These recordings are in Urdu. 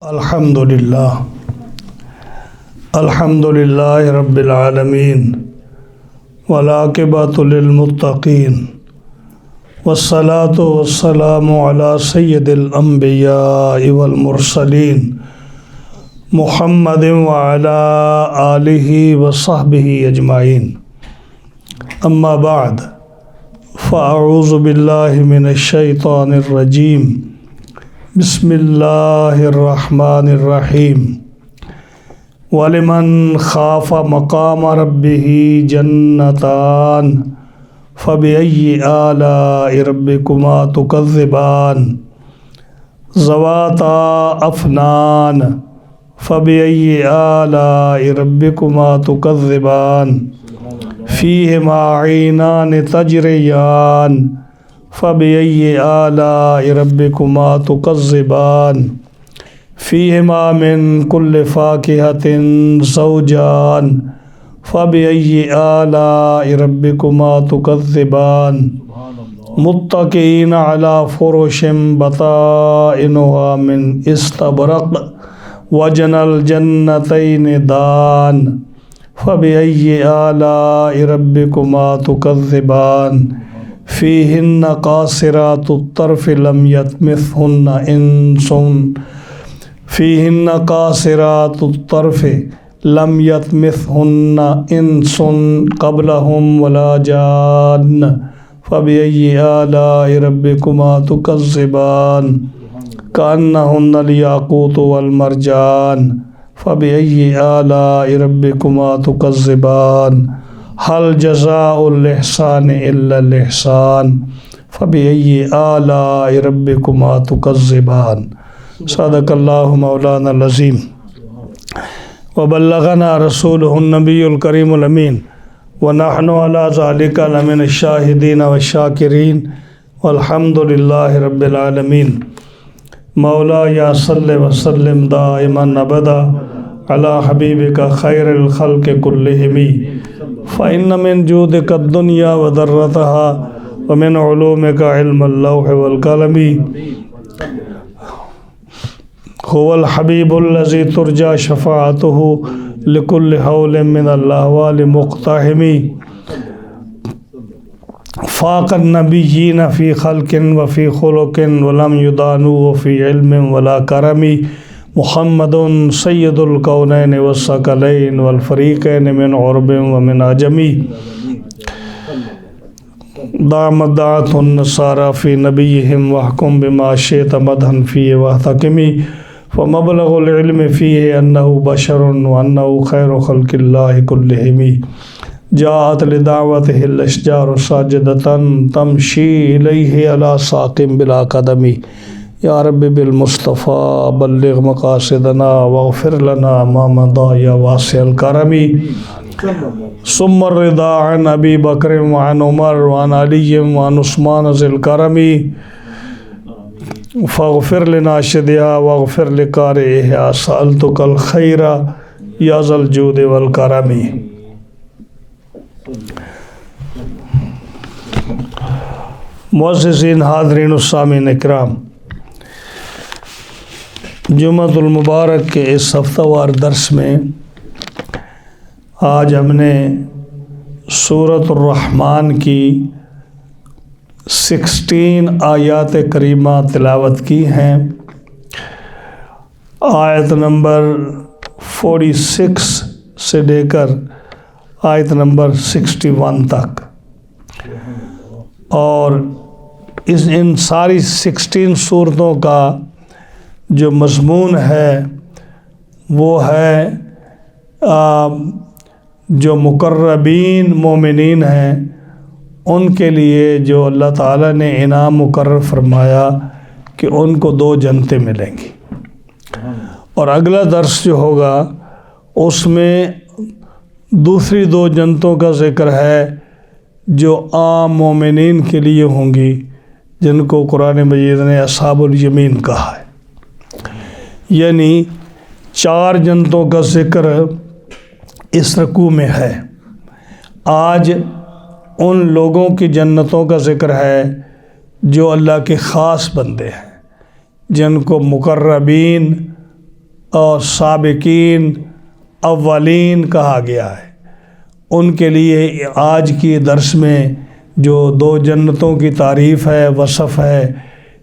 الحمد للہ رب العالمین والعاقبۃ للمتقین والصلاة والسلام علی سید الانبیاء والمرسلین محمد وعلی آلہ وصحبہ اجمعین اما بعد فاعوذ باللہ من الشیطان الرجیم بسم اللہ الرحمن الرحیم وَلِمَنْ خَافَ مَقَامَ رَبِّهِ جَنَّتَانِ فَبِأَيِّ آلَاءِ رَبِّكُمَا تُكَذِّبَانِ ذَوَاتَا أَفْنَانٍ فَبِأَيِّ آلَاءِ رَبِّكُمَا تُكَذِّبَانِ فِيهِمَا عَيْنَانِ تَجْرِيَانِ فَبِأَيِّ آلَاءِ رَبِّكُمَا تُكَذِّبَانِ فِيهِمَا مِن كُلِّ فَاكِهَةٍ زَوْجَانِ فَبِأَيِّ آلَاءِ رَبِّكُمَا تُكَذِّبَانِ مُتَّكِئِينَ عَلَى فُرُشٍ بَطَائِنُهَا مِنْ إِسْتَبْرَقٍ وَجَنَى الْجَنَّتَيْنِ دَانٍ فَبِأَيِّ آلَاءِ رَبِّكُمَا تُكَذِّبَانِ فِيهِنَّ قَاصِرَاتُ الطَّرْفِ لَمْ يَطْمِثْهُنَّ إِنسٌ فِيهِنَّ قَاصِرَاتُ الطَّرْفِ لَمْ يَطْمِثْهُنَّ إِنسٌ قَبْلَهُمْ وَلَا جَانٌّ فَبِأَيِّ آلَاءِ رَبِّكُمَا تُكَذِّبَانِ كَأَنَّهُنَّ الْيَاقُوتُ وَالْمَرْجَانُ فَبِأَيِّ آلَاءِ رَبِّكُمَا تُكَذِّبَانِ هَلْ جَزَاءُ الْإِحْسَانِ إِلَّا الْإِحْسَانُ فَبِأَيِّ آلَاءِ رَبِّكُمَا تُكَذِّبَانِ صدق اللہ مولانا العظیم وبلغنا رسولہ النبی الکریم الامین ونحن علی ذالک لمن الشاہدین والشاکرین والحمد للہ رب العالمین مولا یا صلی وسلم دائما ابدا علی حبیبک خیر الخلق کلہم فإن من جودک الدنیا وذرتها ومن علومک علم اللوح والقلم هو الحبیب الذی ترجى شفاعته لكل حول من الاحوال مقتحم فاق النبیین فی خلق وفی خلق ولم یدانوه فی علم ولا کرم محمد سید الکونین والثقلین والفریقین من عرب ومن عجم دامت دعت النصارى فی نبیہم واحکم بما شئت مدحا فیہ واحتکم فمبلغ العلم فیہ انہ بشر وانہ خیر خلق اللہ کلہم جاءت لدعوته الاشجار ساجدة تمشی الیہ علی ساق بلا قدم یا رب بالمصطفى بلغ مقاصدنا واغفر لنا ما مضى یا واسع الکرم ثم الرضا عن ابی بکر وعن عمر وعن علی وعن عثمان ذی الکرم فاغفر لناشدها واغفر لقارئها سألتك الخير يا ذا الجود والكرم معززین حاضرین السامعین اکرام، جمعۃ المبارک کے اس ہفتہ وار درس میں آج ہم نے سورۃ الرحمن کی 16 آیات کریمہ تلاوت کی ہیں، آیت نمبر 46 سے لے کر آیت نمبر 61 تک، اور ان ساری 16 سورتوں کا جو مضمون ہے وہ ہے جو مقربین مومنین ہیں ان کے لیے جو اللہ تعالیٰ نے انعام مقرر فرمایا کہ ان کو 2 جنتیں ملیں گی، اور اگلا درس جو ہوگا اس میں دوسری 2 جنتوں کا ذکر ہے جو عام مومنین کے لیے ہوں گی، جن کو قرآن مجید نے اصحاب الیمین کہا ہے، یعنی 4 جنتوں کا ذکر اس رکوع میں ہے۔ آج ان لوگوں کی جنتوں کا ذکر ہے جو اللہ کے خاص بندے ہیں، جن کو مقربین اور سابقین اولین کہا گیا ہے۔ ان کے لیے آج کی درس میں جو 2 جنتوں کی تعریف ہے، وصف ہے،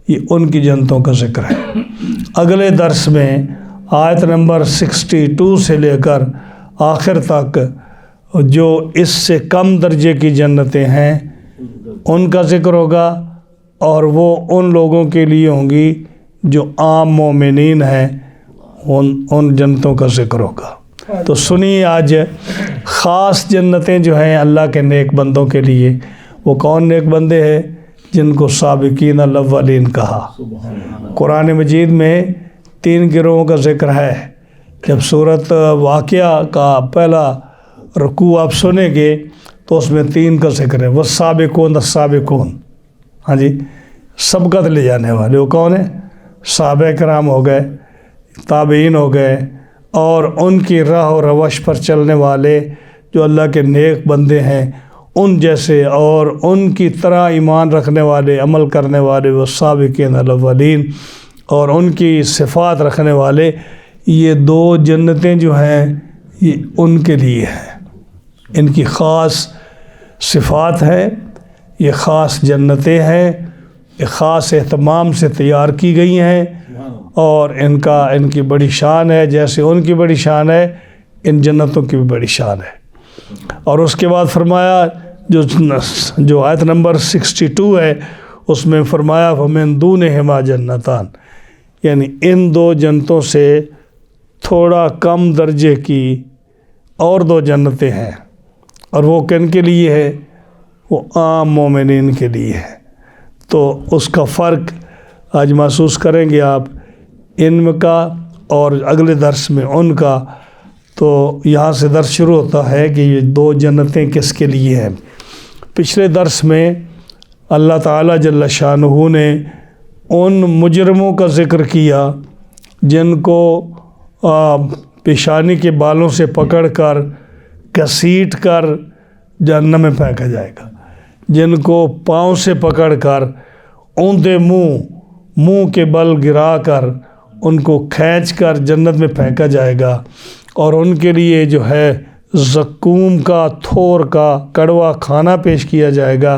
یہ ان کی جنتوں کا ذکر ہے۔ اگلے درس میں آیت نمبر 62 سے لے کر آخر تک جو اس سے کم درجے کی جنتیں ہیں ان کا ذکر ہوگا، اور وہ ان لوگوں کے لیے ہوں گی جو عام مومنین ہیں، ان جنتوں کا ذکر ہوگا۔ تو سنیے آج خاص جنتیں جو ہیں اللہ کے نیک بندوں کے لیے، وہ کون نیک بندے ہیں؟ جن کو سابقین الاولین کہا۔ قرآن مجید میں 3 گروہوں کا ذکر ہے۔ جب سورۃ واقعہ کا پہلا رکوع آپ سنیں گے تو اس میں 3 کا ذکر ہے، والسابقون السابقون، ہاں جی، سبقت لے جانے والے۔ وہ کون ہیں؟ صحابہ کرام ہو گئے، تابعین ہو گئے، اور ان کی راہ و روش پر چلنے والے جو اللہ کے نیک بندے ہیں ان جیسے، اور ان کی طرح ایمان رکھنے والے، عمل کرنے والے، وہ سابقین الاولین، اور ان کی صفات رکھنے والے۔ یہ 2 جنتیں جو ہیں یہ ان کے لیے ہیں، ان کی خاص صفات ہیں، یہ خاص جنتیں ہیں، یہ خاص اہتمام سے تیار کی گئی ہیں، اور ان کی بڑی شان ہے۔ جیسے ان کی بڑی شان ہے، ان جنتوں کی بھی بڑی شان ہے۔ اور اس کے بعد فرمایا جو آیت نمبر 62 ہے اس میں فرمایا فَمِن دُونِهِمَا جَنَّتَانِ، یعنی ان 2 جنتوں سے تھوڑا کم درجے کی اور 2 جنتیں ہیں، اور وہ کن کے لیے ہے؟ وہ عام مومنین کے لیے ہے۔ تو اس کا فرق آج محسوس کریں گے آپ، ان کا اور اگلے درس میں ان کا۔ تو یہاں سے درس شروع ہوتا ہے کہ یہ 2 جنتیں کس کے لیے ہیں۔ پچھلے درس میں اللہ تعالیٰ جل شانہ نے ان مجرموں کا ذکر کیا جن کو پیشانی کے بالوں سے پکڑ کر گھسیٹ کر جہنم میں پھینکا جائے گا، جن کو پاؤں سے پکڑ کر اوندے منہ کے بل گرا کر ان کو کھینچ کر جنت میں پھینکا جائے گا، اور ان کے لیے جو ہے زقوم کا، تھور کا کڑوا کھانا پیش کیا جائے گا،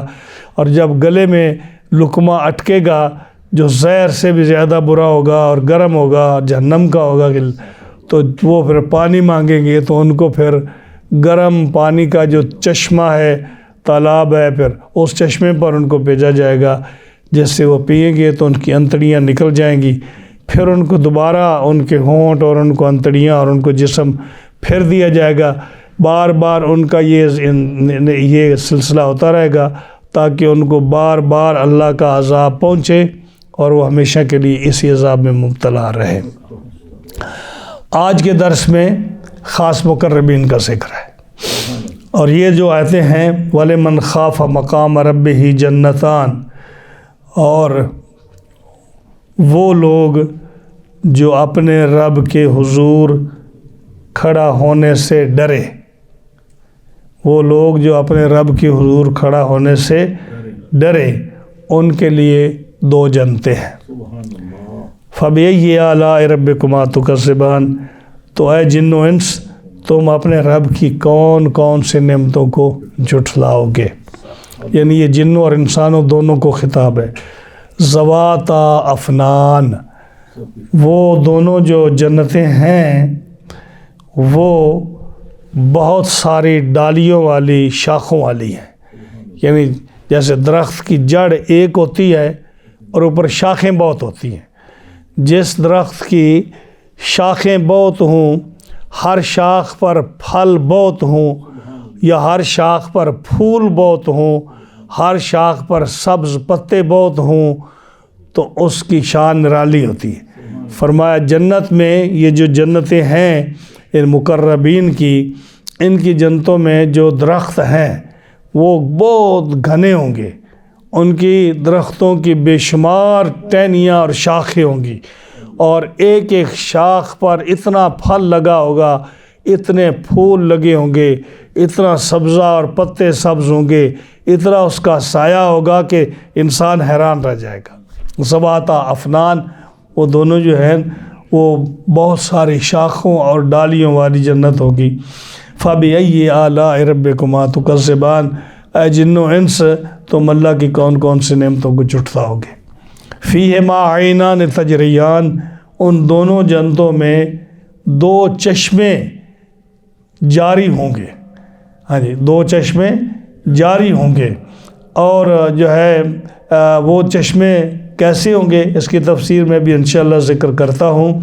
اور جب گلے میں لقمہ اٹکے گا جو زہر سے بھی زیادہ برا ہوگا اور گرم ہوگا اور جہنم کا ہوگا، تو وہ پھر پانی مانگیں گے تو ان کو پھر گرم پانی کا جو چشمہ ہے، تالاب ہے، پھر اس چشمے پر ان کو بھیجا جائے گا، جس سے وہ پئیں گے تو ان کی انتڑیاں نکل جائیں گی۔ پھر ان کو دوبارہ ان کے ہونٹ اور ان کو انتڑیاں اور ان کو جسم پھر دیا جائے گا۔ بار بار ان کا یہ سلسلہ ہوتا رہے گا تاکہ ان کو بار بار اللہ کا عذاب پہنچے اور وہ ہمیشہ کے لیے اسی عذاب میں مبتلا رہے۔ آج کے درس میں خاص مقربین کا ذکر ہے، اور یہ جو آیتیں ہیں وَلِمَنْ خَافَ مَقَامَ رَبِّهِ جَنَّتَانِ، اور وہ لوگ جو اپنے رب کے حضور کھڑا ہونے سے ڈرے، وہ لوگ جو اپنے رب کے حضور کھڑا ہونے سے ڈرے، ان کے لیے 2 جنتیں ہیں۔ فَبِأَيِّ آلَاءِ رَبِّكُمَا تُكَذِّبَانِ، تو اے جن و انس تم اپنے رب کی کون کون سے نعمتوں کو جھٹلاؤ گے؟ یعنی یہ جنوں اور انسانوں دونوں کو خطاب ہے۔ ذواتا افنان، وہ دونوں جو جنتیں ہیں وہ بہت ساری ڈالیوں والی، شاخوں والی ہیں، یعنی جیسے درخت کی جڑ ایک ہوتی ہے اور اوپر شاخیں بہت ہوتی ہیں۔ جس درخت کی شاخیں بہت ہوں، ہر شاخ پر پھل بہت ہوں، یا ہر شاخ پر پھول بہت ہوں، ہر شاخ پر سبز پتے بہت ہوں، تو اس کی شان نرالی ہوتی ہے۔ فرمایا جنت میں یہ جو جنتیں ہیں ان مقربین کی، ان کی جنتوں میں جو درخت ہیں وہ بہت گھنے ہوں گے، ان کی درختوں کی بے شمار ٹہنیاں اور شاخیں ہوں گی، اور ایک ایک شاخ پر اتنا پھل لگا ہوگا، اتنے پھول لگے ہوں گے، اتنا سبزہ اور پتے سبز ہوں گے، اتنا اس کا سایہ ہوگا کہ انسان حیران رہ جائے گا۔ ذواتا افنان، وہ دونوں جو ہیں وہ بہت ساری شاخوں اور ڈالیوں والی جنت ہوگی۔ فَبِأَيِّ آلَاءِ رَبِّكُمَا تُكَذِّبَانِ، اے جن و انس تم اللہ کی کون کون سی نعمتوں کو جھٹلاؤ گے۔ فِيهِمَا عَيْنَانِ تَجْرِيَانِ، ان دونوں جنتوں میں دو چشمے جاری ہوں گے۔ ہاں جی، دو چشمے جاری ہوں گے۔ اور جو ہے وہ چشمے کیسے ہوں گے، اس کی تفسیر میں بھی انشاءاللہ ذکر کرتا ہوں۔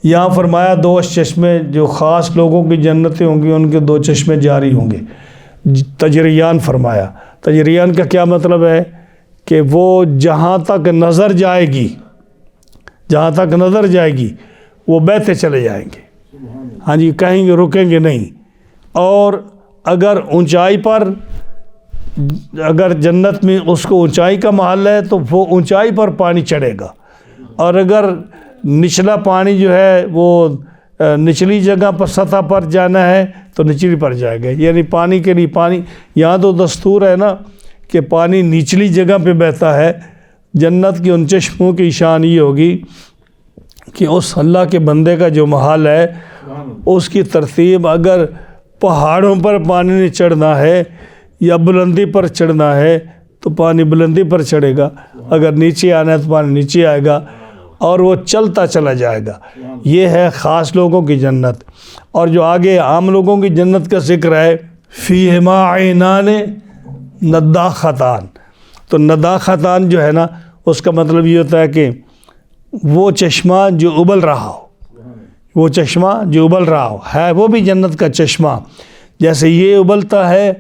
یہاں فرمایا دو چشمے جو خاص لوگوں کی جنتیں ہوں گی ان کے دو چشمے جاری ہوں گے۔ تجریان فرمایا۔ تجریان کا کیا مطلب ہے کہ وہ جہاں تک نظر جائے گی، جہاں تک نظر جائے گی وہ بہتے چلے جائیں گے۔ ہاں جی، کہیں گے رکیں گے نہیں۔ اور اگر اونچائی پر، اگر جنت میں اس کو اونچائی کا محل ہے تو وہ اونچائی پر پانی چڑھے گا، اور اگر نچلا پانی جو ہے وہ نچلی جگہ پر سطح پر جانا ہے تو نچلی پر جائے گا۔ یعنی پانی کے لیے پانی، یہاں تو دستور ہے نا کہ پانی نچلی جگہ پہ بہتا ہے۔ جنت کی ان چشموں کی شان یہ ہوگی کہ اس اللہ کے بندے کا جو محل ہے اس کی ترتیب، اگر پہاڑوں پر پانی نے چڑھنا ہے یا بلندی پر چڑھنا ہے تو پانی بلندی پر چڑھے گا، اگر نیچے آنا ہے تو پانی نیچے آئے گا، اور وہ چلتا چلا جائے گا۔ یہ ہے خاص لوگوں کی جنت۔ اور جو آگے عام لوگوں کی جنت کا ذکر ہے، فیہما عینان نداختان، تو نداختان جو ہے نا اس کا مطلب یہ ہوتا ہے کہ وہ چشمہ جو ابل رہا ہو، وہ چشمہ جو ابل رہا ہو، ہے وہ بھی جنت کا چشمہ، جیسے یہ ابلتا ہے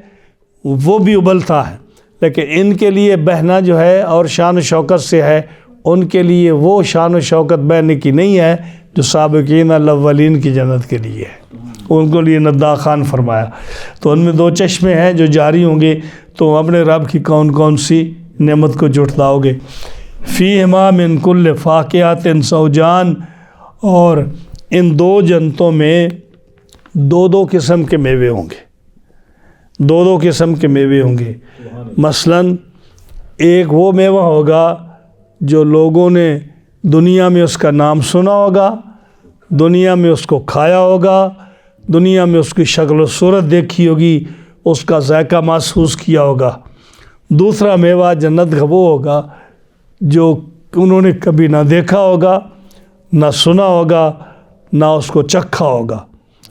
وہ بھی ابلتا ہے، لیکن ان کے لیے بہنا جو ہے اور شان و شوکت سے ہے، ان کے لیے وہ شان و شوکت بہنے کی نہیں ہے جو سابقین الاولین کی جنت کے لیے ہے۔ ان کو لیے نداخان فرمایا۔ تو ان میں دو چشمے ہیں جو جاری ہوں گے، تو اپنے رب کی کون کون سی نعمت کو جھٹلاؤ گے۔ فیہما من کل فاکہۃ زوجان، اور ان دو جنتوں میں دو دو قسم کے میوے ہوں گے، دو دو قسم کے میوے ہوں گے۔ مثلاً ایک وہ میوہ ہوگا جو لوگوں نے دنیا میں اس کا نام سنا ہوگا، دنیا میں اس کو کھایا ہوگا، دنیا میں اس کی شکل و صورت دیکھی ہوگی، اس کا ذائقہ محسوس کیا ہوگا۔ دوسرا میوہ جنت کا وہ ہوگا جو انہوں نے کبھی نہ دیکھا ہوگا، نہ سنا ہوگا، نہ اس کو چکھا ہوگا،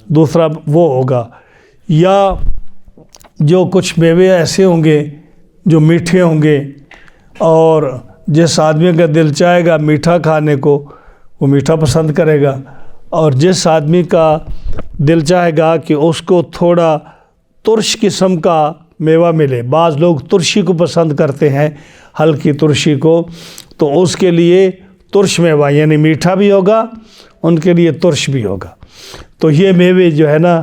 دوسرا وہ ہوگا۔ یا جو کچھ میوے ایسے ہوں گے جو میٹھے ہوں گے، اور جس آدمی کا دل چاہے گا میٹھا کھانے کو وہ میٹھا پسند کرے گا، اور جس آدمی کا دل چاہے گا کہ اس کو تھوڑا ترش قسم کا میوہ ملے، بعض لوگ ترشی کو پسند کرتے ہیں، ہلکی ترشی کو، تو اس کے لیے ترش میوہ یعنی میٹھا بھی ہوگا، ان کے لیے ترش بھی ہوگا۔ تو یہ میوے جو ہے نا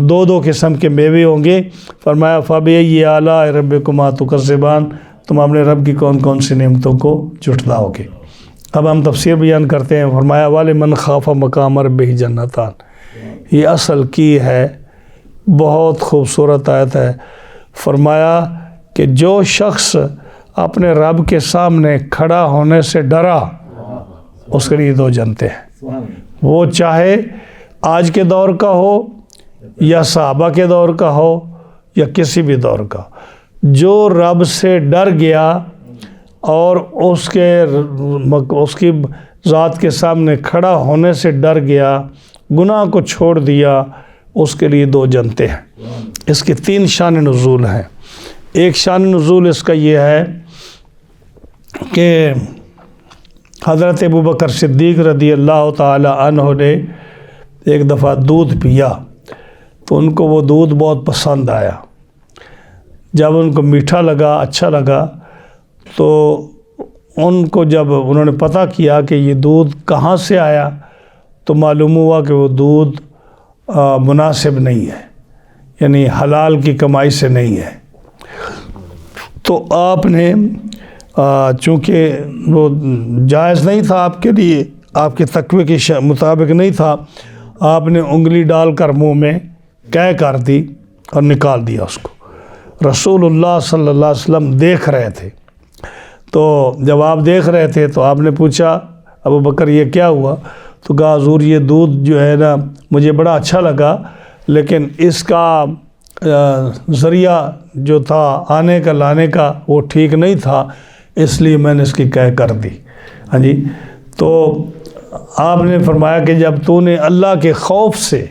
دو دو قسم کے میوے ہوں گے۔ فرمایا فَبِأَيِّ آلَاءِ رَبِّكُمَا تُكَذِّبَانِ، تم اپنے رب کی کون کون سی نعمتوں کو جھٹلاؤ گے۔ اب ہم تفسیر بیان کرتے ہیں۔ فرمایا وَلِمَنْ خَافَ مَقَامَ رَبِّهِ جَنَّتَانِ، یہ اصل کی ہے، بہت خوبصورت آیت ہے۔ فرمایا کہ جو شخص اپنے رب کے سامنے کھڑا ہونے سے ڈرا اس کے لیے دو جنتیں ہیں، وہ چاہے آج کے دور کا ہو یا صحابہ کے دور کا ہو یا کسی بھی دور کا، جو رب سے ڈر گیا اور اس کی ذات کے سامنے کھڑا ہونے سے ڈر گیا، گناہ کو چھوڑ دیا، اس کے لیے دو جنتیں ہیں۔ اس کے تین شان نزول ہیں۔ ایک شان نزول اس کا یہ ہے کہ حضرت ابوبکر صدیق رضی اللہ تعالی عنہ نے ایک دفعہ دودھ پیا تو ان کو وہ دودھ بہت پسند آیا۔ جب ان کو میٹھا لگا، اچھا لگا، تو ان کو جب انہوں نے پتہ کیا کہ یہ دودھ کہاں سے آیا تو معلوم ہوا کہ وہ دودھ مناسب نہیں ہے، یعنی حلال کی کمائی سے نہیں ہے۔ تو آپ نے چونکہ وہ جائز نہیں تھا آپ کے لیے، آپ کے تقوی کے مطابق نہیں تھا، آپ نے انگلی ڈال کر منہ میں قے کر دی اور نکال دیا اس کو۔ رسول اللہ صلی اللہ علیہ وسلم دیکھ رہے تھے، تو جب آپ دیکھ رہے تھے تو آپ نے پوچھا ابو بکر یہ کیا ہوا؟ تو کہا حضور یہ دودھ جو ہے نا مجھے بڑا اچھا لگا، لیکن اس کا ذریعہ جو تھا آنے کا لانے کا وہ ٹھیک نہیں تھا، اس لیے میں نے اس کی قید کر دی۔ ہاں جی، تو آپ نے فرمایا کہ جب تو نے اللہ کے خوف سے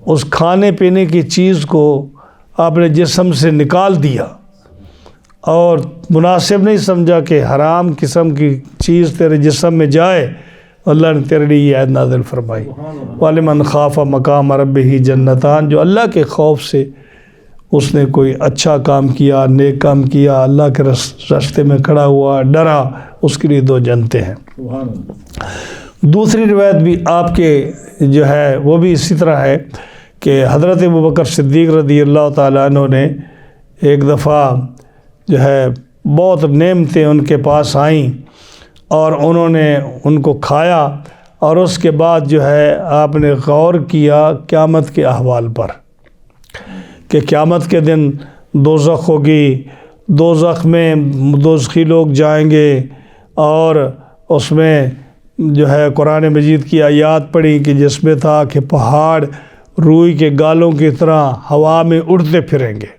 اس کھانے پینے کی چیز کو اپنے جسم سے نکال دیا اور مناسب نہیں سمجھا کہ حرام قسم کی چیز تیرے جسم میں جائے، اللہ نے تیرے لیے یہ آیت نازل فرمائی، وَلِمَنْ خَافَ مَقَامَ رَبِّهِ جَنَّتَانِ، جو اللہ کے خوف سے اس نے کوئی اچھا کام کیا، نیک کام کیا، اللہ کے راستے میں کھڑا ہوا، ڈرا، اس کے لیے 2 جنتیں ہیں۔ دوسری روایت بھی آپ کے جو ہے وہ بھی اسی طرح ہے کہ حضرت ابوبکر صدیق رضی اللہ تعالیٰ عنہ نے ایک دفعہ جو ہے بہت نعمتیں ان کے پاس آئیں اور انہوں نے ان کو کھایا، اور اس کے بعد جو ہے آپ نے غور کیا قیامت کے احوال پر کہ قیامت کے دن دوزخ ہوگی، دوزخ میں دوزخی لوگ جائیں گے، اور اس میں جو ہے قرآن مجید کی آیات پڑھی کہ جس میں تھا کہ پہاڑ روئی کے گالوں کی طرح ہوا میں اڑتے پھریں گے،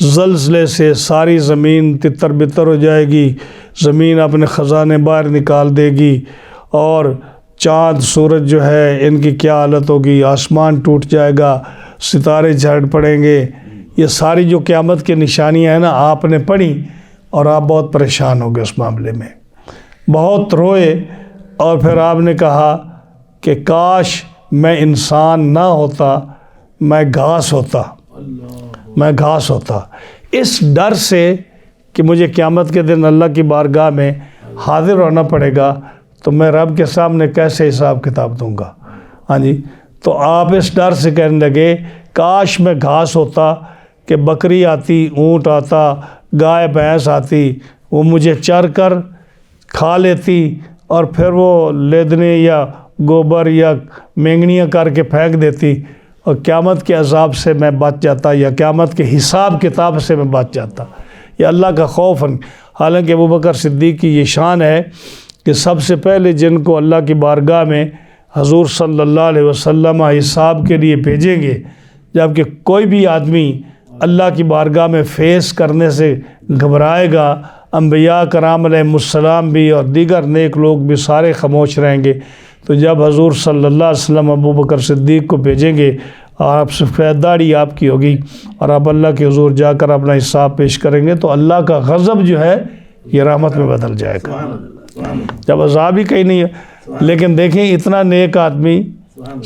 زلزلے سے ساری زمین تتر بتر ہو جائے گی، زمین اپنے خزانے باہر نکال دے گی، اور چاند سورج جو ہے ان کی کیا حالت ہوگی، آسمان ٹوٹ جائے گا، ستارے جھڑ پڑیں گے۔ یہ ساری جو قیامت کی نشانیاں ہیں نا آپ نے پڑھی، اور آپ بہت پریشان ہو گئے اس معاملے میں، بہت روئے، اور پھر آپ نے کہا کہ کاش میں انسان نہ ہوتا، میں گھاس ہوتا، میں گھاس ہوتا، اس ڈر سے کہ مجھے قیامت کے دن اللہ کی بارگاہ میں حاضر ہونا پڑے گا، تو میں رب کے سامنے کیسے حساب کتاب دوں گا۔ ہاں جی، تو آپ اس ڈر سے کہنے لگے کاش میں گھاس ہوتا کہ بکری آتی، اونٹ آتا، گائے بھینس آتی، وہ مجھے چر کر کھا لیتی، اور پھر وہ لیدنے یا گوبر یا مینگنیاں کر کے پھینک دیتی، اور قیامت کے عذاب سے میں بچ جاتا، یا قیامت کے حساب کتاب سے میں بچ جاتا۔ یہ اللہ کا خوف ہے۔ حالانکہ ابوبکر صدیق کی یہ شان ہے کہ سب سے پہلے جن کو اللہ کی بارگاہ میں حضور صلی اللہ علیہ وسلم حساب کے لیے بھیجیں گے، جبکہ کوئی بھی آدمی اللہ کی بارگاہ میں فیس کرنے سے گھبرائے گا، انبیاء کرام علیہ السلام بھی اور دیگر نیک لوگ بھی سارے خاموش رہیں گے، تو جب حضور صلی اللہ علیہ وسلم ابوبکر صدیق کو بھیجیں گے اور آپ سفید داڑھی آپ کی ہوگی اور آپ اللہ کے حضور جا کر اپنا حساب پیش کریں گے، تو اللہ کا غضب جو ہے یہ رحمت میں بدل جائے گا، جب عذاب ہی کہیں نہیں ہے۔ لیکن دیکھیں اتنا نیک آدمی،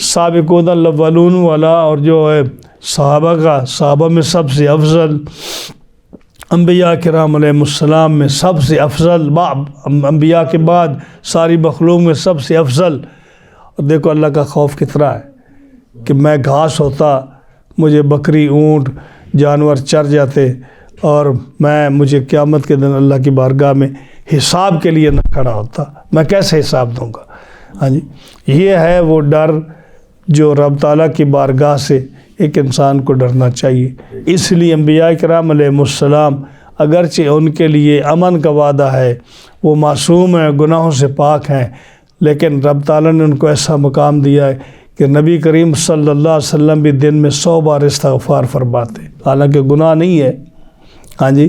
سابقون الاولون والا، اور جو ہے صحابہ میں سب سے افضل، انبیاء کرام علیہ السلام میں سب سے افضل، انبیاء کے بعد ساری مخلوق میں سب سے افضل، اور دیکھو اللہ کا خوف کتنا ہے کہ میں گھاس ہوتا، مجھے بکری اونٹ جانور چر جاتے، اور مجھے قیامت کے دن اللہ کی بارگاہ میں حساب کے لیے نہ کھڑا ہوتا، میں کیسے حساب دوں گا۔ ہاں جی، یہ ہے وہ ڈر جو رب تعالیٰ کی بارگاہ سے ایک انسان کو ڈرنا چاہیے۔ اس لیے انبیاء کرام علیہ السلام اگرچہ ان کے لیے امن کا وعدہ ہے، وہ معصوم ہیں، گناہوں سے پاک ہیں، لیکن رب تعالیٰ نے ان کو ایسا مقام دیا ہے کہ نبی کریم صلی اللہ علیہ وسلم بھی دن میں 100 بار استغفار فرماتے، حالانکہ گناہ نہیں ہے۔ ہاں جی،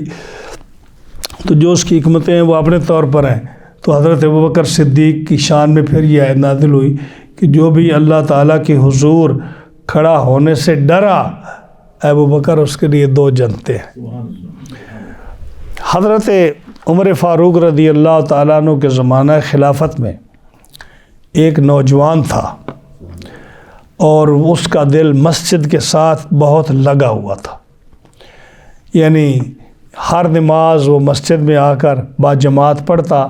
تو جو اس کی حکمتیں ہیں وہ اپنے طور پر ہیں۔ تو حضرت ابوبکر صدیق کی شان میں پھر یہ آیت نازل ہوئی کہ جو بھی اللہ تعالیٰ کے حضور کھڑا ہونے سے ڈرا، ابوبکر اس کے لیے 2 جنتیں ہیں۔ حضرت عمر فاروق رضی اللہ تعالیٰ عنہ کے زمانہ خلافت میں ایک نوجوان تھا، اور اس کا دل مسجد کے ساتھ بہت لگا ہوا تھا، یعنی ہر نماز وہ مسجد میں آ کر باجماعت پڑھتا،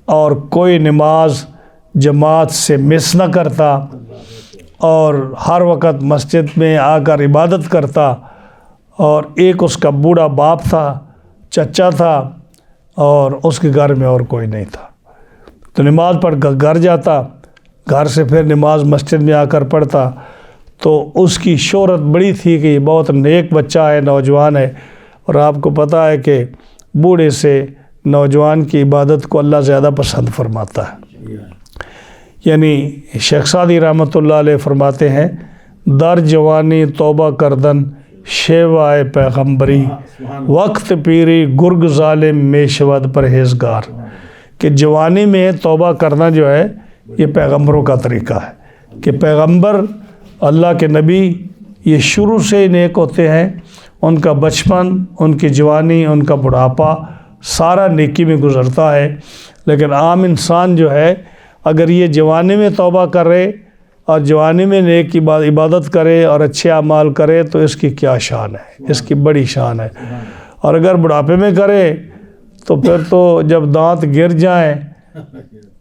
اور کوئی نماز جماعت سے مس نہ کرتا، اور ہر وقت مسجد میں آ کر عبادت کرتا۔ اور ایک اس کا بوڑھا باپ تھا، چچا تھا، اور اس کے گھر میں اور کوئی نہیں تھا، تو نماز پڑھ کر گھر جاتا، گھر سے پھر نماز مسجد میں آ کر پڑھتا۔ تو اس کی شہرت بڑی تھی کہ یہ بہت نیک بچہ ہے، نوجوان ہے، اور آپ کو پتہ ہے کہ بوڑھے سے نوجوان کی عبادت کو اللہ زیادہ پسند فرماتا ہے۔ یعنی شیخ سعدی رحمۃ اللہ علیہ فرماتے ہیں در جوانی توبہ کردن شیوائے پیغمبری وقت پیری گرگ ظالم میں شود پرہیزگار، کہ جوانی میں توبہ کرنا جو ہے یہ پیغمبروں کا طریقہ ہے، کہ پیغمبر اللہ کے نبی یہ شروع سے ہی نیک ہوتے ہیں، ان کا بچپن، ان کی جوانی، ان کا بڑھاپا سارا نیکی میں گزرتا ہے۔ لیکن عام انسان جو ہے اگر یہ جوانی میں توبہ کرے اور جوانی میں نیک عبادت کرے اور اچھے اعمال کرے تو اس کی کیا شان ہے، اس کی بڑی شان ہے۔ اور اگر بڑھاپے میں کرے تو پھر تو جب دانت گر جائیں،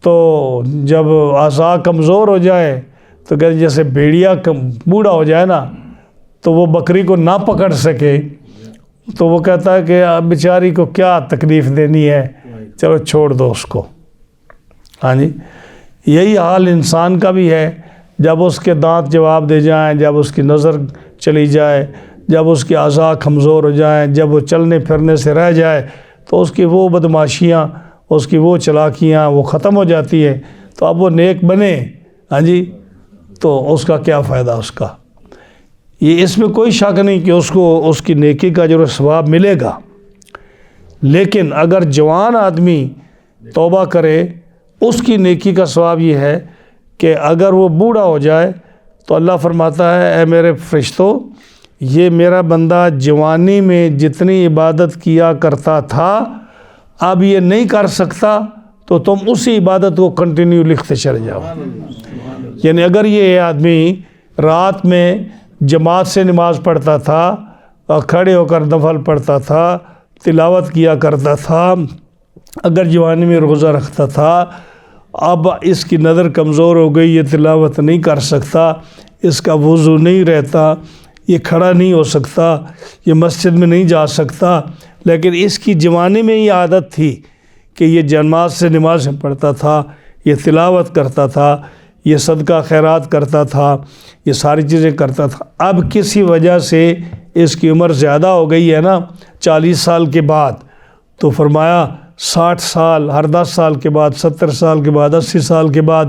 تو جب اعضاء کمزور ہو جائے تو کہ جیسے بھیڑیا بوڑھا ہو جائے نا تو وہ بکری کو نہ پکڑ سکے تو وہ کہتا ہے کہ اب بیچاری کو کیا تکلیف دینی ہے، چلو چھوڑ دو اس کو۔ ہاں جی، یہی حال انسان کا بھی ہے، جب اس کے دانت جواب دے جائیں، جب اس کی نظر چلی جائے، جب اس کی اعضاء کمزور ہو جائیں، جب وہ چلنے پھرنے سے رہ جائے تو اس کی وہ بدماشیاں، اس کی وہ چلاکیاں وہ ختم ہو جاتی ہیں، تو اب وہ نیک بنے، ہاں جی، تو اس کا کیا فائدہ اس کا؟ یہ اس میں کوئی شک نہیں کہ اس کو اس کی نیکی کا جو ثواب ملے گا، لیکن اگر جوان آدمی توبہ کرے اس کی نیکی کا ثواب یہ ہے کہ اگر وہ بوڑھا ہو جائے تو اللہ فرماتا ہے اے میرے فرشتوں، یہ میرا بندہ جوانی میں جتنی عبادت کیا کرتا تھا اب یہ نہیں کر سکتا، تو تم اسی عبادت کو کنٹینیو لکھتے چلے جاؤ۔ یعنی اگر یہ آدمی رات میں جماعت سے نماز پڑھتا تھا اور کھڑے ہو کر نفل پڑھتا تھا، تلاوت کیا کرتا تھا، اگر جوانی میں روزہ رکھتا تھا، اب اس کی نظر کمزور ہو گئی، یہ تلاوت نہیں کر سکتا، اس کا وضو نہیں رہتا، یہ کھڑا نہیں ہو سکتا، یہ مسجد میں نہیں جا سکتا، لیکن اس کی جوانی میں یہ عادت تھی کہ یہ جماعت سے نماز پڑھتا تھا، یہ تلاوت کرتا تھا، یہ صدقہ خیرات کرتا تھا، یہ ساری چیزیں کرتا تھا۔ اب کسی وجہ سے اس کی عمر زیادہ ہو گئی ہے نا 40 سال کے بعد، تو فرمایا 60 سال، ہر 10 سال کے بعد، 70 سال کے بعد، 80 سال کے بعد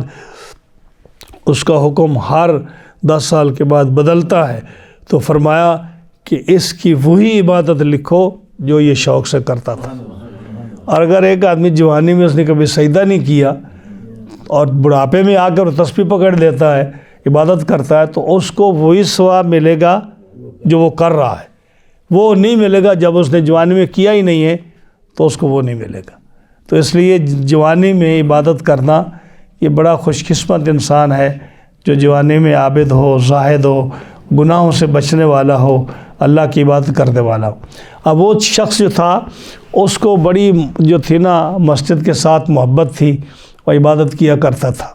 اس کا حکم ہر 10 سال کے بعد بدلتا ہے۔ تو فرمایا کہ اس کی وہی عبادت لکھو جو یہ شوق سے کرتا تھا۔ اور اگر ایک آدمی جوانی میں اس نے کبھی سجدہ نہیں کیا اور بڑھاپے میں آ کر تسبیح پکڑ لیتا ہے، عبادت کرتا ہے، تو اس کو وہی ثواب ملے گا جو وہ کر رہا ہے، وہ نہیں ملے گا جب اس نے جوانی میں کیا ہی نہیں ہے تو اس کو وہ نہیں ملے گا۔ تو اس لیے جوانی میں عبادت کرنا یہ بڑا خوش قسمت انسان ہے جو جوانی میں عابد ہو، زاہد ہو، گناہوں سے بچنے والا ہو، اللہ کی عبادت کرنے والا ہو۔ اب وہ شخص جو تھا اس کو بڑی جو تھی نا مسجد کے ساتھ محبت تھی، وہ عبادت کیا کرتا تھا،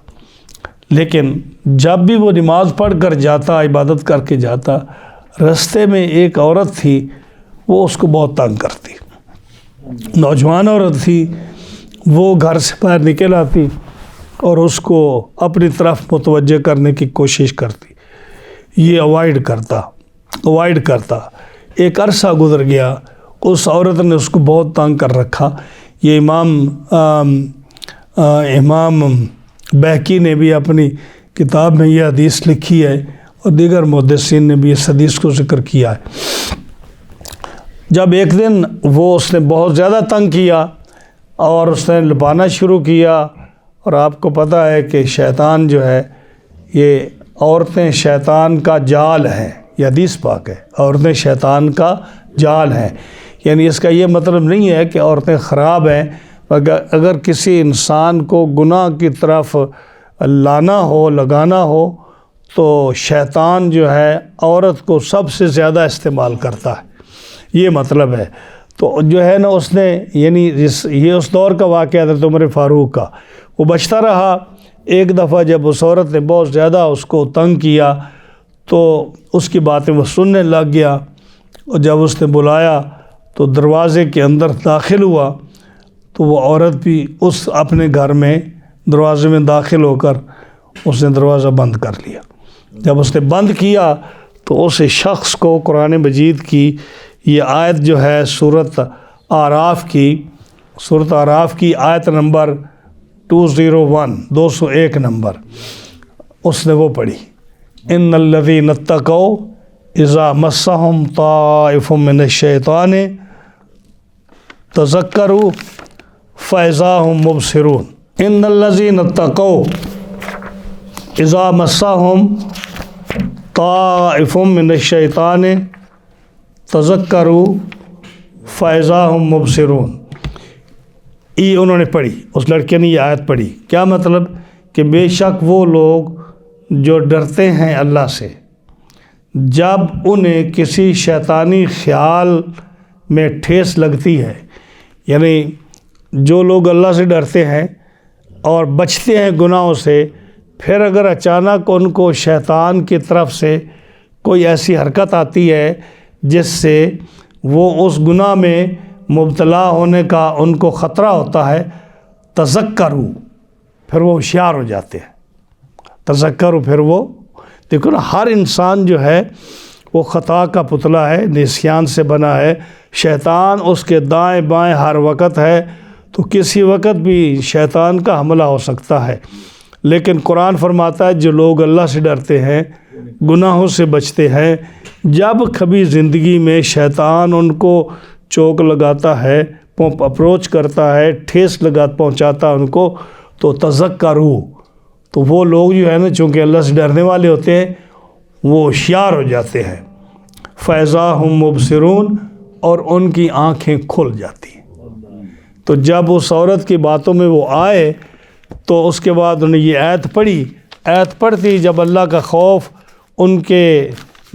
لیکن جب بھی وہ نماز پڑھ کر جاتا، عبادت کر کے جاتا، رستے میں ایک عورت تھی وہ اس کو بہت تنگ کرتی، نوجوان عورت تھی، وہ گھر سے باہر نکل آتی اور اس کو اپنی طرف متوجہ کرنے کی کوشش کرتی، یہ اوائڈ کرتا۔ ایک عرصہ گزر گیا، اس عورت نے اس کو بہت تنگ کر رکھا۔ یہ امام بہقی نے بھی اپنی کتاب میں یہ حدیث لکھی ہے اور دیگر محدثین نے بھی اس حدیث کو ذکر کیا ہے۔ جب ایک دن اس نے بہت زیادہ تنگ کیا اور اس نے لپانا شروع کیا، اور آپ کو پتہ ہے کہ شیطان جو ہے، یہ عورتیں شیطان کا جال ہیں، یہ حدیث پاک ہے، عورتیں شیطان کا جال ہیں۔ یعنی اس کا یہ مطلب نہیں ہے کہ عورتیں خراب ہیں، اگر کسی انسان کو گناہ کی طرف لانا ہو، لگانا ہو، تو شیطان جو ہے عورت کو سب سے زیادہ استعمال کرتا ہے، یہ مطلب ہے۔ تو جو ہے نا اس نے، یعنی یہ اس دور کا واقعہ حضرت عمر فاروق کا، وہ بچتا رہا۔ ایک دفعہ جب اس عورت نے بہت زیادہ اس کو تنگ کیا تو اس کی باتیں وہ سننے لگ گیا، اور جب اس نے بلایا تو دروازے کے اندر داخل ہوا تو وہ عورت بھی اس اپنے گھر میں دروازے میں داخل ہو کر اس نے دروازہ بند کر لیا۔ جب اس نے بند کیا تو اس شخص کو قرآن مجید کی یہ آیت جو ہے سورۃ اعراف کی سورۃ اعراف کی آیت نمبر 201 201 نمبر، اس نے وہ پڑھی، ان الذین اتقوا اذا مسهم طائف من الشیطان تذکروا فاذا هم مبصرون۔ ان الذین اتقوا اذا مسهم طائف من الشیطان تذکروا فاذا هم مبصرون۔ انہوں نے پڑھی، اس لڑکے نے یہ آیت پڑھی، کیا مطلب کہ بے شک وہ لوگ جو ڈرتے ہیں اللہ سے، جب انہیں کسی شیطانی خیال میں ٹھیس لگتی ہے، یعنی جو لوگ اللہ سے ڈرتے ہیں اور بچتے ہیں گناہوں سے، پھر اگر اچانک ان کو شیطان کی طرف سے کوئی ایسی حرکت آتی ہے جس سے وہ اس گناہ میں مبتلا ہونے کا ان کو خطرہ ہوتا ہے، تذکروا، پھر وہ ہوشیار ہو جاتے ہیں۔ تذکروا، پھر وہ دیکھو نا، ہر انسان جو ہے وہ خطا کا پتلا ہے، نسیان سے بنا ہے، شیطان اس کے دائیں بائیں ہر وقت ہے، تو کسی وقت بھی شیطان کا حملہ ہو سکتا ہے۔ لیکن قرآن فرماتا ہے جو لوگ اللہ سے ڈرتے ہیں، گناہوں سے بچتے ہیں، جب کبھی زندگی میں شیطان ان کو چوک لگاتا ہے، اپروچ کرتا ہے، ٹھیس پہنچاتا ہے ان کو، تو تذکروا، تو وہ لوگ جو ہے نا، چونکہ اللہ سے ڈرنے والے ہوتے ہیں، وہ ہوشیار ہو جاتے ہیں۔ فاذا ہم مبصرون، اور ان کی آنکھیں کھل جاتی ہیں۔ تو جب اس عورت کی باتوں میں وہ آئے تو اس کے بعد انہیں یہ آیت پڑھی، آیت پڑھتی جب اللہ کا خوف ان کے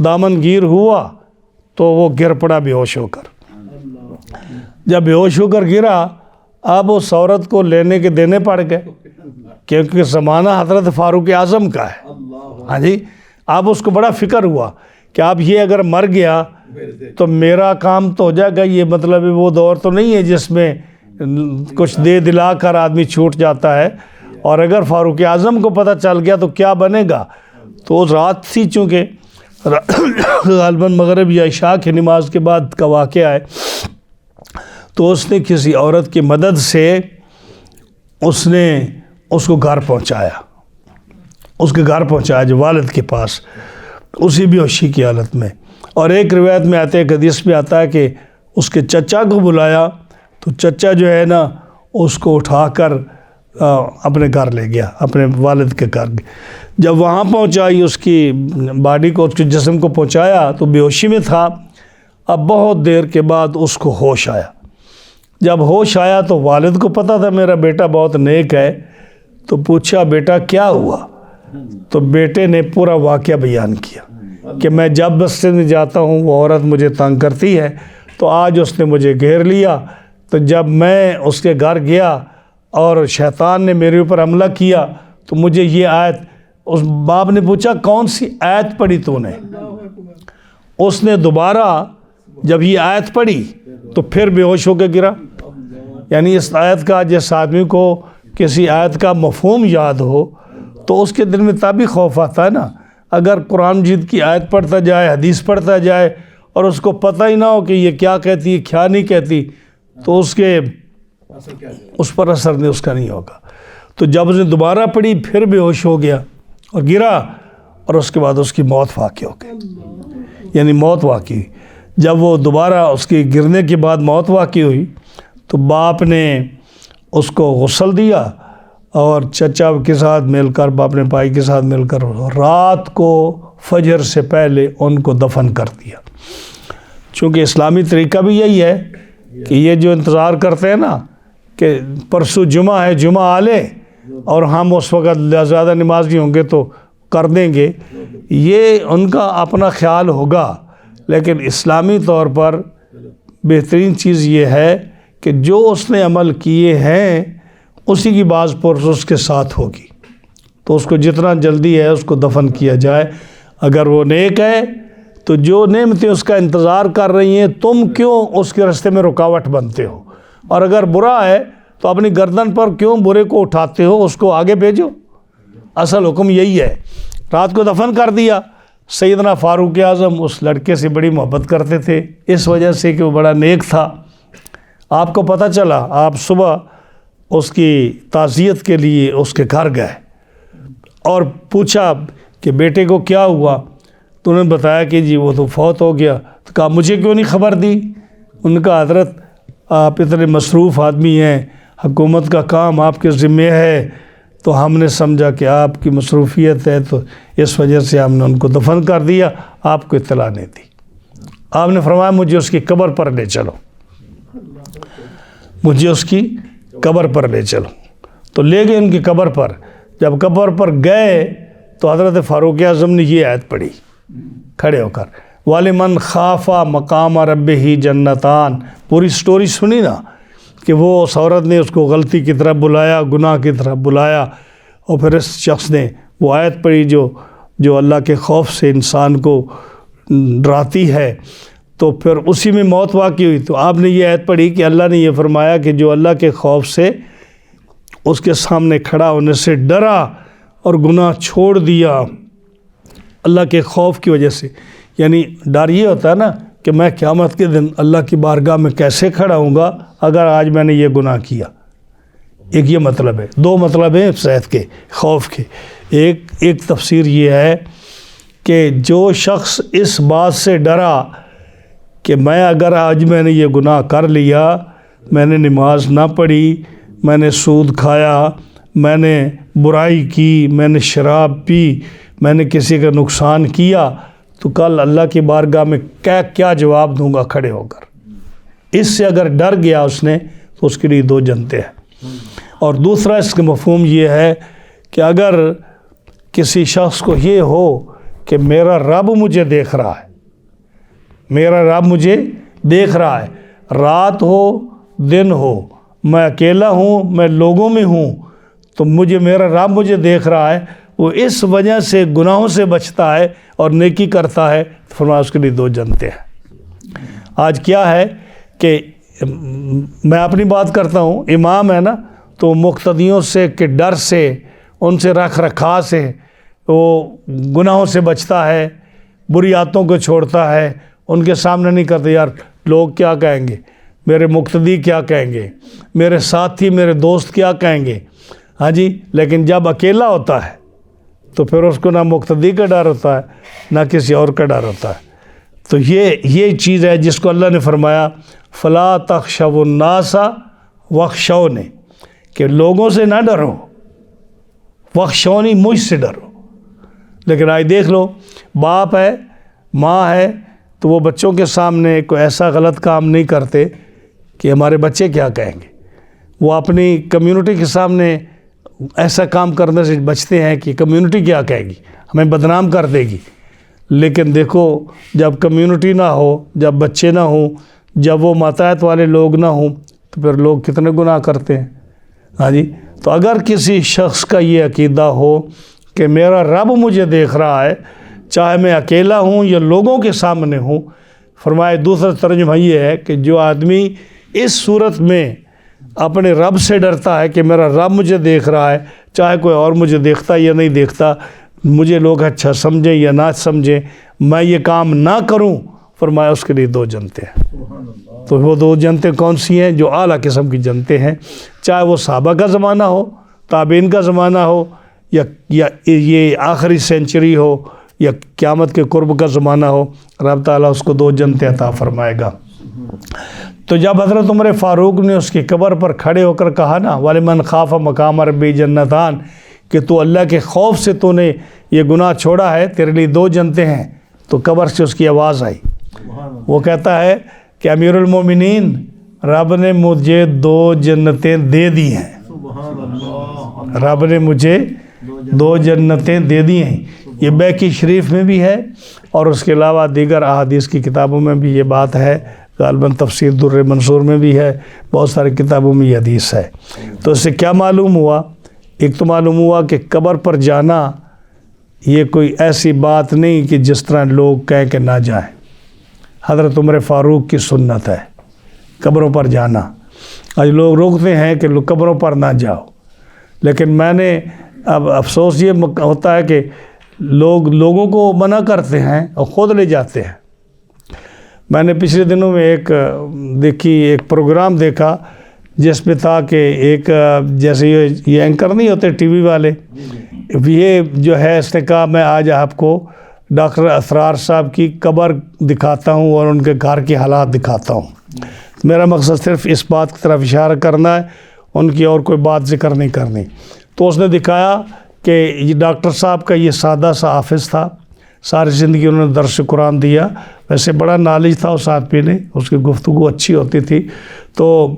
دامن گیر ہوا تو وہ گر پڑا بے ہوش ہو کر۔ جب بے ہوش ہو کر گرا، اب اس عورت کو لینے کے دینے پڑ گئے، کیونکہ زمانہ حضرت فاروق اعظم کا ہے۔ ہاں جی، اب اس کو بڑا فکر ہوا کہ اب یہ اگر مر گیا تو میرا کام تو ہو جائے گا، یہ مطلب وہ دور تو نہیں ہے جس میں کچھ دے دلا کر آدمی چھوٹ جاتا ہے، اور اگر فاروق اعظم کو پتہ چل گیا تو کیا بنے گا۔ تو اس رات تھی، چونکہ غالباً مغرب یا عشاء کی نماز کے بعد کا واقعہ ہے، تو اس نے کسی عورت کی مدد سے اس نے اس کو گھر پہنچایا، اس کے گھر پہنچایا جو والد کے پاس، اسی بے ہوشی کی حالت میں۔ اور ایک روایت میں آتا ہے، ایک حدیث میں آتا ہے کہ اس کے چچا کو بلایا، تو چچا جو ہے نا اس کو اٹھا کر اپنے گھر لے گیا، اپنے والد کے گھر۔ جب وہاں پہنچائی، اس کی باڈی کو، اس کے جسم کو پہنچایا تو بے ہوشی میں تھا۔ اب بہت دیر کے بعد اس کو ہوش آیا۔ جب ہوش آیا تو والد کو پتہ تھا میرا بیٹا بہت نیک ہے، تو پوچھا بیٹا کیا ہوا؟ تو بیٹے نے پورا واقعہ بیان کیا کہ میں جب بستے میں جاتا ہوں وہ عورت مجھے تنگ کرتی ہے، تو آج اس نے مجھے گھیر لیا، تو جب میں اس کے گھر گیا اور شیطان نے میرے اوپر حملہ کیا تو مجھے یہ آیت، اس باپ نے پوچھا کون سی آیت پڑھی تو نے؟ اس نے دوبارہ جب یہ آیت پڑھی تو پھر بے ہوش ہو کے گرا۔ یعنی اس آیت کا، جس آدمی کو کسی آیت کا مفہوم یاد ہو تو اس کے دل میں تب ہی خوف آتا ہے نا۔ اگر قرآن مجید کی آیت پڑھتا جائے، حدیث پڑھتا جائے، اور اس کو پتہ ہی نہ ہو کہ یہ کیا کہتی ہے کیا نہیں کہتی، تو اس پر اثر نہیں، اس کا نہیں ہوگا۔ تو جب اس نے دوبارہ پڑھی پھر بے ہوش ہو گیا اور گرا، اور اس کے بعد اس کی موت واقع ہو گئی، یعنی موت واقع ہوئی۔ جب وہ دوبارہ اس کی گرنے کے بعد موت واقع ہوئی تو باپ نے اس کو غسل دیا، اور چچا کے ساتھ مل کر، اپنے بھائی کے ساتھ مل کر رات کو فجر سے پہلے ان کو دفن کر دیا۔ چونکہ اسلامی طریقہ بھی یہی ہے کہ یہ جو انتظار کرتے ہیں نا کہ پرسوں جمعہ ہے، جمعہ آ لے اور ہم اس وقت زیادہ نمازی ہوں گے تو کر دیں گے، یہ ان کا اپنا خیال ہوگا۔ لیکن اسلامی طور پر بہترین چیز یہ ہے کہ جو اس نے عمل کیے ہیں اسی کی باز پرس اس کے ساتھ ہوگی، تو اس کو جتنا جلدی ہے اس کو دفن کیا جائے۔ اگر وہ نیک ہے تو جو نعمتیں اس کا انتظار کر رہی ہیں، تم کیوں اس کے راستے میں رکاوٹ بنتے ہو؟ اور اگر برا ہے تو اپنی گردن پر کیوں برے کو اٹھاتے ہو؟ اس کو آگے بھیجو۔ اصل حکم یہی ہے۔ رات کو دفن کر دیا۔ سیدنا فاروق اعظم اس لڑکے سے بڑی محبت کرتے تھے، اس وجہ سے کہ وہ بڑا نیک تھا، آپ کو پتہ چلا، آپ صبح اس کی تعزیت کے لیے اس کے گھر گئے اور پوچھا کہ بیٹے کو کیا ہوا، تو انہوں نے بتایا کہ جی وہ تو فوت ہو گیا. تو کہا مجھے کیوں نہیں خبر دی؟ ان کا حضرت آپ اتنے مصروف آدمی ہیں، حکومت کا کام آپ کے ذمے ہے، تو ہم نے سمجھا کہ آپ کی مصروفیت ہے، تو اس وجہ سے ہم نے ان کو دفن کر دیا، آپ کو اطلاع نہیں دی. آپ نے فرمایا مجھے اس کی قبر پر لے چلو، مجھے اس کی قبر پر لے چلو. تو لے گئے ان کی قبر پر. جب قبر پر گئے تو حضرت فاروق اعظم نے یہ آیت پڑھی کھڑے ہو کر، وَلِمَنْ خَافَ مَقَامَ رَبِّهِ جَنَّتَانِ. پوری سٹوری سنی نا کہ وہ اس عورت نے اس کو غلطی کی طرف بلایا، گناہ کی طرف بلایا، اور پھر اس شخص نے وہ آیت پڑھی جو اللہ کے خوف سے انسان کو ڈراتی ہے، تو پھر اسی میں موت واقع ہوئی. تو آپ نے یہ آیت پڑھی کہ اللہ نے یہ فرمایا کہ جو اللہ کے خوف سے اس کے سامنے کھڑا ہونے سے ڈرا اور گناہ چھوڑ دیا اللہ کے خوف کی وجہ سے. یعنی ڈر یہ ہوتا ہے نا کہ میں قیامت کے دن اللہ کی بارگاہ میں کیسے کھڑا ہوں گا اگر آج میں نے یہ گناہ کیا. ایک یہ مطلب ہے. دو مطلب ہیں صحت کے، خوف کے. ایک تفسیر یہ ہے کہ جو شخص اس بات سے ڈرا کہ میں اگر آج میں نے یہ گناہ کر لیا، میں نے نماز نہ پڑھی، میں نے سود کھایا، میں نے برائی کی، میں نے شراب پی، میں نے کسی کا نقصان کیا، تو کل اللہ کی بارگاہ میں کیا جواب دوں گا کھڑے ہو کر. اس سے اگر ڈر گیا اس نے تو اس کے لیے دو جنتیں ہیں. اور دوسرا اس کا مفہوم یہ ہے کہ اگر کسی شخص کو یہ ہو کہ میرا رب مجھے دیکھ رہا ہے، میرا رب مجھے دیکھ رہا ہے، رات ہو دن ہو، میں اکیلا ہوں، میں لوگوں میں ہوں، تو میرا رب مجھے دیکھ رہا ہے، وہ اس وجہ سے گناہوں سے بچتا ہے اور نیکی کرتا ہے، تو فرمایا اس کے لیے دو جنتیں ہیں. آج کیا ہے کہ میں اپنی بات کرتا ہوں، امام ہے نا تو مقتدیوں سے کے ڈر سے، ان سے رکھ رکھا سے وہ گناہوں سے بچتا ہے، بری عادتوں کو چھوڑتا ہے، ان کے سامنے نہیں کرتے یار لوگ کیا کہیں گے، میرے مقتدی کیا کہیں گے، میرے ساتھی میرے دوست کیا کہیں گے. ہاں جی. لیکن جب اکیلا ہوتا ہے تو پھر اس کو نہ مقتدی کا ڈر ہوتا ہے نہ کسی اور کا ڈر ہوتا ہے. تو یہ چیز ہے جس کو اللہ نے فرمایا فلا تخشوا الناس واخشونی، کہ لوگوں سے نہ ڈرو، واخشونی مجھ سے ڈرو. لیکن آج دیکھ لو، باپ ہے ماں ہے تو وہ بچوں کے سامنے کوئی ایسا غلط کام نہیں کرتے کہ ہمارے بچے کیا کہیں گے. وہ اپنی کمیونٹی کے سامنے ایسا کام کرنے سے بچتے ہیں کہ کمیونٹی کیا کہے گی، ہمیں بدنام کر دے گی. لیکن دیکھو جب کمیونٹی نہ ہو، جب بچے نہ ہوں، جب وہ ماتحت والے لوگ نہ ہوں، تو پھر لوگ کتنے گناہ کرتے ہیں. ہاں جی. تو اگر کسی شخص کا یہ عقیدہ ہو کہ میرا رب مجھے دیکھ رہا ہے، چاہے میں اکیلا ہوں یا لوگوں کے سامنے ہوں، فرمائے دوسرا ترجمہ یہ ہے کہ جو آدمی اس صورت میں اپنے رب سے ڈرتا ہے کہ میرا رب مجھے دیکھ رہا ہے، چاہے کوئی اور مجھے دیکھتا یا نہیں دیکھتا، مجھے لوگ اچھا سمجھیں یا نہ سمجھیں، میں یہ کام نہ کروں، فرمایا اس کے لیے دو جنتیں ہیں. تو وہ دو جنتیں کون سی ہیں؟ جو اعلیٰ قسم کی جنتیں ہیں، چاہے وہ صحابہ کا زمانہ ہو، تابعین کا زمانہ ہو، یا یہ آخری سینچری ہو، یا قیامت کے قرب کا زمانہ ہو، رب تعالیٰ اس کو دو جنتیں عطا فرمائے گا. تو جب حضرت عمر فاروق نے اس کی قبر پر کھڑے ہو کر کہا نا وَلِمَنْ خَافَ مَقَامَ رَبِّهِ جَنَّتَانِ، کہ تو اللہ کے خوف سے تو نے یہ گناہ چھوڑا ہے، تیرے لیے دو جنتیں ہیں. تو قبر سے اس کی آواز آئی، وہ کہتا ہے کہ امیر المومنین، رب نے مجھے دو جنتیں دے دی ہیں، رب نے مجھے دو جنتیں دے دی ہیں. یہ بیکی شریف میں بھی ہے اور اس کے علاوہ دیگر احادیث کی کتابوں میں بھی یہ بات ہے، غالباً تفسیر در منصور میں بھی ہے، بہت ساری کتابوں میں یہ حدیث ہے. تو اس سے کیا معلوم ہوا؟ ایک تو معلوم ہوا کہ قبر پر جانا یہ کوئی ایسی بات نہیں کہ جس طرح لوگ کہیں کہ نہ جائیں. حضرت عمر فاروق کی سنت ہے قبروں پر جانا. آج لوگ روکتے ہیں کہ قبروں پر نہ جاؤ، لیکن میں نے اب افسوس یہ ہوتا ہے کہ لوگوں کو منع کرتے ہیں اور خود لے جاتے ہیں. میں نے پچھلے دنوں میں ایک پروگرام دیکھا جس پہ تھا کہ ایک جیسے یہ اینکر نہیں ہوتے ٹی وی والے، یہ جو ہے اس نے کہا میں آج آپ کو ڈاکٹر اسرار صاحب کی قبر دکھاتا ہوں اور ان کے گھر کے حالات دکھاتا ہوں۔ میرا مقصد صرف اس بات کی طرف اشارہ کرنا ہے، ان کی اور کوئی بات ذکر نہیں کرنی۔ تو اس نے دکھایا کہ یہ ڈاکٹر صاحب کا یہ سادہ سا آفس تھا، ساری زندگی انہوں نے درس قرآن دیا، ویسے بڑا نالج تھا اس آدمی نے، اس کی گفتگو اچھی ہوتی تھی۔ تو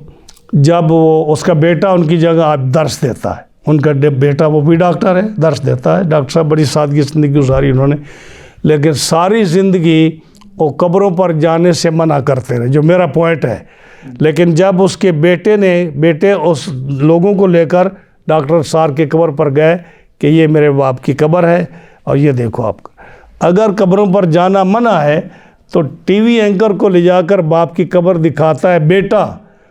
جب وہ اس کا بیٹا ان کی جگہ آپ درس دیتا ہے، ان کا بیٹا وہ بھی ڈاکٹر ہے، درس دیتا ہے۔ ڈاکٹر صاحب بڑی سادگی زندگی گزاری انہوں نے، لیکن ساری زندگی وہ قبروں پر جانے سے منع کرتے رہے، جو میرا پوائنٹ ہے۔ لیکن جب اس کے بیٹے اس لوگوں کو لے کر ڈاکٹر اسرار کی قبر پر گئے کہ یہ میرے باپ کی قبر ہے اور یہ دیکھو آپ کا، اگر قبروں پر جانا منع ہے تو ٹی وی اینکر کو لے جا کر باپ کی قبر دکھاتا ہے بیٹا،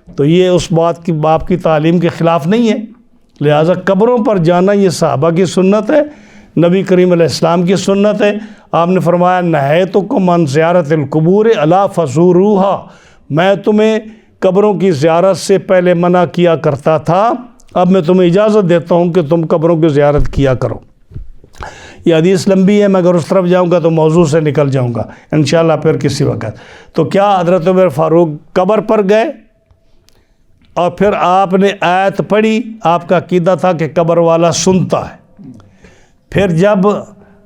تو یہ اس بات کی باپ کی تعلیم کے خلاف نہیں ہے۔ لہٰذا قبروں پر جانا یہ صحابہ کی سنت ہے، نبی کریم علیہ السلام کی سنت ہے۔ آپ نے فرمایا نہیتکم عن زیارت القبور الا فزوروها، میں تمہیں قبروں کی زیارت سے پہلے منع کیا کرتا تھا، اب میں تمہیں اجازت دیتا ہوں کہ تم قبروں کی زیارت کیا کرو۔ یہ حدیث لمبی ہے، میں اگر اس طرف جاؤں گا تو موضوع سے نکل جاؤں گا انشاءاللہ پھر کسی وقت۔ تو کیا حضرت عمر فاروق قبر پر گئے اور پھر آپ نے آیت پڑھی، آپ کا عقیدہ تھا کہ قبر والا سنتا ہے۔ پھر جب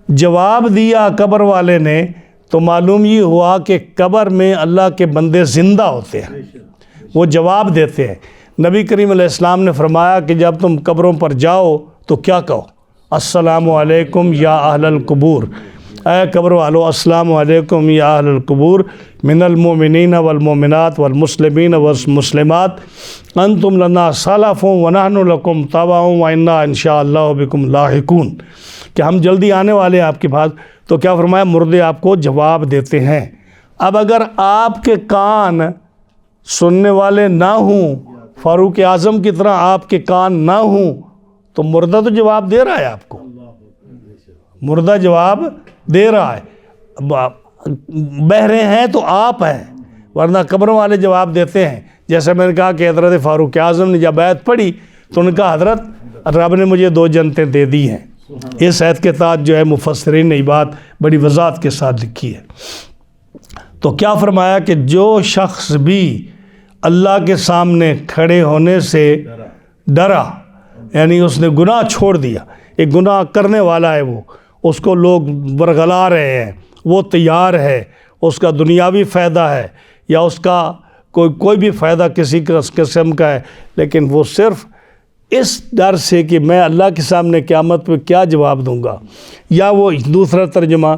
جواب دیا قبر والے نے تو معلوم یہ ہوا کہ قبر میں اللہ کے بندے زندہ ہوتے ہیں، وہ جواب دیتے ہیں۔ نبی کریم علیہ السلام نے فرمایا کہ جب تم قبروں پر جاؤ تو کیا کہو؟ السلام علیکم یا اہل القبور، اے قبر والو السلام علیکم یا اہل القبور، من المؤمنین والمؤمنات والمسلمین والمسلمات، انتم لنا سلف ونحن لکم تبع وانا انشاءاللہ بکم لاحقون، کہ ہم جلدی آنے والے ہیں آپ کے پاس۔ تو کیا فرمایا؟ مردے آپ کو جواب دیتے ہیں۔ اب اگر آپ کے کان سننے والے نہ ہوں، فاروق اعظم کی طرح آپ کے کان نہ ہوں، تو مردہ تو جواب دے رہا ہے آپ کو، مردہ جواب دے رہا ہے۔ بہرے ہیں تو آپ ہیں، ورنہ قبروں والے جواب دیتے ہیں۔ جیسے میں نے کہا کہ حضرت فاروق اعظم نے جب آیت پڑھی تو ان کا حضرت رب نے مجھے 2 جنتیں دے دی ہیں۔ اس آیت کے تحت جو ہے مفسرین نے یہ بات بڑی وضاحت کے ساتھ لکھی ہے۔ تو کیا فرمایا کہ جو شخص بھی اللہ کے سامنے کھڑے ہونے سے ڈرا، یعنی اس نے گناہ چھوڑ دیا، ایک گناہ کرنے والا ہے، وہ اس کو لوگ برگلا رہے ہیں، وہ تیار ہے، اس کا دنیاوی فائدہ ہے یا اس کا کوئی بھی فائدہ کسی قسم کا ہے، لیکن وہ صرف اس ڈر سے کہ میں اللہ کے سامنے قیامت پہ کیا جواب دوں گا، یا وہ دوسرا ترجمہ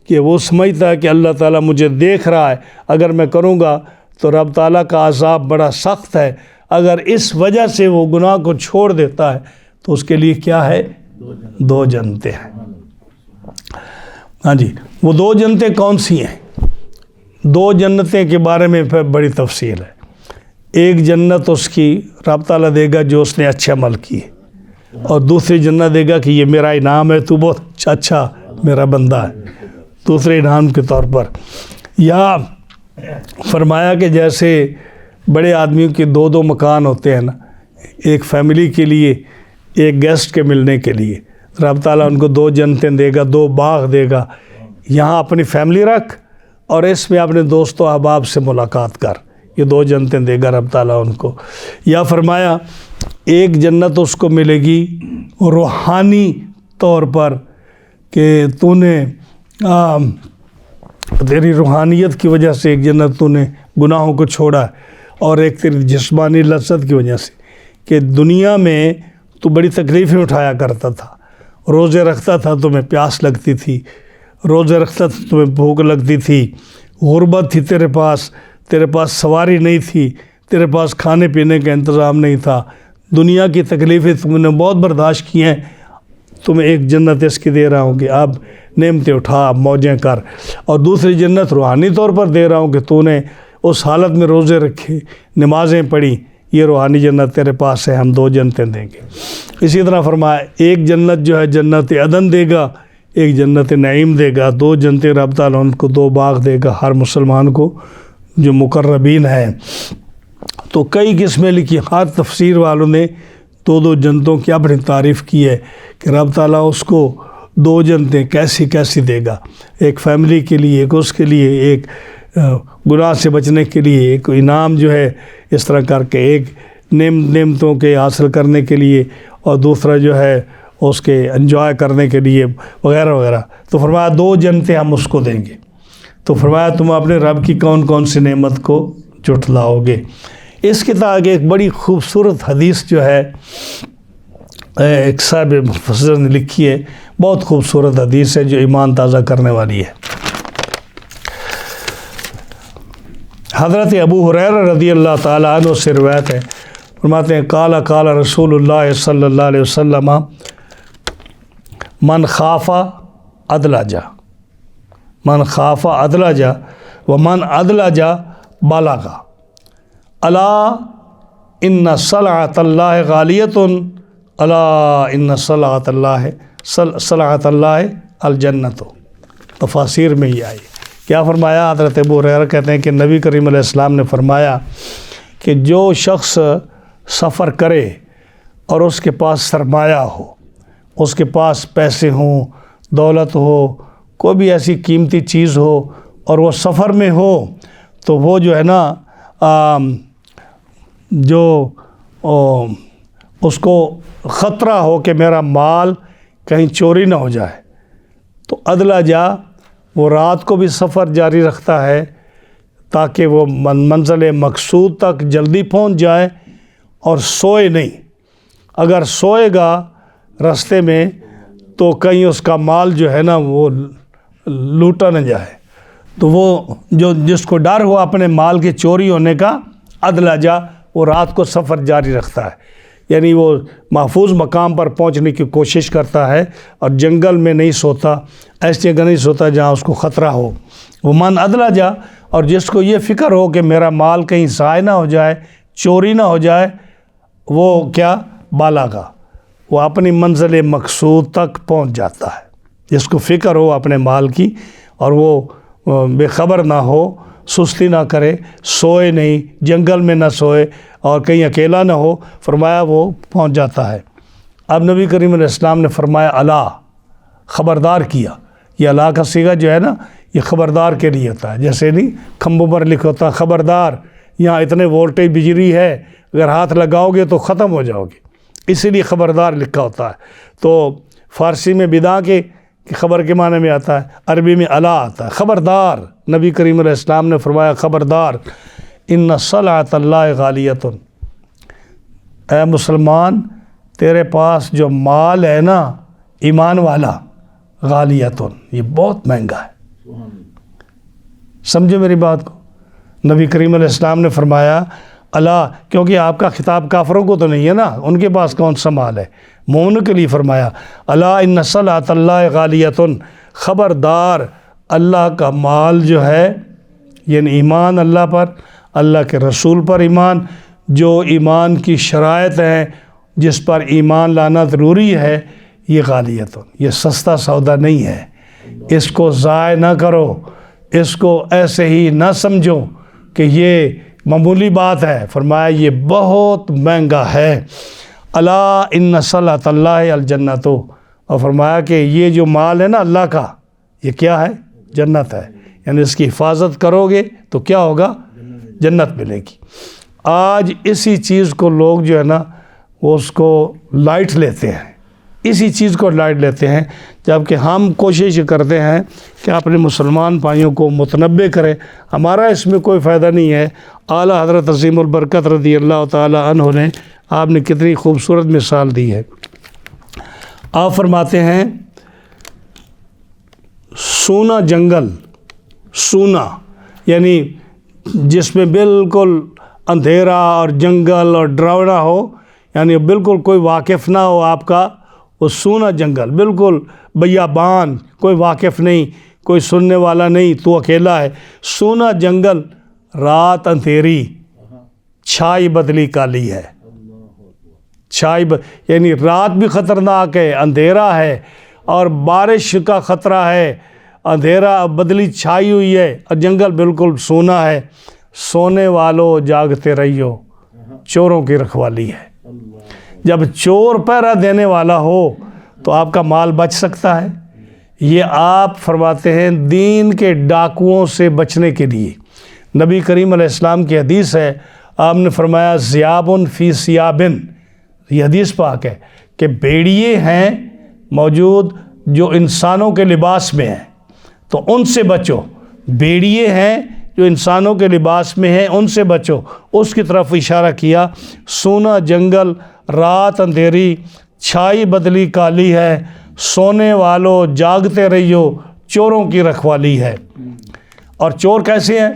کہ وہ سمجھتا ہے کہ اللہ تعالیٰ مجھے دیکھ رہا ہے، اگر میں کروں گا تو رب تعالیٰ کا عذاب بڑا سخت ہے، اگر اس وجہ سے وہ گناہ کو چھوڑ دیتا ہے تو اس کے لیے کیا ہے؟ 2 جنتیں ہیں۔ ہاں جی، وہ 2 جنتیں کون سی ہیں؟ 2 جنتیں کے بارے میں پھر بڑی تفصیل ہے۔ ایک جنت اس کی رب تعالیٰ دے گا جو اس نے اچھے عمل کیے، اور دوسری جنت دے گا کہ یہ میرا انعام ہے، تو بہت اچھا میرا بندہ ہے، دوسرے انعام کے طور پر۔ یا فرمایا کہ جیسے بڑے آدمیوں کے 2 مکان ہوتے ہیں نا، ایک فیملی کے لیے، ایک گیسٹ کے ملنے کے لیے، رب تعالیٰ ان کو 2 جنتیں دے گا، 2 باغ دے گا، یہاں اپنی فیملی رکھ اور اس میں اپنے دوست و احباب سے ملاقات کر، یہ 2 جنتیں دے گا رب تعالیٰ ان کو۔ یا فرمایا ایک جنت اس کو ملے گی روحانی طور پر کہ تو نے تیری روحانیت کی وجہ سے ایک جنت تو نے گناہوں کو چھوڑا، اور ایک تیری جسمانی لذت کی وجہ سے کہ دنیا میں تو بڑی تکلیفیں اٹھایا کرتا تھا، روزے رکھتا تھا تمہیں پیاس لگتی تھی، روزے رکھتا تھا تمہیں بھوک لگتی تھی، غربت تھی تیرے پاس سواری نہیں تھی، تیرے پاس کھانے پینے کا انتظام نہیں تھا، دنیا کی تکلیفیں تم نے بہت برداشت کی ہیں، تمہیں ایک جنت اس کی دے رہا ہوں کہ اب نعمتیں اٹھا، موجیں کر۔ اور دوسری جنت روحانی طور پر دے رہا ہوں کہ تو نے اس حالت میں روزے رکھے، نمازیں پڑھی، یہ روحانی جنت تیرے پاس ہے، ہم 2 جنتیں دیں گے۔ اسی طرح فرمایا ایک جنت جو ہے جنت عدن دے گا، ایک جنت نعیم دے گا، 2 جنتیں رب تعالیٰ ان کو 2 باغ دے گا ہر مسلمان کو جو مقربین ہیں۔ تو کئی قسمیں لکھی، ہر تفسیر والوں نے 2 جنتوں کی اپنی تعریف کی ہے کہ رب تعالیٰ اس کو 2 جنتیں کیسی کیسی دے گا، ایک فیملی کے لیے، ایک اس کے لیے، ایک گناہ سے بچنے کے لیے، ایک انعام جو ہے اس طرح کر کے، ایک نعمتوں کے حاصل کرنے کے لیے، اور دوسرا جو ہے اس کے انجوائے کرنے کے لیے وغیرہ وغیرہ۔ تو فرمایا 2 جنتیں ہم اس کو دیں گے۔ تو فرمایا تم اپنے رب کی کون کون سی نعمت کو جھٹلاؤ گے۔ اس کے آگے ایک بڑی خوبصورت حدیث جو ہے ایک صاحب مفسر نے لکھی ہے، بہت خوبصورت حدیث ہے جو ایمان تازہ کرنے والی ہے۔ حضرت ابو ہریرہ رضی اللہ تعالیٰ عنہ سے روایت ہے، فرماتے ہیں قال قال رسول اللہ صلی اللہ علیہ وسلم من خاف ادلج، من خاف ادلج ومن ادلج بلغ، الا ان صلعۃ اللہ غالیۃ، الا ان صلعۃ اللہ الجنت۔ تفاسیر میں یہ آئی، کیا فرمایا؟ حضرت ابو ہریرہ کہتے ہیں کہ نبی کریم علیہ السلام نے فرمایا کہ جو شخص سفر کرے اور اس کے پاس سرمایہ ہو، اس کے پاس پیسے ہوں، دولت ہو، کوئی بھی ایسی قیمتی چیز ہو، اور وہ سفر میں ہو، تو وہ جو ہے نا جو اس کو خطرہ ہو کہ میرا مال کہیں چوری نہ ہو جائے، تو ادلجا وہ رات کو بھی سفر جاری رکھتا ہے تاکہ وہ منزل مقصود تک جلدی پہنچ جائے، اور سوئے نہیں۔ اگر سوئے گا راستے میں تو کہیں اس کا مال جو ہے نا وہ لوٹا نہ جائے، تو وہ جس کو ڈر ہوا اپنے مال کے چوری ہونے کا، ادلجا وہ رات کو سفر جاری رکھتا ہے، یعنی وہ محفوظ مقام پر پہنچنے کی کوشش کرتا ہے، اور جنگل میں نہیں سوتا، ایسی جگہ نہیں سوتا جہاں اس کو خطرہ ہو۔ وہ من ادلجا، اور جس کو یہ فکر ہو کہ میرا مال کہیں ضائع نہ ہو جائے، چوری نہ ہو جائے، وہ کیا بالغ، وہ اپنی منزل مقصود تک پہنچ جاتا ہے۔ جس کو فکر ہو اپنے مال کی، اور وہ بے خبر نہ ہو، سستی نہ کرے، سوئے نہیں، جنگل میں نہ سوئے، اور کہیں اکیلا نہ ہو، فرمایا وہ پہنچ جاتا ہے۔ اب نبی کریم علیہ السلام نے فرمایا الا، خبردار کیا۔ یہ الا کا صیغہ جو ہے نا یہ خبردار کے لیے ہوتا ہے، جیسے نہیں کھمبوں پر لکھا ہوتا خبردار، یہاں اتنے وولٹیج بجلی ہے، اگر ہاتھ لگاؤ گے تو ختم ہو جاؤ گے، اسی لیے خبردار لکھا ہوتا ہے۔ تو فارسی میں بدا کے خبر کے معنی میں آتا ہے، عربی میں الا آتا ہے، خبردار۔ نبی کریم علیہ السلام نے فرمایا خبردار، ان صلعۃ اللہ غالیۃ، اے مسلمان تیرے پاس جو مال ہے نا ایمان والا، غالیۃ، یہ بہت مہنگا ہے۔ سمجھے میری بات کو؟ نبی کریم علیہ السلام نے فرمایا اللہ، کیونکہ آپ کا خطاب کافروں کو تو نہیں ہے نا، ان کے پاس کون سا مال ہے، مومن کے لیے فرمایا اللہ ان صلعۃ اللہ غالیۃ، خبردار اللہ کا مال جو ہے، یعنی ایمان اللہ پر، اللہ کے رسول پر ایمان، جو ایمان کی شرائط ہیں جس پر ایمان لانا ضروری ہے، یہ غالیۃ، یہ سستا سودا نہیں ہے، اس کو ضائع نہ کرو، اس کو ایسے ہی نہ سمجھو کہ یہ معمولی بات ہے، فرمایا یہ بہت مہنگا ہے۔ الا ان صلعۃ اللہ الجنت، اور فرمایا کہ یہ جو مال ہے نا اللہ کا، یہ کیا ہے؟ جنت ہے، یعنی اس کی حفاظت کرو گے تو کیا ہوگا؟ جنت ملے گی۔ آج اسی چیز کو لوگ جو ہے نا وہ اس کو لائٹ لیتے ہیں، اسی چیز کو لائٹ لیتے ہیں، جبکہ ہم کوشش کرتے ہیں کہ اپنے مسلمان بھائیوں کو متنبع کریں، ہمارا اس میں کوئی فائدہ نہیں ہے۔ اعلیٰ حضرت عظیم البرکت رضی اللہ تعالی عنہ نے، آپ نے کتنی خوبصورت مثال دی ہے۔ آپ فرماتے ہیں سونا جنگل، سونا یعنی جس میں بالکل اندھیرا اور جنگل اور ڈراؤنا ہو، یعنی بالکل کوئی واقف نہ ہو آپ کا، وہ سونا جنگل، بالکل بیابان، کوئی واقف نہیں، کوئی سننے والا نہیں، تو اکیلا ہے، سونا جنگل، رات اندھیری، چھائی بدلی کالی ہے، چھائی یعنی رات بھی خطرناک ہے، اندھیرا ہے، اور بارش کا خطرہ ہے، اندھیرا بدلی چھائی ہوئی ہے اور جنگل بالکل سونا ہے، سونے والوں جاگتے رہیو، چوروں کی رکھوالی ہے۔ جب چور پہرا دینے والا ہو تو آپ کا مال بچ سکتا ہے۔ یہ آپ فرماتے ہیں دین کے ڈاکوؤں سے بچنے کے لیے۔ نبی کریم علیہ السلام کی حدیث ہے، آپ نے فرمایا ذیابن فی ثیابن، یہ حدیث پاک ہے کہ بھیڑیے ہیں موجود جو انسانوں کے لباس میں ہیں، تو ان سے بچو۔ بھیڑیے ہیں جو انسانوں کے لباس میں ہیں، ان سے بچو۔ اس کی طرف اشارہ کیا، سونا جنگل، رات اندھیری، چھائی بدلی کالی ہے، سونے والوں جاگتے رہیو، چوروں کی رکھوالی ہے۔ اور چور کیسے ہیں؟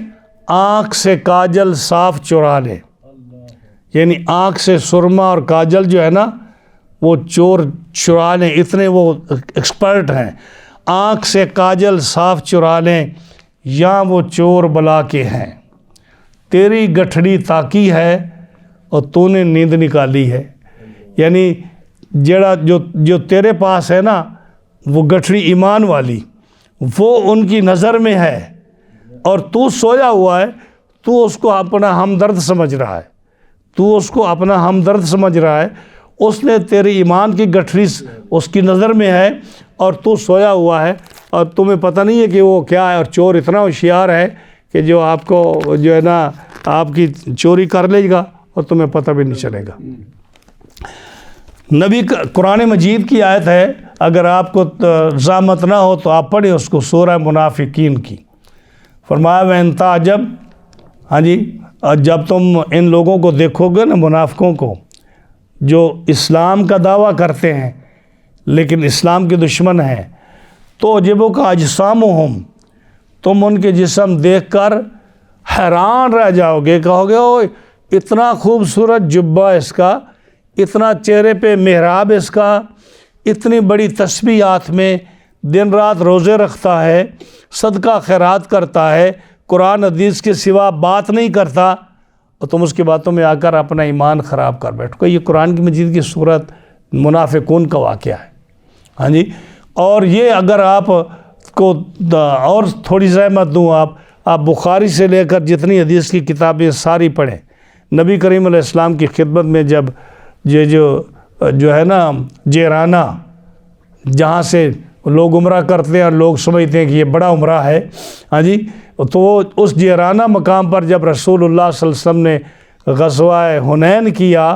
آنکھ سے کاجل صاف چرا لے، یعنی آنکھ سے سرما اور کاجل جو ہے نا وہ چور چرا لیں، اتنے وہ ایکسپرٹ ہیں۔ آنکھ سے کاجل صاف چرا لیں یا وہ چور بلا کے ہیں، تیری گٹھڑی تاکی ہے اور تو نے نیند نکالی ہے۔ یعنی جو تیرے پاس ہے نا وہ گٹھڑی ایمان والی، وہ ان کی نظر میں ہے، اور تو سویا ہوا ہے، تو اس کو اپنا ہمدرد سمجھ رہا ہے، تو اس کو اپنا ہمدرد سمجھ رہا ہے۔ اس نے تیری ایمان کی گٹھڑی اس کی نظر میں ہے اور تو سویا ہوا ہے، اور تمہیں پتہ نہیں ہے کہ وہ کیا ہے۔ اور چور اتنا ہوشیار ہے کہ جو آپ کو جو ہے نا آپ کی چوری کر لے گا اور تمہیں پتہ بھی نہیں چلے گا۔ نبی قرآن مجید کی آیت ہے، اگر آپ کو ضامت نہ ہو تو آپ پڑھیں اس کو، سورہ منافقین کی۔ فرمایا وَإِن تَعْجَبْ، ہاں جی، جب تم ان لوگوں کو دیکھو گے نا، منافقوں کو جو اسلام کا دعویٰ کرتے ہیں لیکن اسلام کے دشمن ہیں، تو جبوں کا اجسامہم، تم ان کے جسم دیکھ کر حیران رہ جاؤ گے، کہو گے اوہ اتنا خوبصورت جبہ اس کا، اتنا چہرے پہ محراب اس کا، اتنی بڑی تسبیح ہاتھ میں، دن رات روزے رکھتا ہے، صدقہ خیرات کرتا ہے، قرآن حدیث کے سوا بات نہیں کرتا، اور تم اس کی باتوں میں آ کر اپنا ایمان خراب کر بیٹھو۔ یہ قرآن کی مجید کی صورت منافقون کا واقعہ ہے، ہاں جی۔ اور یہ اگر آپ کو اور تھوڑی زحمت دوں، آپ بخاری سے لے کر جتنی حدیث کی کتابیں ساری پڑھیں۔ نبی کریم علیہ السلام کی خدمت میں جب یہ جو ہے نا جیرانہ، جہاں سے لوگ عمرہ کرتے ہیں اور لوگ سمجھتے ہیں کہ یہ بڑا عمرہ ہے، ہاں جی، تو اس جیرانہ مقام پر جب رسول اللہ صلی اللہ علیہ وسلم نے غزوہ حنین کیا،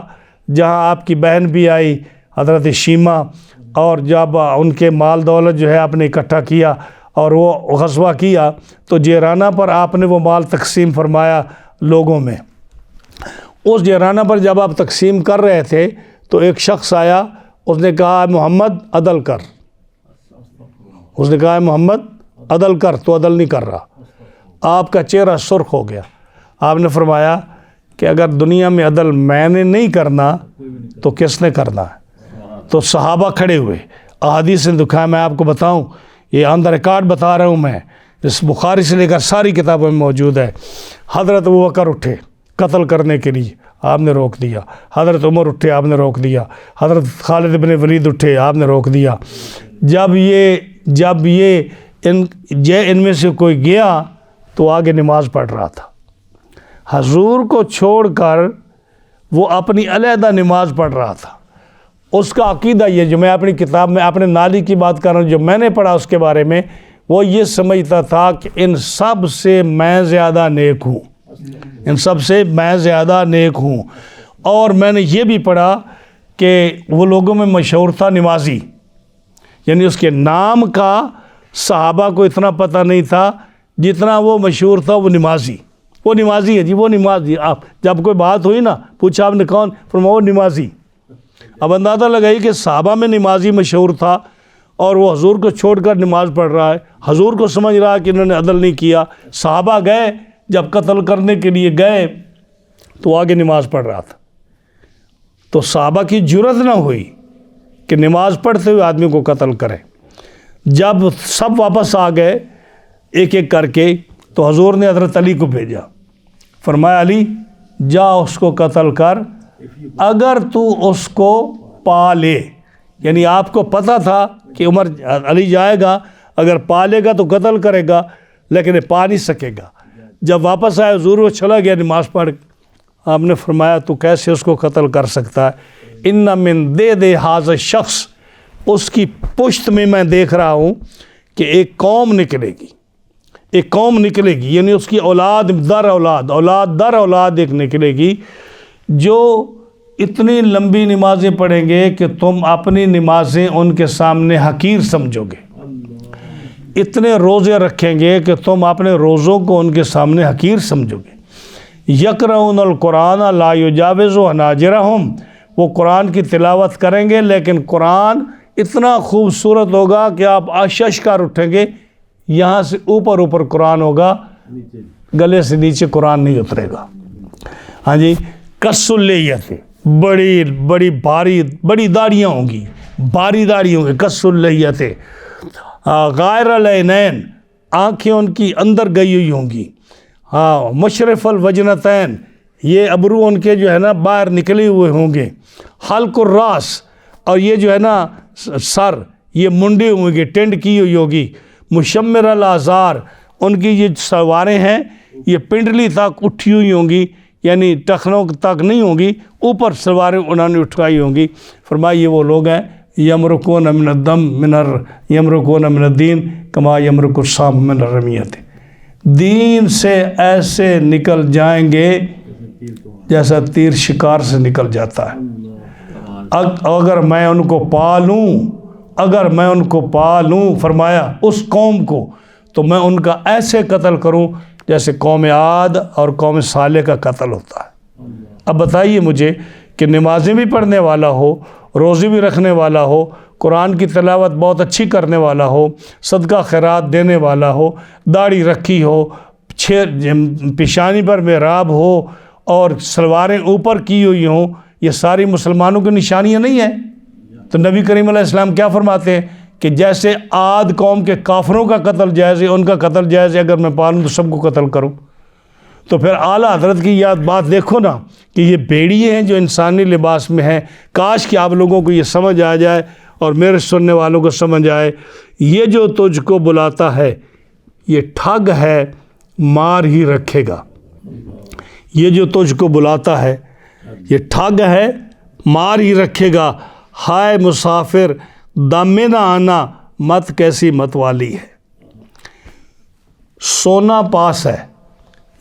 جہاں آپ کی بہن بھی آئی حضرت شیمہ، اور جب ان کے مال دولت جو ہے آپ نے اکٹھا کیا اور وہ غزوہ کیا، تو جیرانہ پر آپ نے وہ مال تقسیم فرمایا لوگوں میں۔ اس جیرانہ پر جب آپ تقسیم کر رہے تھے تو ایک شخص آیا، اس نے کہا محمد عدل کر، اس نے کہا محمد عدل کر، تو عدل نہیں کر رہا۔ آپ کا چہرہ سرخ ہو گیا۔ آپ نے فرمایا کہ اگر دنیا میں عدل میں نے نہیں کرنا تو کس نے کرنا ہے؟ تو صحابہ کھڑے ہوئے، احادیث نے دکھایا، میں آپ کو بتاؤں، یہ آن دا ریکارڈ بتا رہا ہوں میں، اس بخاری سے لے کر ساری کتابوں میں موجود ہے۔ حضرت ابوبکر اٹھے قتل کرنے کے لیے، آپ نے روک دیا۔ حضرت عمر اٹھے، آپ نے روک دیا۔ حضرت خالد بن ولید اٹھے، آپ نے روک دیا۔ جب یہ ان میں سے کوئی گیا تو آگے نماز پڑھ رہا تھا، حضور کو چھوڑ کر وہ اپنی علیحدہ نماز پڑھ رہا تھا۔ اس کا عقیدہ یہ، جو میں اپنی کتاب میں اپنے نالی کی بات کر رہا ہوں، جو میں نے پڑھا اس کے بارے میں، وہ یہ سمجھتا تھا کہ ان سب سے میں زیادہ نیک ہوں، ان سب سے میں زیادہ نیک ہوں۔ اور میں نے یہ بھی پڑھا کہ وہ لوگوں میں مشہور تھا نمازی، یعنی اس کے نام کا صحابہ کو اتنا پتہ نہیں تھا جتنا وہ مشہور تھا، وہ نمازی ہے جی، وہ نمازی۔ آپ جب کوئی بات ہوئی نا، پوچھا آپ نے کون، فرمایا وہ نمازی۔ اب اندازہ لگائی کہ صحابہ میں نمازی مشہور تھا اور وہ حضور کو چھوڑ کر نماز پڑھ رہا ہے، حضور کو سمجھ رہا ہے کہ انہوں نے عدل نہیں کیا۔ صحابہ گئے، جب قتل کرنے کے لیے گئے تو آگے نماز پڑھ رہا تھا، تو صحابہ کی جرأت نہ ہوئی کہ نماز پڑھتے ہوئے آدمی کو قتل کریں۔ جب سب واپس آ گئے ایک ایک کر کے، تو حضور نے حضرت علی کو بھیجا، فرمایا علی جا اس کو قتل کر، اگر تو اس کو پا لے، یعنی آپ کو پتہ تھا کہ عمر علی جائے گا، اگر پالے گا تو قتل کرے گا، لیکن یہ پا نہیں سکے گا۔ جب واپس آئے حضور وہ چلا گیا نماز پڑھ، آپ نے فرمایا تو کیسے اس کو قتل کر سکتا ہے؟ ان من دے حاضر شخص، اس کی پشت میں دیکھ رہا ہوں کہ ایک قوم نکلے گی، ایک قوم نکلے گی، یعنی اس کی اولاد در اولاد، اولاد در اولاد ایک نکلے گی، جو اتنی لمبی نمازیں پڑھیں گے کہ تم اپنی نمازیں ان کے سامنے حقیر سمجھو گے، اتنے روزے رکھیں گے کہ تم اپنے روزوں کو ان کے سامنے حقیر سمجھو گے۔ یقرؤون القرآن لا یجاوز حناجرہم، وہ قرآن کی تلاوت کریں گے لیکن قرآن اتنا خوبصورت ہوگا کہ آپ آشش کر اٹھیں گے، یہاں سے اوپر قرآن ہوگا، گلے سے نیچے قرآن نہیں اترے گا۔ ہاں جی، کسلیت، بڑی بڑی بڑی داڑیاں ہوں گی، باری داڑھی ہوں گی، کسلیت، غائر العینین، آنکھیں ان کی اندر گئی ہوئی ہوں گی، ہاں، مشرف الوجنتین، یہ ابرو ان کے جو ہے نا باہر نکلے ہوئے ہوں گے، حلق الراس، اور یہ جو ہے نا سر یہ منڈے ہوئیں گے، ٹینڈ کی ہوئی ہوگی، مشمر الازار، ان کی یہ سلواریں ہیں یہ پنڈلی تک اٹھی ہوئی ہوں گی، یعنی ٹخنوں تک نہیں ہوں گی، اوپر سلواریں انہوں نے اٹھائی ہوں گی۔ فرمایا یہ وہ لوگ ہیں یمرقون من الدم یمرقون من الدین کما یمرق السام من الرمیۃ، دین سے ایسے نکل جائیں گے جیسا تیر شکار سے نکل جاتا ہے۔ اگر میں ان کو پالوں فرمایا اس قوم کو، تو میں ان کا ایسے قتل کروں جیسے قوم عاد اور قوم صالح کا قتل ہوتا ہے۔ اب بتائیے مجھے کہ نمازیں بھی پڑھنے والا ہو، روزے بھی رکھنے والا ہو، قرآن کی تلاوت بہت اچھی کرنے والا ہو، صدقہ خیرات دینے والا ہو، داڑھی رکھی ہو، پیشانی پر محراب ہو اور سلواریں اوپر کی ہوئی ہوں، یہ ساری مسلمانوں کی نشانیاں نہیں ہیں؟ تو نبی کریم علیہ السلام کیا فرماتے ہیں کہ جیسے عاد قوم کے کافروں کا قتل جائز ہے، ان کا قتل جائز ہے، اگر میں پالوں تو سب کو قتل کروں۔ تو پھر اعلیٰ حضرت کی یاد بات دیکھو نا کہ یہ بھیڑیے ہیں جو انسانی لباس میں ہیں۔ کاش کہ آپ لوگوں کو یہ سمجھ آ جائے اور میرے سننے والوں کو سمجھ آئے، یہ جو تجھ کو بلاتا ہے یہ ٹھگ ہے، مار ہی رکھے گا۔ یہ جو تجھ کو بلاتا ہے یہ ٹھگ ہے، مار ہی رکھے گا۔ ہائے مسافر دم میں نہ آنا، مت کیسی مت والی ہے۔ سونا پاس ہے،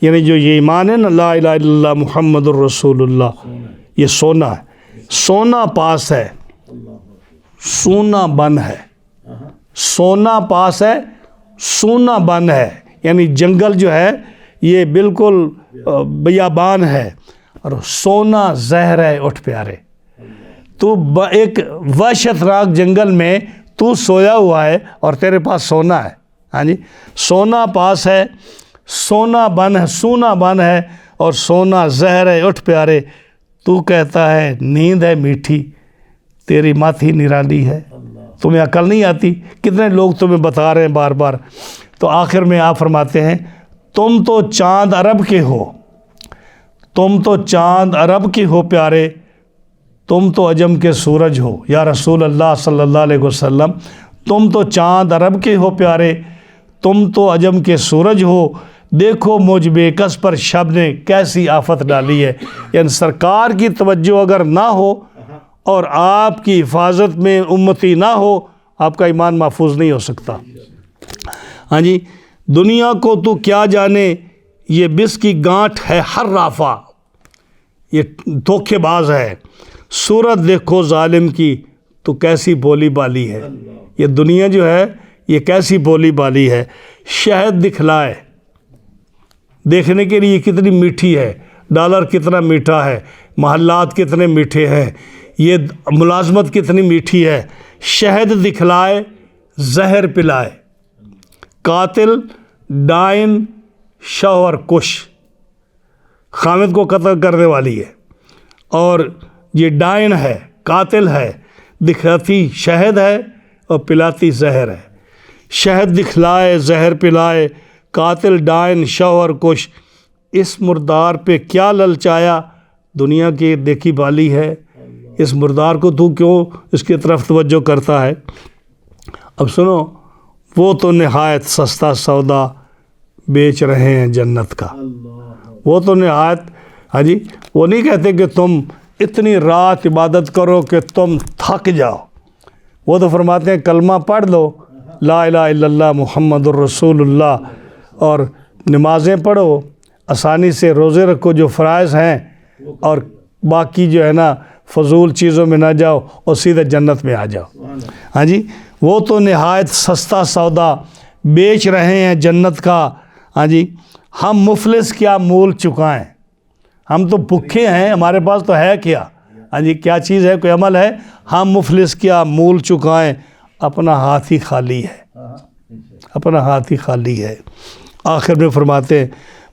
یعنی جو یہ ایمان ہے نا لا الہ الا اللہ محمد الرسول اللہ، یہ سونا ہے، سونا پاس ہے، سونا بن ہے، سونا پاس ہے، سونا بن ہے، یعنی جنگل جو ہے یہ بالکل بیابان ہے، اور سونا زہر ہے اٹھ پیارے۔ تو ایک وحشت ناک جنگل میں تو سویا ہوا ہے اور تیرے پاس سونا ہے، ہاں جی، سونا پاس ہے، سونا بن ہے، سونا بن ہے، اور سونا زہر ہے اٹھ پیارے۔ تو کہتا ہے نیند ہے میٹھی، تیری مات ہی نرالی ہے، تمہیں عقل نہیں آتی؟ کتنے لوگ تمہیں بتا رہے ہیں بار بار۔ تو آخر میں آپ فرماتے ہیں تم تو چاند عرب کے ہو، تم تو چاند عرب کے ہو پیارے، تم تو عجم کے سورج ہو یا رسول اللہ صلی اللہ علیہ وسلم، تم تو چاند عرب کے ہو پیارے، تم تو عجم کے سورج ہو، دیکھو مجھ بے کس پر شب نے کیسی آفت ڈالی ہے۔ یعنی سرکار کی توجہ اگر نہ ہو اور آپ کی حفاظت میں امتی نہ ہو، آپ کا ایمان محفوظ نہیں ہو سکتا۔ ہاں جی، دنیا کو تو کیا جانے، یہ بس کی گانٹھ ہے ہر رافع، یہ دھوکے باز ہے۔ صورت دیکھو ظالم کی تو کیسی بولی بالی ہے، یہ دنیا جو ہے یہ کیسی بولی بالی ہے۔ شہد دکھلائے، دیکھنے کے لیے کتنی میٹھی ہے، ڈالر کتنا میٹھا ہے، محلات کتنے میٹھے ہیں، یہ ملازمت کتنی میٹھی ہے۔ شہد دکھلائے زہر پلائے، قاتل ڈائن شوہر کش، خامد کو قتل کرنے والی ہے، اور یہ ڈائن ہے، قاتل ہے، دکھاتی شہد ہے اور پلاتی زہر ہے۔ شہد دکھلائے زہر پلائے، قاتل ڈائن شوہر کش، اس مردار پہ کیا للچایا، دنیا کی دیکھی بالی ہے، اس مردار کو تو کیوں اس کی طرف توجہ کرتا ہے۔ اب سنو، وہ تو نہایت سستا سودا بیچ رہے ہیں جنت کا. وہ تو نہایت، ہاں جی، وہ نہیں کہتے کہ تم اتنی رات عبادت کرو کہ تم تھک جاؤ. وہ تو فرماتے ہیں کلمہ پڑھ لو، لا الہ الا اللہ محمد الرسول اللہ، اور نمازیں پڑھو، آسانی سے روزے رکھو جو فرائض ہیں، اور باقی جو ہے نا فضول چیزوں میں نہ جاؤ اور سیدھے جنت میں آ جاؤ. ہاں جی، وہ تو نہایت سستا سودا بیچ رہے ہیں جنت کا. ہاں جی، ہم مفلس کیا مول چکائیں، ہم تو بھوکے ہیں، ہمارے پاس تو ہے کیا. ہاں جی، کیا چیز ہے، کوئی عمل ہے؟ ہم مفلس کیا مول چکائیں، اپنا ہاتھ ہی خالی ہے، اپنا ہاتھ ہی خالی ہے. آخر میں فرماتے ہیں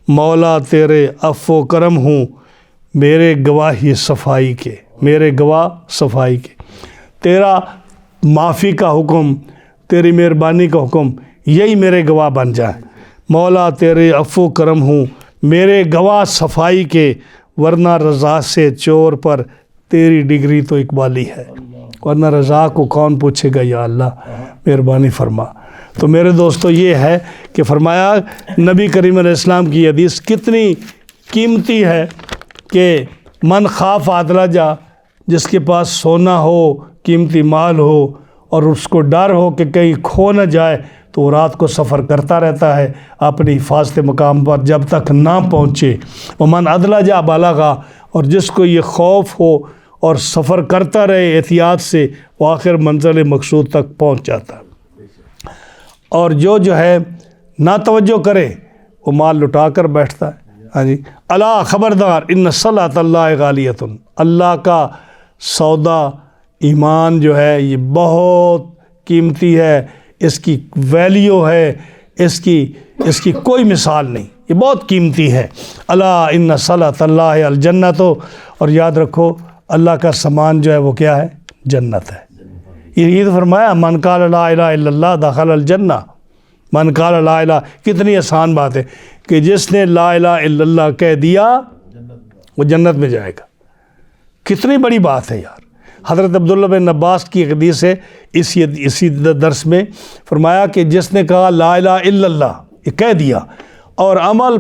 مولا تیرے عفو و کرم ہوں، میرے گواہی صفائی کے، میرے گواہ صفائی کے. تیرا معافی کا حکم، تیری مہربانی کا حکم، یہی میرے گواہ بن جائیں. مولا تیرے عفو و کرم ہوں، میرے گواہ صفائی کے، ورنہ رضا سے چور پر تیری ڈگری تو اقبالی ہے. ورنہ رضا کو کون پوچھے گا یا اللہ، مہربانی فرما. تو میرے دوستو یہ ہے کہ فرمایا نبی کریم علیہ السلام کی حدیث کتنی قیمتی ہے کہ من خاف ادلجا، جس کے پاس سونا ہو، قیمتی مال ہو، اور اس کو ڈر ہو کہ کہیں کھو نہ جائے، تو وہ رات کو سفر کرتا رہتا ہے اپنی حفاظت مقام پر جب تک نہ پہنچے. ومن ادلجا بلغا، اور جس کو یہ خوف ہو اور سفر کرتا رہے احتیاط سے، وہ آخر منزل مقصود تک پہنچ جاتا ہے. اور جو ہے نہ توجہ کرے وہ مال لٹا کر بیٹھتا ہے. ہاں جی، الا خبردار ان صلاۃ اللہ غالیۃ، اللہ کا سودا ایمان جو ہے یہ بہت قیمتی ہے، اس کی ویلیو ہے، اس کی کوئی مثال نہیں، یہ بہت قیمتی ہے. الا ان صلاۃ اللہ الجنت، اور یاد رکھو اللہ کا سامان جو ہے وہ کیا ہے؟ جنت ہے. یہ تو فرمایا من قال لا الہ الا اللہ دخل الجنہ. من قال لا الہ، کتنی آسان بات ہے کہ جس نے لا الہ الا اللہ کہہ دیا وہ جنت میں جائے گا. کتنی بڑی بات ہے یار. حضرت عبداللہ بن عباس کی حدیث ہے اسی درس میں، فرمایا کہ جس نے کہا لا الہ الا اللہ، یہ کہہ دیا، اور عمل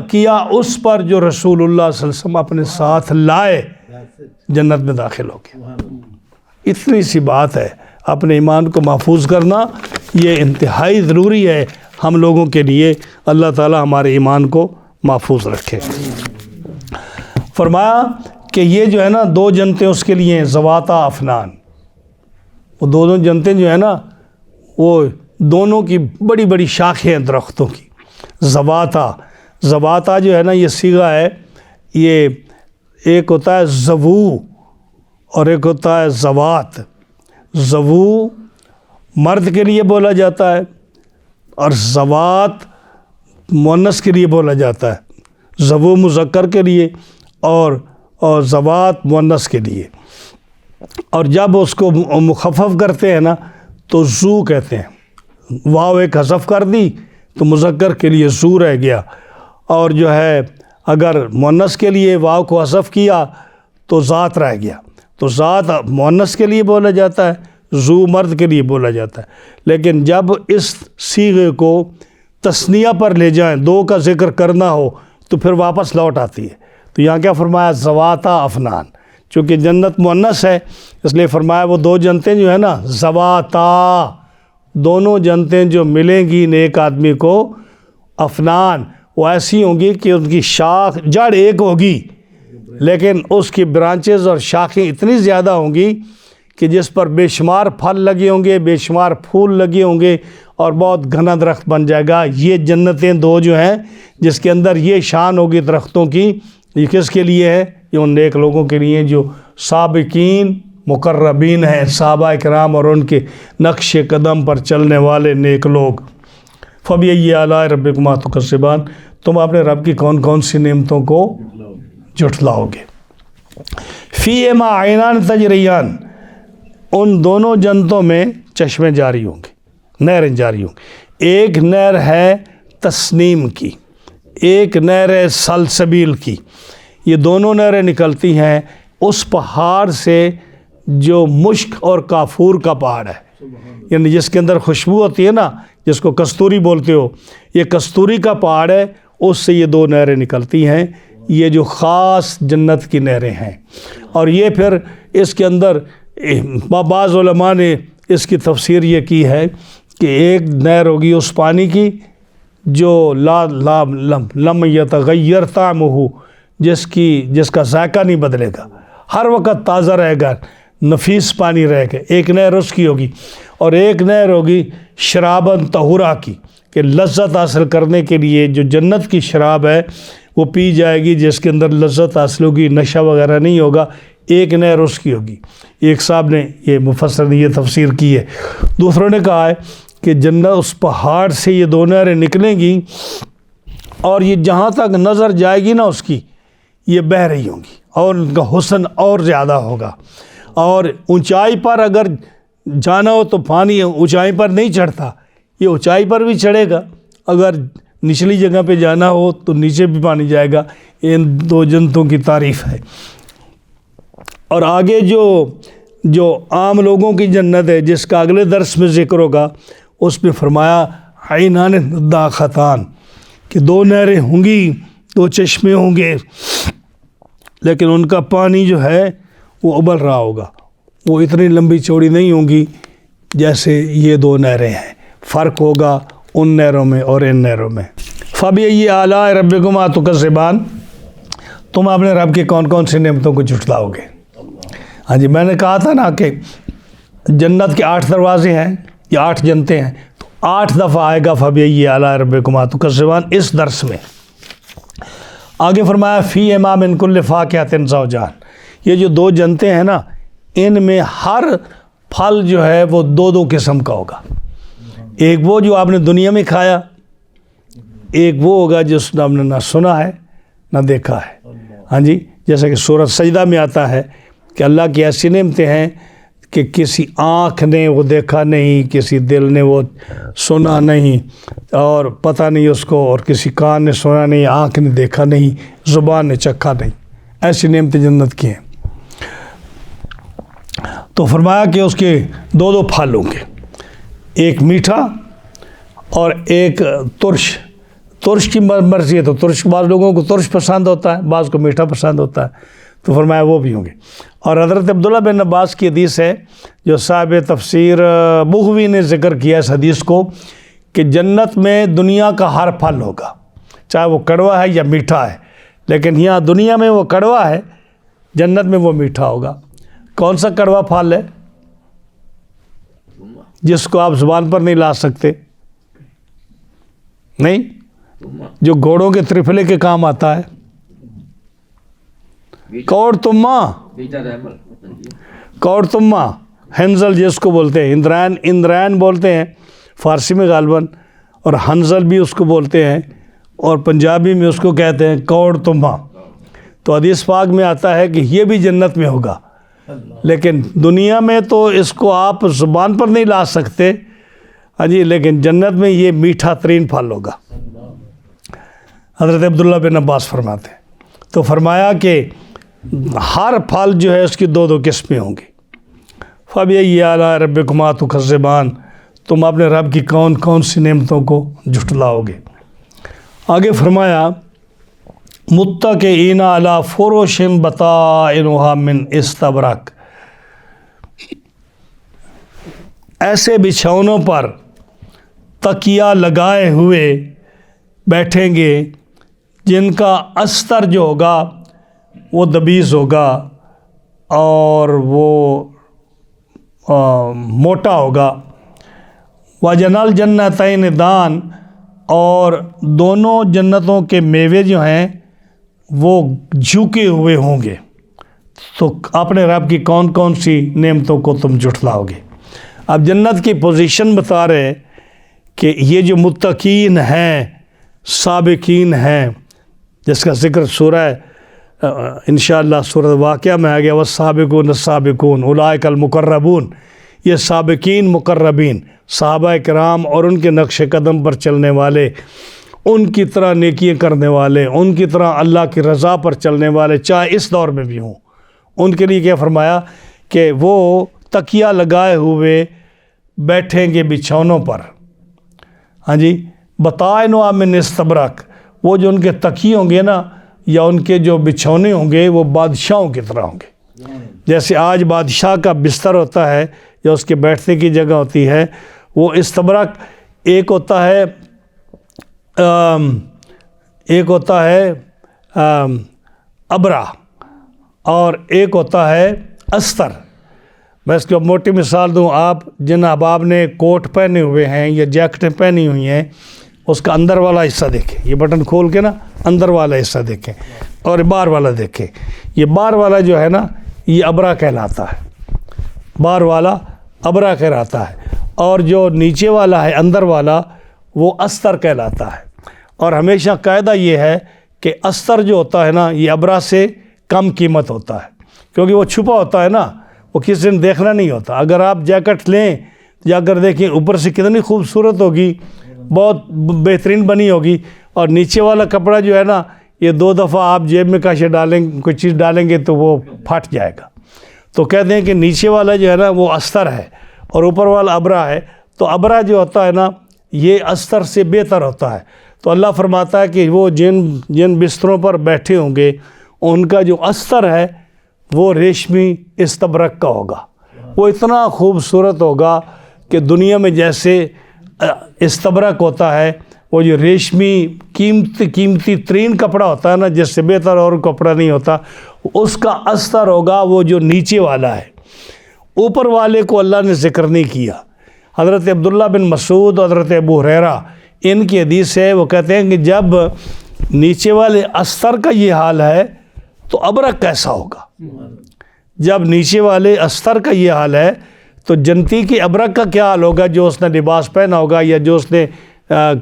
کیا اس پر جو رسول اللہ صلی اللہ علیہ وسلم اپنے ساتھ لائے، جنت میں داخل ہو گیا. اتنی سی بات ہے. اپنے ایمان کو محفوظ کرنا یہ انتہائی ضروری ہے ہم لوگوں کے لیے. اللہ تعالی ہمارے ایمان کو محفوظ رکھے. فرمایا کہ یہ جو ہے نا دو جنتیں اس کے لیے ہیں، ذواتا افنان. وہ دونوں جنتیں جو ہے نا وہ دونوں کی بڑی بڑی شاخیں ہیں درختوں کی. ذواتا جو ہے نا یہ صیغہ ہے، یہ ایک ہوتا ہے زوو اور ایک ہوتا ہے زوات. زوو مرد کے لیے بولا جاتا ہے اور زوات مؤنث کے لیے بولا جاتا ہے. زوو مذکر کے لیے اور زوات مؤنث کے لیے. اور جب اس کو مخفف کرتے ہیں نا تو زو کہتے ہیں. واو ایک حذف کر دی تو مذکر کے لیے زو رہ گیا، اور جو ہے اگر مؤنث کے لیے واو کو حذف کیا تو ذات رہ گیا. تو ذات مؤنث کے لیے بولا جاتا ہے، زو مرد کے لیے بولا جاتا ہے. لیکن جب اس صیغے کو تثنیہ پر لے جائیں، دو کا ذکر کرنا ہو تو پھر واپس لوٹ آتی ہے. تو یہاں کیا فرمایا؟ ذواتا افنان. چونکہ جنت مؤنث ہے اس لیے فرمایا وہ دو جنتیں جو ہیں نا ذواتا، دونوں جنتیں جو ملیں گی نیک آدمی کو، افنان، وہ ایسی ہوں گی کہ ان کی شاخ جڑ ایک ہوگی لیکن اس کی برانچز اور شاخیں اتنی زیادہ ہوں گی کہ جس پر بے شمار پھل لگے ہوں گے، بے شمار پھول لگے ہوں گے، اور بہت گھنا درخت بن جائے گا. یہ جنتیں دو جو ہیں جس کے اندر یہ شان ہوگی درختوں کی، یہ کس کے لیے ہے؟ یہ ان نیک لوگوں کے لیے جو سابقین مقربین ہیں، صحابہ کرام اور ان کے نقش قدم پر چلنے والے نیک لوگ. فَبِأَيِّ آلَاءِ رَبِّكُمَا تُكَذِّبَانِ، تم اپنے رب کی کون کون سی نعمتوں کو جھٹلاؤ گے. فِيهِمَا عَيْنَانِ تَجْرِيَانِ، ان دونوں جنتوں میں چشمے جاری ہوں گے، نہریں جاری ہوں گی. ایک نہر ہے تسنیم کی، ایک نہر ہے سلسبیل کی. یہ دونوں نہریں نکلتی ہیں اس پہاڑ سے جو مشک اور کافور کا پہاڑ ہے. یعنی جس کے اندر خوشبو ہوتی ہے نا، جس کو کستوری بولتے ہو، یہ کستوری کا پہاڑ ہے، اس سے یہ 2 نہریں نکلتی ہیں، یہ جو خاص جنت کی نہریں ہیں۔ اور یہ پھر اس کے اندر بعض علماء نے اس کی تفسیر یہ کی ہے کہ ایک نہر ہوگی اس پانی کی جو لم یتغیر طعمہ، جس کا ذائقہ نہیں بدلے گا، ہر وقت تازہ رہے گا، نفیس پانی رہے گا۔ ایک نہر اس کی ہوگی، اور ایک نہر ہوگی شرابن طہورا کی، کہ لذت حاصل کرنے کے لیے جو جنت کی شراب ہے وہ پی جائے گی، جس کے اندر لذت حاصل ہوگی، نشہ وغیرہ نہیں ہوگا۔ ایک نہر اس کی ہوگی۔ ایک صاحب نے، یہ مفسر نے یہ تفسیر کی ہے۔ دوسروں نے کہا ہے کہ جنت اس پہاڑ سے یہ 2 نہریں نکلیں گی، اور یہ جہاں تک نظر جائے گی نا اس کی، یہ بہہ رہی ہوں گی، اور ان کا حسن اور زیادہ ہوگا۔ اور اونچائی پر اگر جانا ہو تو پانی اونچائی پر نہیں چڑھتا، یہ اونچائی پر بھی چڑھے گا، اگر نچلی جگہ پہ جانا ہو تو نیچے بھی پانی جائے گا۔ ان 2 جنتوں کی تعریف ہے۔ اور آگے جو عام لوگوں کی جنت ہے، جس کا اگلے درس میں ذکر ہوگا، اس میں فرمایا عینان نضاختان، کہ 2 نہریں ہوں گی، 2 چشمے ہوں گے، لیکن ان کا پانی جو ہے وہ ابل رہا ہوگا، وہ اتنی لمبی چوڑی نہیں ہوں گی جیسے یہ 2 نہریں ہیں۔ فرق ہوگا ان نہروں میں اور ان نہروں میں۔ فَبِأَيِّ آلَاءِ رَبِّكُمَا تُكَذِّبَانِ، تم اپنے رب کی کون کون سی نعمتوں کو جھٹلاؤ گے؟ ہاں جی، میں نے کہا تھا نا کہ جنت کے 8 دروازے ہیں یا 8 جنتیں ہیں، تو 8 دفعہ آئے گا فَبِأَيِّ آلَاءِ رَبِّكُمَا تُكَذِّبَانِ اس درس میں۔ آگے فرمایا فِيهِمَا مِن كُلِّ فَاكِهَةٍ زَوْجَانِ، یہ جو 2 جنتیں ہیں نا، ان میں ہر پھل جو ہے وہ 2 قسم کا ہوگا۔ ایک وہ جو آپ نے دنیا میں کھایا، ایک وہ ہوگا جس نے آپ نے نہ سنا ہے نہ دیکھا ہے۔ ہاں جی، جیسا کہ سورۃ سجدہ میں آتا ہے کہ اللہ کی ایسی نعمتیں ہیں کہ کسی آنکھ نے وہ دیکھا نہیں، کسی دل نے وہ سنا نہیں، اور پتہ نہیں اس کو، اور کسی کان نے سنا نہیں، آنکھ نے دیکھا نہیں، زبان نے چکھا نہیں۔ ایسی نعمتیں جنت کی ہیں۔ تو فرمایا کہ اس کے 2 پھل ہوں گے، ایک میٹھا اور ایک ترش۔ ترش کی مرضی ہے تو ترش، بعض لوگوں کو ترش پسند ہوتا ہے، بعض کو میٹھا پسند ہوتا ہے، تو فرمایا وہ بھی ہوں گے۔ اور حضرت عبداللہ بن عباس کی حدیث ہے، جو صاحب تفسیر بغوی نے ذکر کیا اس حدیث کو، کہ جنت میں دنیا کا ہر پھل ہوگا، چاہے وہ کڑوا ہے یا میٹھا ہے، لیکن یہاں دنیا میں وہ کڑوا ہے، جنت میں وہ میٹھا ہوگا۔ کون سا کڑوا پھل ہے جس کو آپ زبان پر نہیں لا سکتے؟ نہیں، جو گھوڑوں کے ترفلے کے کام آتا ہے، کوڑ تما، کوڑ تما، ہنزل جس کو بولتے ہیں، اندرین بولتے ہیں فارسی میں غالباً، اور ہنزل بھی اس کو بولتے ہیں، اور پنجابی میں اس کو کہتے ہیں کوڑ تما۔ تو حدیث پاک میں آتا ہے کہ یہ بھی جنت میں ہوگا، لیکن دنیا میں تو اس کو آپ زبان پر نہیں لا سکتے، ہاں جی، لیکن جنت میں یہ میٹھا ترین پھل ہوگا۔ حضرت عبداللہ بن عباس فرماتے ہیں۔ تو فرمایا کہ ہر پھل جو ہے اس کی 2 قسمیں ہوں گی۔ فَبِأَيِّ آلَاءِ رَبِّكُمَا تُكَذِّبَانِ، تم اپنے رب کی کون کون سی نعمتوں کو جھٹلاؤ گے؟ آگے فرمایا متکئین علی فرش بطائنها من استبرق، ایسے بچھونوں پر تکیہ لگائے ہوئے بیٹھیں گے جن کا استر جو ہوگا وہ دبیز ہوگا اور وہ موٹا ہوگا۔ وَجَنَى الْجَنَّتَيْنِ دان، اور دونوں جنتوں کے میوے جو ہیں وہ جھکے ہوئے ہوں گے۔ تو اپنے رب کی کون کون سی نعمتوں کو تم جھٹلاؤ گے؟ اب جنت کی پوزیشن بتا رہے کہ یہ جو متقین ہیں، سابقین ہیں، جس کا ذکر سورہ انشاءاللہ سورہ واقعہ میں آ گیا، والسابقون السابقون اولئک المقربون، یہ سابقین مقربین صحابہ کرام اور ان کے نقش قدم پر چلنے والے، ان کی طرح نیکیاں کرنے والے، ان کی طرح اللہ کی رضا پر چلنے والے، چاہے اس دور میں بھی ہوں، ان کے لیے کیا فرمایا کہ وہ تکیہ لگائے ہوئے بیٹھیں گے بچھونوں پر. ہاں جی, بطائنها من استبرق, وہ جو ان کے تکیے ہوں گے نا یا ان کے جو بچھونے ہوں گے وہ بادشاہوں کی طرح ہوں گے. جیسے آج بادشاہ کا بستر ہوتا ہے یا اس کے بیٹھنے کی جگہ ہوتی ہے, وہ استبرق ایک ہوتا ہے ابرا اور ایک ہوتا ہے استر. میں اس کو موٹی مثال دوں, آپ جن احباب نے کوٹ پہنے ہوئے ہیں یا جیکٹیں پہنی ہوئی ہیں, اس کا اندر والا حصہ دیکھیں, یہ بٹن کھول کے نا اندر والا حصہ دیکھیں اور باہر والا دیکھیں. یہ باہر والا جو ہے نا یہ ابرا کہلاتا ہے, باہر والا ابرا کہلاتا ہے, اور جو نیچے والا ہے اندر والا وہ استر کہلاتا ہے. اور ہمیشہ قاعدہ یہ ہے کہ استر جو ہوتا ہے نا یہ ابرا سے کم قیمت ہوتا ہے, کیونکہ وہ چھپا ہوتا ہے نا, وہ کسی نے دیکھنا نہیں ہوتا. اگر آپ جیکٹ لیں جا کر دیکھیں اوپر سے کتنی خوبصورت ہوگی, بہت بہترین بنی ہوگی, اور نیچے والا کپڑا جو ہے نا یہ 2 دفعہ آپ جیب میں کاشے ڈالیں کوئی چیز ڈالیں گے تو وہ پھٹ جائے گا. تو کہتے ہیں کہ نیچے والا جو ہے نا وہ استر ہے اور اوپر والا ابرا ہے. تو ابرا جو ہوتا ہے نا یہ استر سے بہتر ہوتا ہے. تو اللہ فرماتا ہے کہ وہ جن بستروں پر بیٹھے ہوں گے ان کا جو استر ہے وہ ریشمی استبرق کا ہوگا. وہ اتنا خوبصورت ہوگا کہ دنیا میں جیسے استبرق ہوتا ہے, وہ جو ریشمی قیمتی ترین کپڑا ہوتا ہے نا, جس سے بہتر اور کپڑا نہیں ہوتا, اس کا استر ہوگا وہ جو نیچے والا ہے. اوپر والے کو اللہ نے ذکر نہیں کیا. حضرت عبداللہ بن مسعود, حضرت ابو ہریرہ, ان کی حدیث ہے, وہ کہتے ہیں کہ جب نیچے والے استر کا یہ حال ہے تو ابرق کیسا ہوگا. جب نیچے والے استر کا یہ حال ہے تو جنتی کے ابرق کا کیا حال ہوگا, جو اس نے لباس پہنا ہوگا یا جو اس نے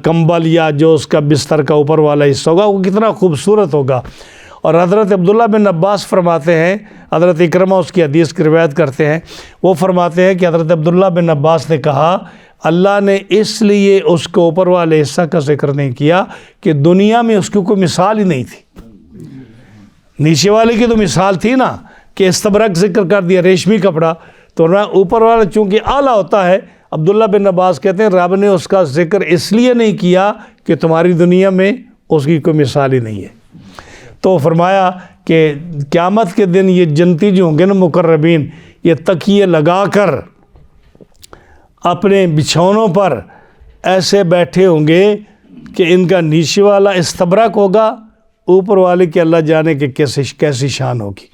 کمبل یا جو اس کا بستر کا اوپر والا حصہ ہوگا وہ کتنا خوبصورت ہوگا. اور حضرت عبداللہ بن عباس فرماتے ہیں, حضرت اکرمہ اس کی حدیث کی روایت کرتے ہیں, وہ فرماتے ہیں کہ حضرت عبداللہ بن عباس نے کہا اللہ نے اس لیے اس کو اوپر والے حصہ کا ذکر نہیں کیا کہ دنیا میں اس کی کوئی مثال ہی نہیں تھی. نیچے والے کی تو مثال تھی نا کہ استبرق ذکر کر دیا, ریشمی کپڑا, تو اوپر والا چونکہ اعلیٰ ہوتا ہے. عبداللہ بن عباس کہتے ہیں رب نے اس کا ذکر اس لیے نہیں کیا کہ تمہاری دنیا میں اس کی کوئی مثال ہی نہیں ہے. تو فرمایا کہ قیامت کے دن یہ جنتی جو ہوں گے نا مقربین, یہ تکیے لگا کر اپنے بچھونوں پر ایسے بیٹھے ہوں گے کہ ان کا نیچے والا استبرق ہوگا, اوپر والے کے اللہ جانے کہ کیسی شان ہوگی.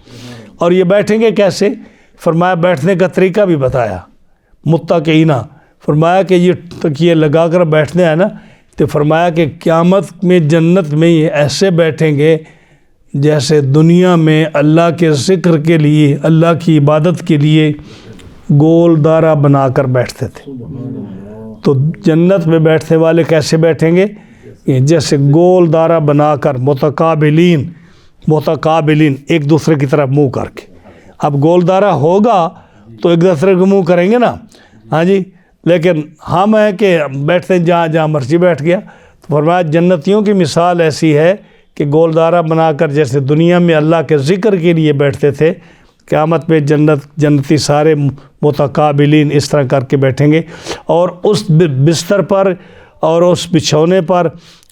اور یہ بیٹھیں گے کیسے, فرمایا بیٹھنے کا طریقہ بھی بتایا. متکئین, فرمایا کہ یہ تکیے لگا کر بیٹھنے ہیں نا, تو فرمایا کہ قیامت میں جنت میں یہ ایسے بیٹھیں گے جیسے دنیا میں اللہ کے ذکر کے لیے, اللہ کی عبادت کے لیے گول دائرہ بنا کر بیٹھتے تھے. تو جنت میں بیٹھنے والے کیسے بیٹھیں گے, جیسے گول دائرہ بنا کر متقابلین ایک دوسرے کی طرف منہ کر کے. اب گول دائرہ ہوگا تو ایک دوسرے کو منہ کریں گے نا, ہاں جی, لیکن ہم ہیں کہ بیٹھتے جہاں مرضی بیٹھ گیا. تو فرمایا جنتیوں کی مثال ایسی ہے کہ گول دائرہ بنا کر جیسے دنیا میں اللہ کے ذکر کے لیے بیٹھتے تھے, قیامت میں جنتی سارے متقابلین اس طرح کر کے بیٹھیں گے. اور اس بستر پر اور اس بچھونے پر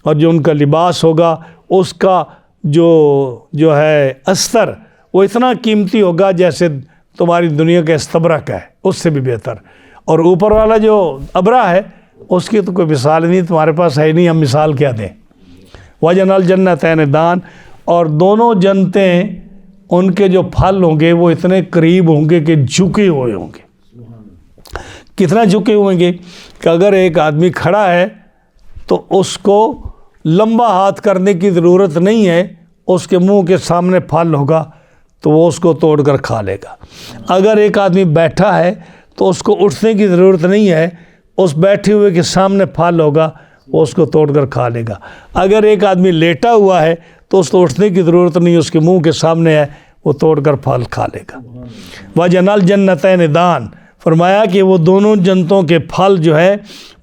اور جو ان کا لباس ہوگا اس کا جو ہے استر وہ اتنا قیمتی ہوگا جیسے تمہاری دنیا کا استبرق ہے, اس سے بھی بہتر. اور اوپر والا جو ابرا ہے اس کی تو کوئی مثال نہیں, تمہارے پاس ہے نہیں, ہم مثال کیا دیں. وَجَنَى الْجَنَّتَيْنِ دان, اور دونوں جنتیں ان کے جو پھل ہوں گے وہ اتنے قریب ہوں گے کہ جھکے ہوئے ہوں گے. کتنا جھکے ہوئے گے کہ اگر ایک آدمی کھڑا ہے تو اس کو لمبا ہاتھ کرنے کی ضرورت نہیں ہے, اس کے منہ کے سامنے پھل ہوگا تو وہ اس کو توڑ کر کھا لے گا. اگر ایک آدمی بیٹھا ہے تو اس کو اٹھنے کی ضرورت نہیں ہے, اس بیٹھے ہوئے کے سامنے پھل ہوگا وہ اس کو توڑ کر کھا لے گا. اگر ایک آدمی لیٹا ہوا ہے تو اس کو اٹھنے کی ضرورت نہیں, اس کے منہ کے سامنے ہے, وہ توڑ کر پھل کھا لے گا. وَجَنَى الْجَنَّتَيْنِ دان, فرمایا کہ وہ دونوں جنتوں کے پھل جو ہے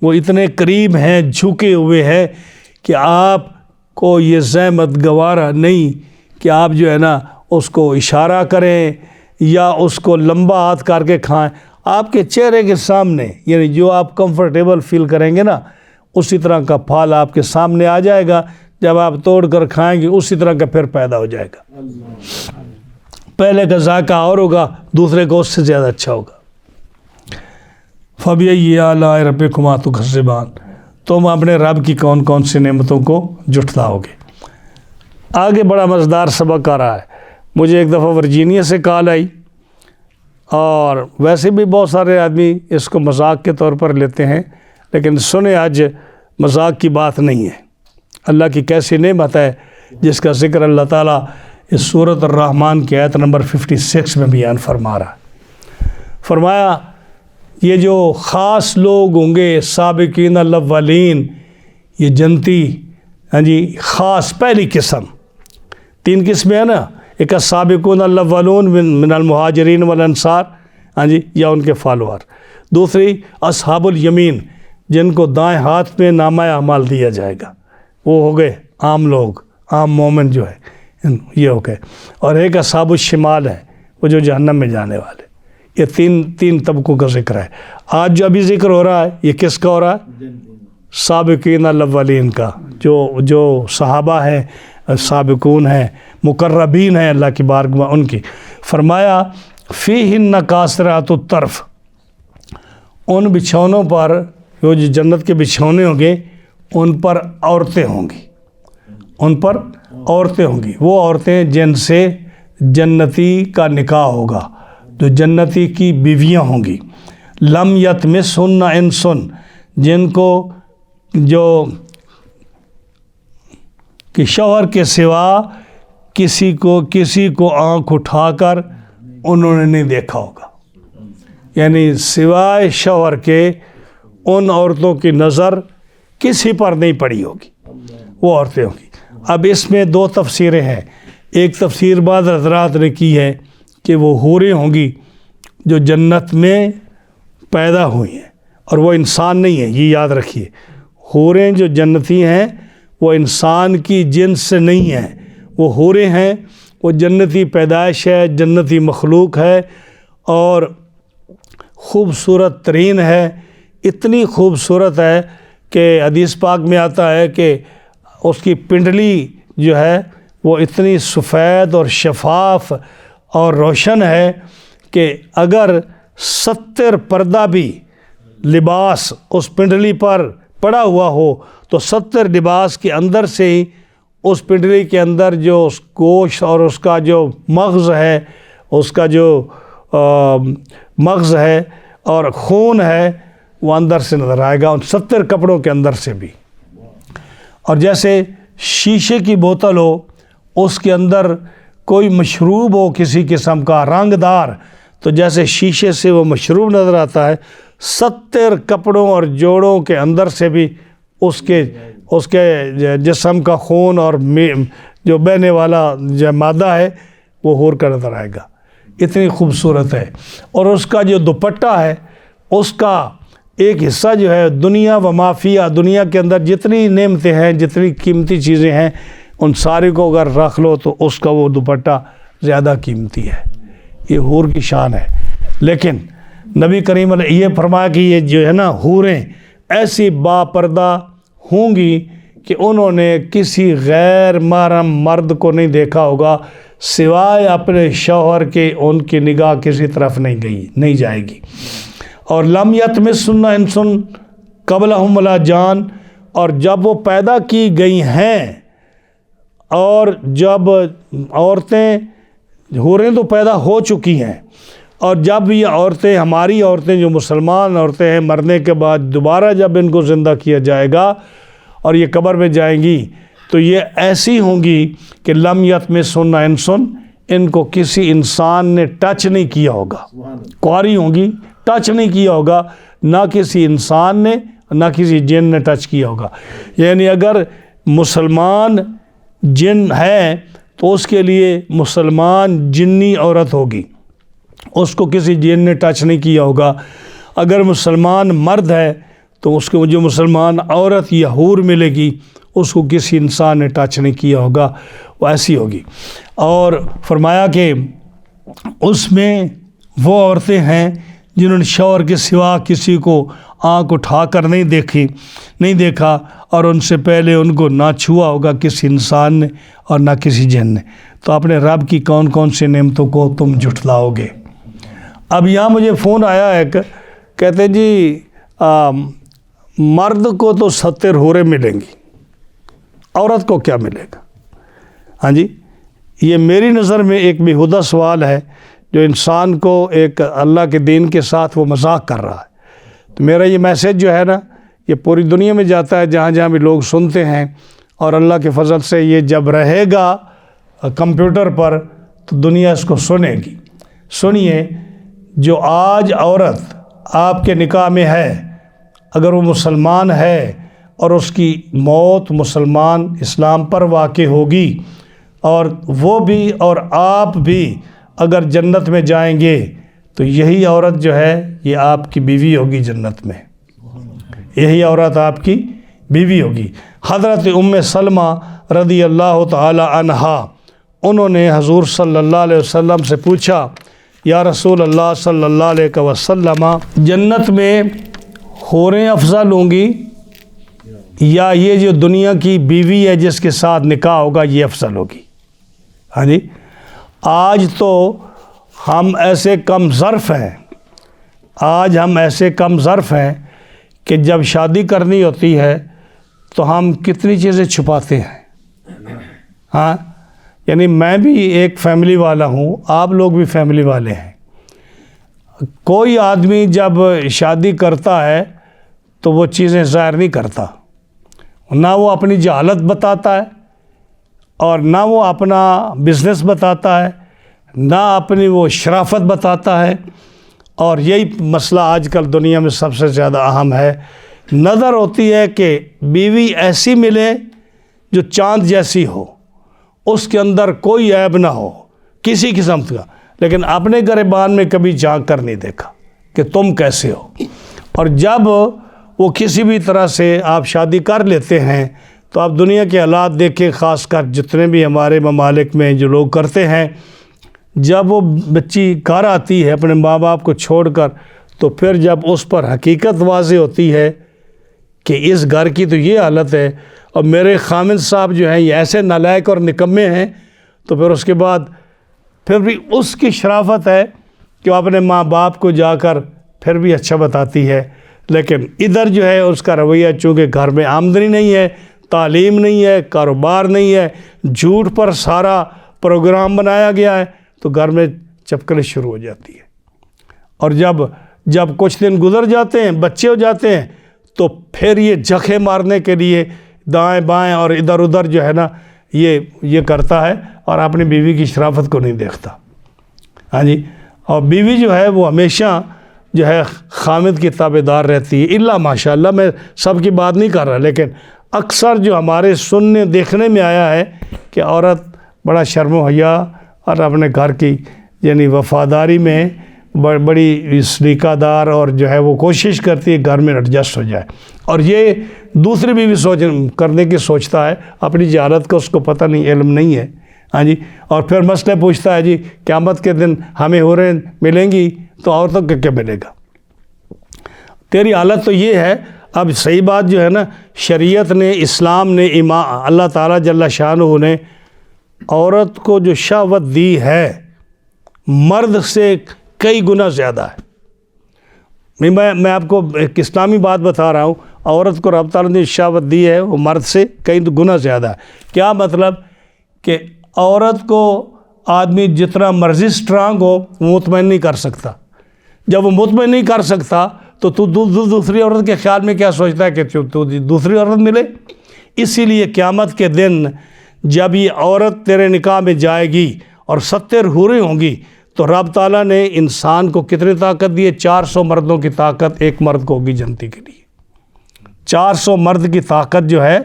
وہ اتنے قریب ہیں, جھکے ہوئے ہیں کہ آپ کو یہ زحمت گوارا نہیں کہ آپ جو ہے نا اس کو اشارہ کریں یا اس کو لمبا ہاتھ کر کے کھائیں. آپ کے چہرے کے سامنے، یعنی جو آپ کمفرٹیبل فیل کریں گے نا اسی طرح کا پھل آپ کے سامنے آ جائے گا، جب آپ توڑ کر کھائیں گے اسی طرح کا پھر پیدا ہو جائے گا۔ پہلے کا ذائقہ اور ہوگا، دوسرے کو اس سے زیادہ اچھا ہوگا۔ فَبِأَيِّ آلَاءِ رَبِّكُمَا تُكَذِّبَانِ، تم اپنے رب کی کون کون سی نعمتوں کو جھٹلاؤ گے۔ آگے بڑا مزیدار سبق آ رہا ہے۔ مجھے ایک دفعہ ورجینیا سے کال آئی، اور ویسے بھی بہت سارے آدمی اس کو مذاق کے طور پر لیتے ہیں، لیکن سنیں آج مذاق کی بات نہیں ہے۔ اللہ کی کیسی نعمت ہے جس کا ذکر اللہ تعالیٰ اس سورۃ الرحمن کی آیت نمبر 56 میں بیان فرما رہا ہے۔ فرمایا یہ جو خاص لوگ ہوں گے سابقین الاولین، یہ جنتی، ہاں جی، خاص پہلی قسم، 3 قسمیں ہیں نا، ایک السابقون الاولون من المہاجرین والانصار، ہاں جی، یا ان کے فالوور، دوسری اصحاب الیمین جن کو دائیں ہاتھ میں نامہ اعمال دیا جائے گا، وہ ہو گئے عام لوگ، عام مومن جو ہے یہ ہو گئے، اور ایک اصحاب الشمال ہے، وہ جو جہنم میں جانے والے۔ یہ تین طبقوں کا ذکر ہے۔ آج جو ابھی ذکر ہو رہا ہے یہ کس کا ہو رہا ہے؟ سابقین الاولین کا، جو صحابہ ہیں، سابقون ہیں، مقربین ہیں اللہ کی بارگاہ ان کی۔ فرمایا فیہن قاصرات الطرف، ان بچھونوں پر، جو جنت کے بچھونے ہوں گے ان پر عورتیں ہوں گی، ان پر عورتیں ہوں گی، وہ عورتیں جن سے جنتی کا نکاح ہوگا، جو جنتی کی بیویاں ہوں گی۔ لم یطمثہن انس، جن کو جو کہ شوہر کے سوا کسی کو آنکھ اٹھا کر انہوں نے نہیں دیکھا ہوگا، یعنی سوائے شوہر کے ان عورتوں کی نظر کسی پر نہیں پڑی ہوگی، وہ عورتیں ہوں گی۔ اب اس میں 2 تفسیریں ہیں۔ ایک تفسیر بعض حضرات نے کی ہے کہ وہ حوریں ہوں گی جو جنت میں پیدا ہوئی ہیں، اور وہ انسان نہیں ہے، یہ یاد رکھیے، حوریں جو جنتی ہیں وہ انسان کی جنس سے نہیں ہیں، وہ حوریں ہیں، وہ جنتی پیدائش ہے، جنتی مخلوق ہے، اور خوبصورت ترین ہے، اتنی خوبصورت ہے کہ حدیث پاک میں آتا ہے کہ اس کی پنڈلی جو ہے وہ اتنی سفید اور شفاف اور روشن ہے کہ اگر 70 پردہ بھی لباس اس پنڈلی پر پڑا ہوا ہو تو 70 لباس کے اندر سے ہی اس پنڈلی کے اندر جو اس گوشت اور اس کا جو مغز ہے، اس کا جو مغز ہے اور خون ہے وہ اندر سے نظر آئے گا، ان 70 کپڑوں کے اندر سے بھی۔ اور جیسے شیشے کی بوتل ہو، اس کے اندر کوئی مشروب ہو کسی قسم کا رنگ دار، تو جیسے شیشے سے وہ مشروب نظر آتا ہے، 70 کپڑوں اور جوڑوں کے اندر سے بھی اس کے جسم کا خون اور جو بہنے والا جو مادہ ہے وہ حور کا نظر آئے گا، اتنی خوبصورت ہے۔ اور اس کا جو دوپٹہ ہے، اس کا ایک حصہ جو ہے دنیا و مافیہ، دنیا کے اندر جتنی نعمتیں ہیں، جتنی قیمتی چیزیں ہیں، ان ساری کو اگر رکھ لو تو اس کا وہ دوپٹہ زیادہ قیمتی ہے۔ یہ حور کی شان ہے۔ لیکن نبی کریم علیہ یہ فرمایا کہ یہ جو ہے نا حوریں ایسی با پردہ ہوں گی کہ انہوں نے کسی غیر محرم مرد کو نہیں دیکھا ہوگا، سوائے اپنے شوہر کے ان کی نگاہ کسی طرف نہیں جائے گی۔ اور لم یطمثہن انس قبلہم ولا جان، اور جب وہ پیدا کی گئی ہیں، اور جب عورتیں حوریں تو پیدا ہو چکی ہیں، اور جب یہ عورتیں، ہماری عورتیں جو مسلمان عورتیں ہیں، مرنے کے بعد دوبارہ جب ان کو زندہ کیا جائے گا اور یہ قبر میں جائیں گی تو یہ ایسی ہوں گی کہ لم یطمثہن انس، ان کو کسی انسان نے ٹچ نہیں کیا ہوگا، کواری ہوں گی، ٹچ نہیں کیا ہوگا، نہ کسی انسان نے نہ کسی جن نے ٹچ کیا ہوگا۔ یعنی اگر مسلمان جن ہے تو اس کے لیے مسلمان جنی عورت ہوگی، اس کو کسی جن نے ٹچ نہیں کیا ہوگا۔ اگر مسلمان مرد ہے تو اس کو جو مسلمان عورت یا حور ملے گی اس کو کسی انسان نے ٹچ نہیں کیا ہوگا، وہ ایسی ہوگی۔ اور فرمایا کہ اس میں وہ عورتیں ہیں جنہوں نے شوہر کے سوا کسی کو آنکھ اٹھا کر نہیں دیکھا، اور ان سے پہلے ان کو نہ چھوا ہوگا کسی انسان نے اور نہ کسی جن نے، تو اپنے رب کی کون کون سی نعمتوں کو تم جھٹلاؤ گے۔ اب یہاں مجھے فون آیا ہے، کہتے ہیں جی مرد کو تو 70 حوریں ملیں گی، عورت کو کیا ملے گا؟ ہاں جی، یہ میری نظر میں ایک بےہودہ سوال ہے جو انسان کو ایک اللہ کے دین کے ساتھ وہ مذاق کر رہا ہے۔ تو میرا یہ میسیج جو ہے نا، یہ پوری دنیا میں جاتا ہے، جہاں جہاں بھی لوگ سنتے ہیں، اور اللہ کے فضل سے یہ جب رہے گا کمپیوٹر پر تو دنیا اس کو سنے گی۔ سنیے، جو آج عورت آپ کے نکاح میں ہے، اگر وہ مسلمان ہے اور اس کی موت مسلمان اسلام پر واقع ہوگی، اور وہ بھی اور آپ بھی اگر جنت میں جائیں گے، تو یہی عورت جو ہے یہ آپ کی بیوی ہوگی جنت میں، یہی عورت آپ کی بیوی ہوگی۔ حضرت ام سلمہ رضی اللہ تعالی عنہا، انہوں نے حضور صلی اللہ علیہ وسلم سے پوچھا، یا رسول اللہ صلی اللہ علیہ وسلم، جنت میں حوریں افضل ہوں گی یا یہ جو دنیا کی بیوی ہے جس کے ساتھ نکاح ہوگا یہ افضل ہوگی؟ ہاں جی، آج تو ہم ایسے کم ظرف ہیں کہ جب شادی کرنی ہوتی ہے تو ہم کتنی چیزیں چھپاتے ہیں۔ ہاں، یعنی میں بھی ایک فیملی والا ہوں، آپ لوگ بھی فیملی والے ہیں۔ کوئی آدمی جب شادی کرتا ہے تو وہ چیزیں ظاہر نہیں کرتا، نہ وہ اپنی جہالت بتاتا ہے، اور نہ وہ اپنا بزنس بتاتا ہے، نہ اپنی وہ شرافت بتاتا ہے۔ اور یہی مسئلہ آج کل دنیا میں سب سے زیادہ اہم ہے۔ نظر ہوتی ہے کہ بیوی ایسی ملے جو چاند جیسی ہو، اس کے اندر کوئی عیب نہ ہو کسی قسم کا، لیکن اپنے گریبان میں کبھی جھانک کر نہیں دیکھا کہ تم کیسے ہو۔ اور جب وہ کسی بھی طرح سے آپ شادی کر لیتے ہیں تو آپ دنیا کے حالات دیکھیں، خاص کر جتنے بھی ہمارے ممالک میں جو لوگ کرتے ہیں، جب وہ بچی گھر آتی ہے اپنے ماں باپ کو چھوڑ کر، تو پھر جب اس پر حقیقت واضح ہوتی ہے کہ اس گھر کی تو یہ حالت ہے اور میرے خامد صاحب جو ہیں یہ ایسے نالائق اور نکمے ہیں، تو پھر اس کے بعد پھر بھی اس کی شرافت ہے کہ وہ اپنے ماں باپ کو جا کر پھر بھی اچھا بتاتی ہے۔ لیکن ادھر جو ہے اس کا رویہ، چونکہ گھر میں آمدنی نہیں ہے، تعلیم نہیں ہے، کاروبار نہیں ہے، جھوٹ پر سارا پروگرام بنایا گیا ہے، تو گھر میں چپکلیں شروع ہو جاتی ہے۔ اور جب کچھ دن گزر جاتے ہیں، بچے ہو جاتے ہیں، تو پھر یہ جھکے مارنے کے لیے دائیں بائیں اور ادھر ادھر جو ہے نا یہ کرتا ہے، اور اپنی بیوی کی شرافت کو نہیں دیکھتا۔ ہاں جی، اور بیوی جو ہے وہ ہمیشہ جو ہے خامد کی تابعدار رہتی ہے، الا ماشاءاللہ، میں سب کی بات نہیں کر رہا، لیکن اکثر جو ہمارے سننے دیکھنے میں آیا ہے کہ عورت بڑا شرم و حیا اور اپنے گھر کی یعنی وفاداری میں بڑی سلیقہ دار، اور جو ہے وہ کوشش کرتی ہے گھر میں ایڈجسٹ ہو جائے، اور یہ دوسری بھی کرنے کی سوچتا ہے، اپنی جہالت کا اس کو پتہ نہیں، علم نہیں ہے۔ ہاں جی، اور پھر مسئلہ پوچھتا ہے جی قیامت کے دن ہمیں حوریں ملیں گی تو عورتوں کو کیا ملے گا؟ تیری حالت تو یہ ہے۔ اب صحیح بات جو ہے نا، شریعت نے، اسلام نے، اللہ تعالیٰ جل شانہ نے عورت کو جو شہوت دی ہے مرد سے کئی گنا زیادہ ہے۔ میں آپ کو ایک اسلامی بات بتا رہا ہوں، عورت کو رب تعالیٰ نے شہوت دی ہے وہ مرد سے کئی گنا زیادہ ہے۔ کیا مطلب؟ کہ عورت کو آدمی جتنا مرضی سٹرانگ ہو وہ مطمئن نہیں کر سکتا۔ جب وہ مطمئن نہیں کر سکتا تو دوسری عورت کے خیال میں کیا سوچتا ہے کہ تو دوسری عورت ملے۔ اسی لیے قیامت کے دن جب یہ عورت تیرے نکاح میں جائے گی اور 70 حوریں ہوں گی، تو رب تعالیٰ نے انسان کو کتنی طاقت دی ہے؟ 400 مردوں کی طاقت ایک مرد کو ہوگی جنتی کے لیے۔ 400 مرد کی طاقت جو ہے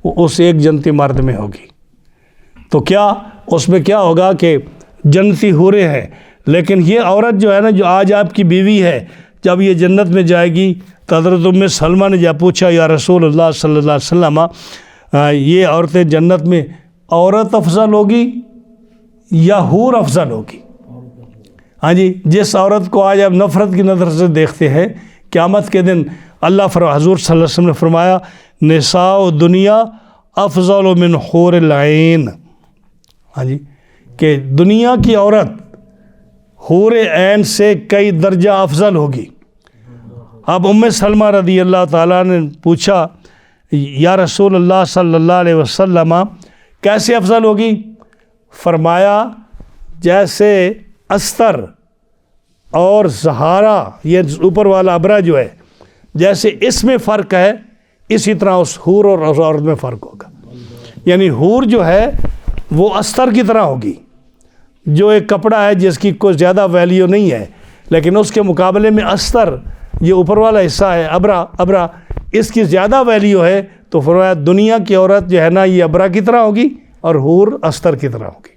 وہ اس ایک جنتی مرد میں ہوگی۔ تو کیا اس میں کیا ہوگا کہ جنتی حوریں ہیں، لیکن یہ عورت جو ہے نا، جو آج آپ کی بیوی ہے، جب یہ جنت میں جائے گی تو حضرت ام سلمہ نے جب پوچھا، یا رسول اللہ صلی اللہ علیہ وسلم، یہ عورتیں جنت میں عورت افضل ہوگی یا حور افضل ہوگی؟ ہاں جی، جس عورت کو آج آپ نفرت کی نظر سے دیکھتے ہیں، قیامت کے دن اللہ حضور صلی اللہ علیہ وسلم نے فرمایا نساء دنیا افضل من حور العین، ہاں جی، کہ دنیا کی عورت حور عین سے کئی درجہ افضل ہوگی۔ اب ام سلمہ رضی اللہ تعالیٰ نے پوچھا یا رسول اللہ صلی اللہ علیہ وسلم کیسے افضل ہوگی؟ فرمایا جیسے استر اور زہارا، یہ اوپر والا ابرا جو ہے، جیسے اس میں فرق ہے اسی طرح اس حور اور اس عورت میں فرق ہوگا۔ یعنی حور جو ہے وہ استر کی طرح ہوگی، جو ایک کپڑا ہے جس کی کوئی زیادہ ویلیو نہیں ہے، لیکن اس کے مقابلے میں استر یہ اوپر والا حصہ ہے، ابرا اس کی زیادہ ویلیو ہے۔ تو فرمایا دنیا کی عورت جو ہے نا یہ ابرا کی طرح ہوگی اور حور استر کی طرح ہوگی۔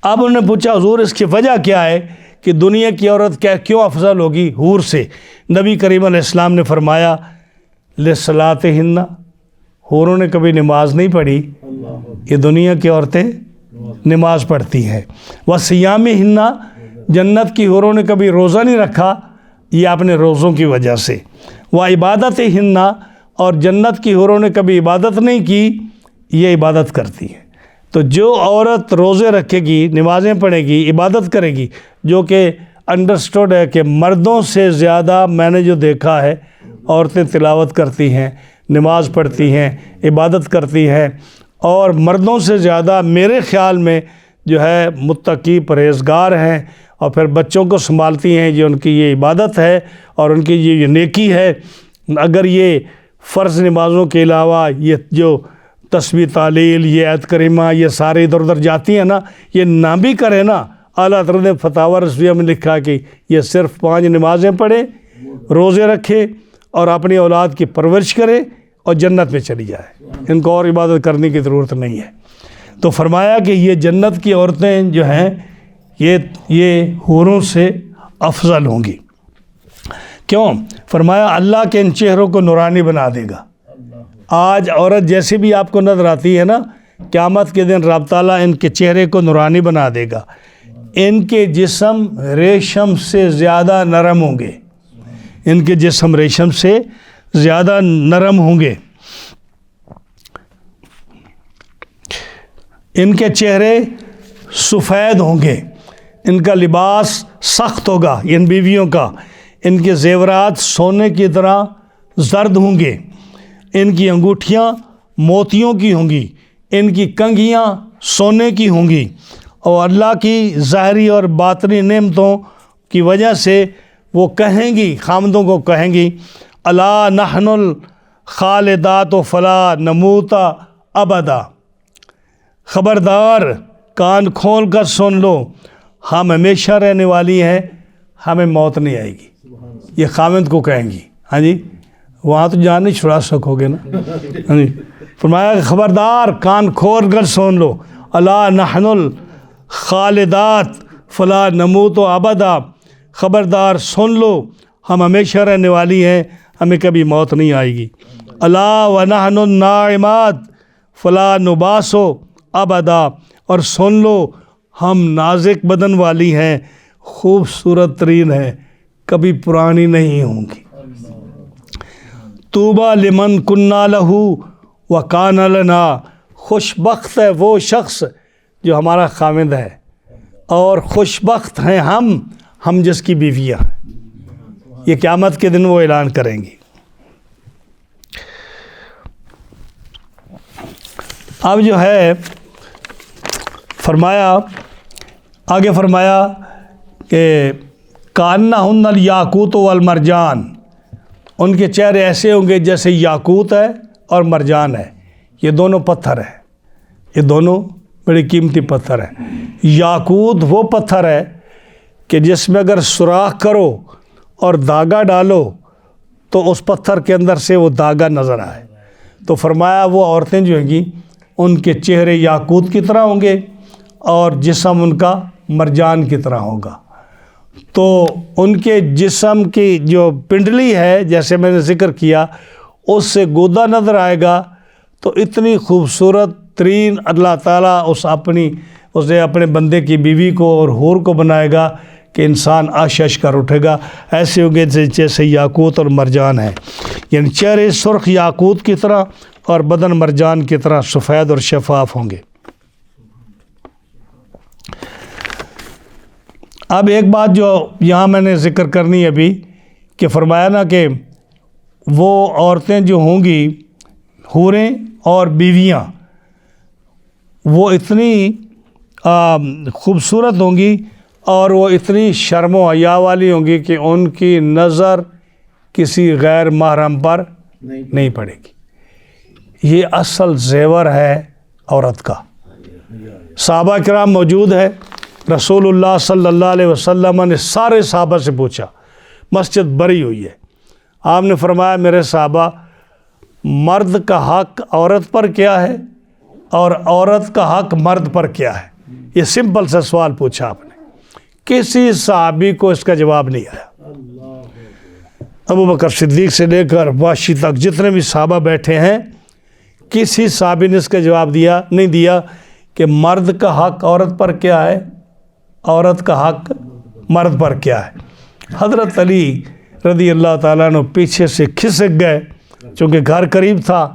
اب انہوں نے پوچھا حضور اس کی وجہ کیا ہے کہ دنیا کی عورت کیوں افضل ہوگی حور سے؟ نبی کریم علیہ السلام نے فرمایا لصلاتہن، حوروں نے کبھی نماز نہیں پڑھی، یہ دنیا کی عورتیں نماز پڑھتی ہیں۔ وصیامہن، جنت کی حوروں نے کبھی روزہ نہیں رکھا، یہ اپنے روزوں کی وجہ سے۔ وعبادتہن، اور جنت کی حوروں نے کبھی عبادت نہیں کی، یہ عبادت کرتی ہیں۔ تو جو عورت روزے رکھے گی، نمازیں پڑھے گی، عبادت کرے گی، جو کہ انڈرسٹوڈ ہے کہ مردوں سے زیادہ میں نے جو دیکھا ہے عورتیں تلاوت کرتی ہیں، نماز پڑھتی ہیں، عبادت کرتی ہیں، اور مردوں سے زیادہ میرے خیال میں جو ہے متقی پرہیزگار ہیں، اور پھر بچوں کو سنبھالتی ہیں، یہ ان کی یہ عبادت ہے اور ان کی یہ نیکی ہے۔ اگر یہ فرض نمازوں کے علاوہ یہ جو تسبیح تعلیل، یہ آیت کریمہ، یہ سارے ادھر ادھر جاتی ہیں نا، یہ نہ بھی کرے نا، اعلیٰ حضرت نے فتاوی رضویہ میں لکھا کہ یہ صرف 5 نمازیں پڑھے، روزے رکھے اور اپنی اولاد کی پرورش کرے اور جنت میں چلی جائے، ان کو اور عبادت کرنے کی ضرورت نہیں ہے۔ تو فرمایا کہ یہ جنت کی عورتیں جو ہیں یہ حوروں سے افضل ہوں گی۔ کیوں؟ فرمایا اللہ کے ان چہروں کو نورانی بنا دے گا۔ آج عورت جیسے بھی آپ کو نظر آتی ہے نا، قیامت کے دن رب تعالیٰ ان کے چہرے کو نورانی بنا دے گا۔ ان کے جسم ریشم سے زیادہ نرم ہوں گے، ان کے جسم ریشم سے زیادہ نرم ہوں گے، ان کے چہرے سفید ہوں گے، ان کا لباس سخت ہوگا ان بیویوں کا، ان کے زیورات سونے کی طرح زرد ہوں گے، ان کی انگوٹھیاں موتیوں کی ہوں گی، ان کی کنگھیاں سونے کی ہوں گی، اور اللہ کی ظاہری اور باطنی نعمتوں کی وجہ سے وہ کہیں گی، خامدوں کو کہیں گی الا نحن الخالدات فلا نموت ابدا، خبردار کان کھول کر سن لو، ہم ہمیشہ رہنے والی ہیں، ہمیں موت نہیں آئے گی۔ یہ خامد کو کہیں گی، ہاں جی، وہاں تو جان نہیں چھڑا سکوگے نا، ہاں جی۔ فرمایا کہ خبردار کان کھول کر سن لو، الا نحن الخالدات فلا نموت ابدا، خبردار سن لو ہم ہمیشہ رہنے والی ہیں، ہمیں کبھی موت نہیں آئے گی۔ الا ونحن الناعمات فلا نباس ابدا، اور سن لو ہم نازک بدن والی ہیں، خوبصورت ترین ہیں، کبھی پرانی نہیں ہوں گی۔ طوبیٰ لمن کنا لہو وکان لنا، خوش بخت ہے وہ شخص جو ہمارا خامد ہے، اور خوش بخت ہیں ہم جس کی بیویاں ہیں۔ یہ قیامت کے دن وہ اعلان کریں گی۔ اب جو ہے فرمایا، آگے فرمایا کہ کانہن الیاقوت والمرجان، ان کے چہرے ایسے ہوں گے جیسے یاقوت ہے اور مرجان ہے، یہ دونوں پتھر ہیں، یہ دونوں بڑی قیمتی پتھر ہیں۔ یاقوت وہ پتھر ہے کہ جس میں اگر سوراخ کرو اور دھاگا ڈالو تو اس پتھر کے اندر سے وہ دھاگا نظر آئے۔ تو فرمایا وہ عورتیں جو ہیں گی ان کے چہرے یاقوت کی طرح ہوں گے اور جسم ان کا مرجان کی طرح ہوگا۔ تو ان کے جسم کی جو پنڈلی ہے، جیسے میں نے ذکر کیا، اس سے گودا نظر آئے گا، تو اتنی خوبصورت ترین اللہ تعالیٰ اس اپنی اسے اپنے بندے کی بیوی کو اور حور کو بنائے گا کہ انسان آشش کر اٹھے گا، ایسے ہوں گے جیسے یاقوت اور مرجان ہیں، یعنی چہرے سرخ یاقوت کی طرح اور بدن مرجان کی طرح سفید اور شفاف ہوں گے۔ اب ایک بات جو یہاں میں نے ذکر کرنی ابھی کہ فرمایا نا کہ وہ عورتیں جو ہوں گی حوریں اور بیویاں وہ اتنی خوبصورت ہوں گی اور وہ اتنی شرم و حیا والی ہوں گی کہ ان کی نظر کسی غیر محرم پر نہیں پڑے گی۔ یہ اصل زیور ہے عورت کا۔ صحابہ کرام موجود ہے، رسول اللہ صلی اللہ علیہ وسلم نے سارے صحابہ سے پوچھا، مسجد بھری ہوئی ہے، آپ نے فرمایا میرے صحابہ مرد کا حق عورت پر کیا ہے اور عورت کا حق مرد پر کیا ہے؟ یہ سمپل سا سوال پوچھا آپ نے، کسی صحابی کو اس کا جواب نہیں آیا۔ ابو بکر صدیق سے لے کر واشی تک جتنے بھی صحابہ بیٹھے ہیں کسی صحابی نے اس کا جواب نہیں دیا کہ مرد کا حق عورت پر کیا ہے، عورت کا حق مرد پر کیا ہے۔ حضرت علی رضی اللہ تعالیٰ عنہ پیچھے سے کھسک گئے، چونکہ گھر قریب تھا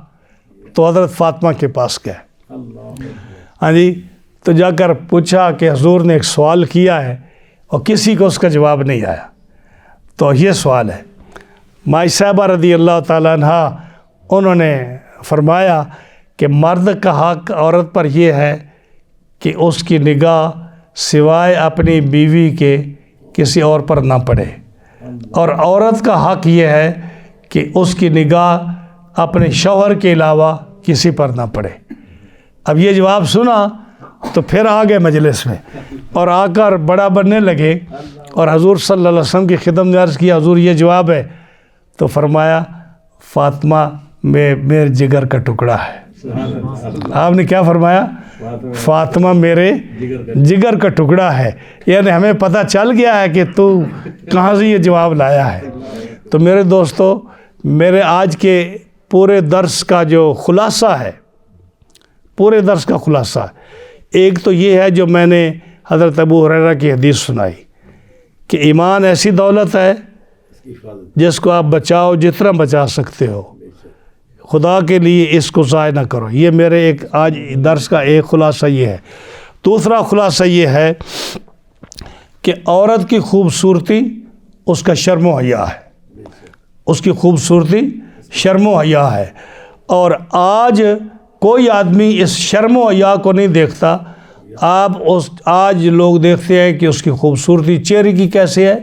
تو حضرت فاطمہ کے پاس گئے، ہاں جی، تو جا کر پوچھا کہ حضور نے ایک سوال کیا ہے اور کسی کو اس کا جواب نہیں آیا، تو یہ سوال ہے۔ مائی صاحبہ رضی اللہ تعالیٰ عنہ انہوں نے فرمایا کہ مرد کا حق عورت پر یہ ہے کہ اس کی نگاہ سوائے اپنی بیوی کے کسی اور پر نہ پڑے، اور عورت کا حق یہ ہے کہ اس کی نگاہ اپنے شوہر کے علاوہ کسی پر نہ پڑے۔ اب یہ جواب سنا تو پھر آ گئے مجلس میں اور آ کر بڑا بننے لگے اور حضور صلی اللہ علیہ وسلم کی خدمت میں عرض کیا حضور یہ جواب ہے، تو فرمایا فاطمہ میرے جگر کا ٹکڑا ہے۔ آپ نے کیا فرمایا؟ فاطمہ میرے جگر کا ٹکڑا ہے، یعنی ہمیں پتہ چل گیا ہے کہ تو کہاں سے یہ جواب لایا ہے۔ تو میرے دوستو، میرے آج کے پورے درس کا جو خلاصہ ہے، پورے درس کا خلاصہ ایک تو یہ ہے جو میں نے حضرت ابو ہریرہ کی حدیث سنائی کہ ایمان ایسی دولت ہے جس کو آپ بچاؤ جتنا بچا سکتے ہو، خدا کے لیے اس کو ضائع نہ کرو۔ یہ میرے ایک آج درس کا ایک خلاصہ یہ ہے۔ دوسرا خلاصہ یہ ہے کہ عورت کی خوبصورتی اس کا شرم و حیا ہے، اس کی خوبصورتی شرم و حیا ہے، اور آج کوئی آدمی اس شرم و حیا کو نہیں دیکھتا۔ آج لوگ دیکھتے ہیں کہ اس کی خوبصورتی چہرے کی کیسے ہے،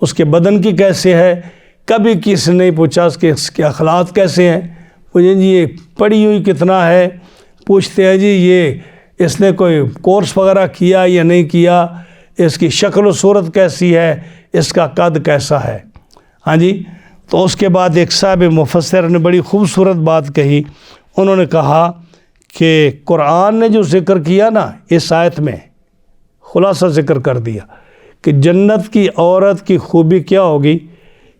اس کے بدن کی کیسے ہے، کبھی کسی نے نہیں پوچھا اس کے اخلاق کیسے ہیں۔ مجھے جی یہ پڑھی ہوئی کتنا ہے، پوچھتے ہیں جی یہ اس نے کوئی کورس وغیرہ کیا یا نہیں کیا، اس کی شکل و صورت کیسی ہے، اس کا قد کیسا ہے، ہاں جی۔ تو اس کے بعد ایک صاحب مفسر نے بڑی خوبصورت بات کہی، انہوں نے کہا کہ قرآن نے جو ذکر کیا نا اس آیت میں خلاصہ ذکر کر دیا کہ جنت کی عورت کی خوبی کیا ہوگی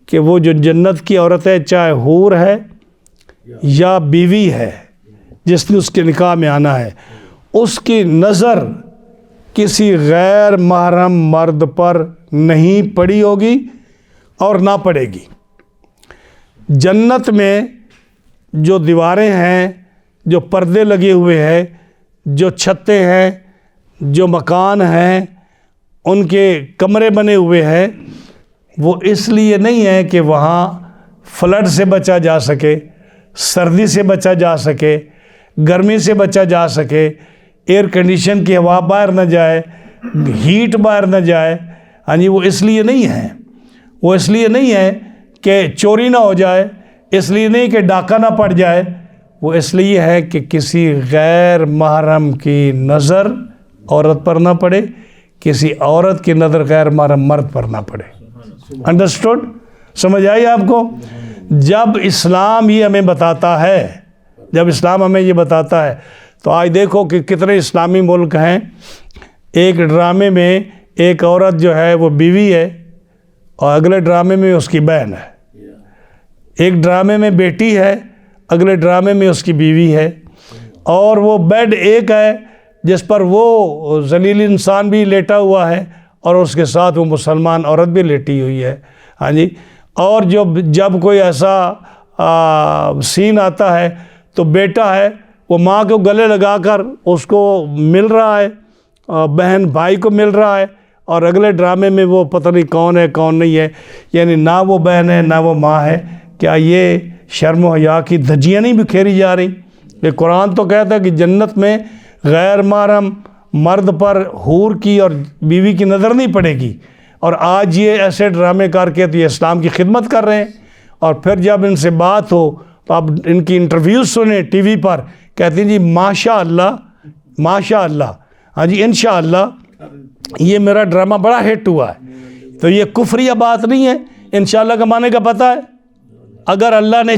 کہ وہ جو جنت کی عورت ہے، چاہے حور ہے یا بیوی ہے جس نے اس کے نکاح میں آنا ہے، اس کی نظر کسی غیر محرم مرد پر نہیں پڑی ہوگی اور نہ پڑے گی۔ جنت میں جو دیواریں ہیں، جو پردے لگے ہوئے ہیں، جو چھتیں ہیں، جو مکان ہیں، ان کے کمرے بنے ہوئے ہیں، وہ اس لیے نہیں ہے کہ وہاں فلڈ سے بچا جا سکے، سردی سے بچا جا سکے، گرمی سے بچا جا سکے، ایئر کنڈیشن کی ہوا باہر نہ جائے، ہیٹ باہر نہ جائے، ہاں جی، وہ اس لیے نہیں ہے، وہ اس لیے نہیں ہے کہ چوری نہ ہو جائے، اس لیے نہیں کہ ڈاکہ نہ پڑ جائے، وہ اس لیے ہے کہ کسی غیر محرم کی نظر عورت پر نہ پڑے، کسی عورت کی نظر غیر محرم مرد پر نہ پڑے۔ انڈرسٹوڈ؟ سمجھ آئی آپ کو؟ جب اسلام یہ ہمیں بتاتا ہے، جب اسلام ہمیں یہ بتاتا ہے، تو آج دیکھو کہ کتنے اسلامی ملک ہیں، ایک ڈرامے میں ایک عورت جو ہے وہ بیوی ہے اور اگلے ڈرامے میں اس کی بہن ہے، ایک ڈرامے میں بیٹی ہے، اگلے ڈرامے میں اس کی بیوی ہے، اور وہ بیڈ ایک ہے جس پر وہ ذلیل انسان بھی لیٹا ہوا ہے اور اس کے ساتھ وہ مسلمان عورت بھی لیٹی ہوئی ہے. ہاں جی. اور جب کوئی ایسا سین آتا ہے تو بیٹا ہے وہ ماں کو گلے لگا کر اس کو مل رہا ہے، بہن بھائی کو مل رہا ہے، اور اگلے ڈرامے میں وہ پتہ نہیں کون ہے کون نہیں ہے، یعنی نہ وہ بہن ہے نہ وہ ماں ہے. کیا یہ شرم و حیا کی دھجیاں نہیں بکھیری جا رہی؟ یہ قرآن تو کہتا ہے کہ جنت میں غیر محرم مرد پر حور کی اور بیوی کی نظر نہیں پڑے گی، اور آج یہ ایسے ڈرامے کر کے تو یہ اسلام کی خدمت کر رہے ہیں. اور پھر جب ان سے بات ہو تو آپ ان کی انٹرویوز سنیں ٹی وی پر، کہتے ہیں جی ماشاء اللہ ماشاء اللہ، ہاں جی انشاءاللہ یہ میرا ڈرامہ بڑا ہٹ ہوا ہے. تو یہ کفریہ بات نہیں ہے. انشاءاللہ کا معنی کا پتہ ہے؟ اگر اللہ نے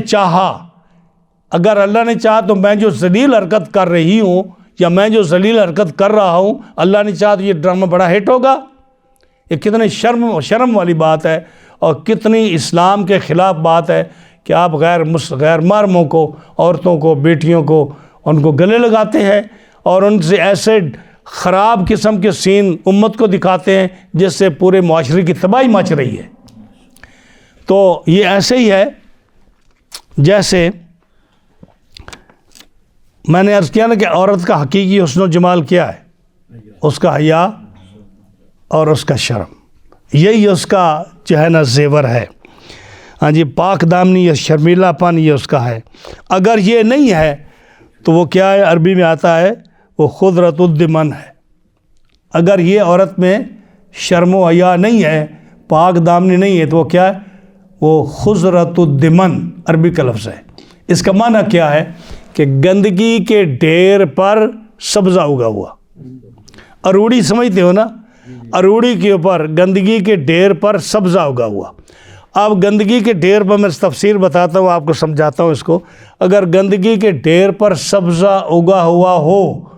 چاہا تو میں جو ذلیل حرکت کر رہی ہوں یا میں جو ذلیل حرکت کر رہا ہوں، اللہ نے چاہا تو یہ ڈرامہ بڑا ہٹ ہوگا. یہ کتنی شرم والی بات ہے اور کتنی اسلام کے خلاف بات ہے کہ آپ غیر محرموں کو، عورتوں کو، بیٹیوں کو، ان کو گلے لگاتے ہیں اور ان سے ایسے خراب قسم کے سین امت کو دکھاتے ہیں جس سے پورے معاشرے کی تباہی مچ رہی ہے. تو یہ ایسے ہی ہے جیسے میں نے عرض کیا نا کہ عورت کا حقیقی حسن و جمال کیا ہے؟ اس کا حیا اور اس کا شرم، یہی اس کا جو ہے نا زیور ہے. ہاں جی، پاک دامنی یا شرمیلا پن یہ اس کا ہے. اگر یہ نہیں ہے تو وہ کیا ہے؟ عربی میں آتا ہے وہ خضرۃ الدمن ہے. اگر یہ عورت میں شرم و حیا نہیں ہے، پاک دامنی نہیں ہے، تو وہ کیا ہے؟ وہ خضرۃ الدمن عربی کا لفظ ہے. اس کا معنی کیا ہے؟ کہ گندگی کے ڈھیر پر سبزہ اگا ہوا. اروڑی سمجھتے ہو نا؟ اروڑی کے اوپر گندگی کے ڈھیر پر سبزہ اگا ہوا. اب گندگی کے ڈھیر پر میں تفسیر بتاتا ہوں، آپ کو سمجھاتا ہوں اس کو. اگر گندگی کے ڈھیر پر سبزہ اگا ہوا ہو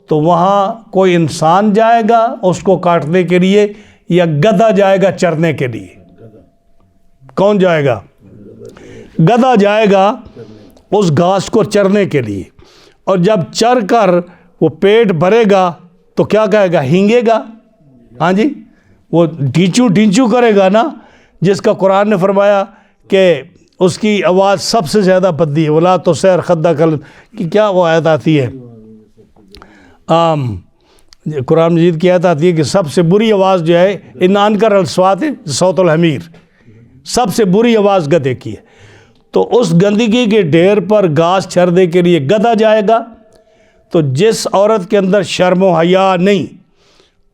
تو وہاں کوئی انسان جائے گا اس کو کاٹنے کے لیے یا گدھا جائے گا چرنے کے لیے؟ کون جائے گا؟ گدھا جائے گا اس گھاس کو چرنے کے لیے. اور جب چر کر وہ پیٹ بھرے گا تو کیا کہے گا؟ ہینگے گا. ہاں جی، وہ ڈینچو کرے گا نا، جس کا قرآن نے فرمایا کہ اس کی آواز سب سے زیادہ بدی ہے. ولا تو سیر خدہ کل کی کیا وہ آیت آتی ہے؟ قرآن مجید کی آیت آتی ہے کہ سب سے بری آواز جو ہے ان انکر الصوات صوت الحمیر، سب سے بری آواز گدھے کی ہے. تو اس گندگی کے ڈھیر پر گھاس چرنے کے لیے گدھا جائے گا. تو جس عورت کے اندر شرم و حیا نہیں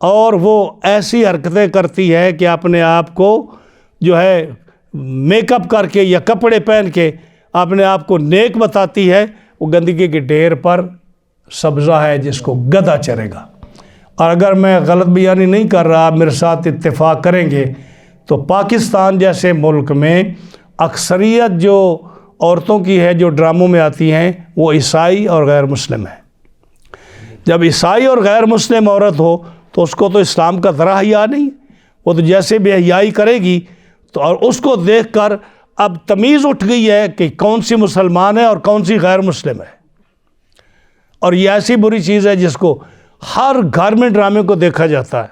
اور وہ ایسی حرکتیں کرتی ہے کہ اپنے آپ کو جو ہے میک اپ کر کے یا کپڑے پہن کے اپنے آپ کو نیک بتاتی ہے، وہ گندگی کے ڈھیر پر سبزہ ہے جس کو گدھا چرے گا. اور اگر میں غلط بیانی نہیں کر رہا، میرے ساتھ اتفاق کریں گے، تو پاکستان جیسے ملک میں اکثریت جو عورتوں کی ہے جو ڈراموں میں آتی ہیں وہ عیسائی اور غیر مسلم ہے. جب عیسائی اور غیر مسلم عورت ہو تو اس کو تو اسلام کا ذرا حیا نہیں. وہ تو جیسے بے حیائی کرے گی تو اور اس کو دیکھ کر اب تمیز اٹھ گئی ہے کہ کون سی مسلمان ہے اور کون سی غیر مسلم ہے. اور یہ ایسی بری چیز ہے جس کو ہر گھر میں ڈرامے کو دیکھا جاتا ہے،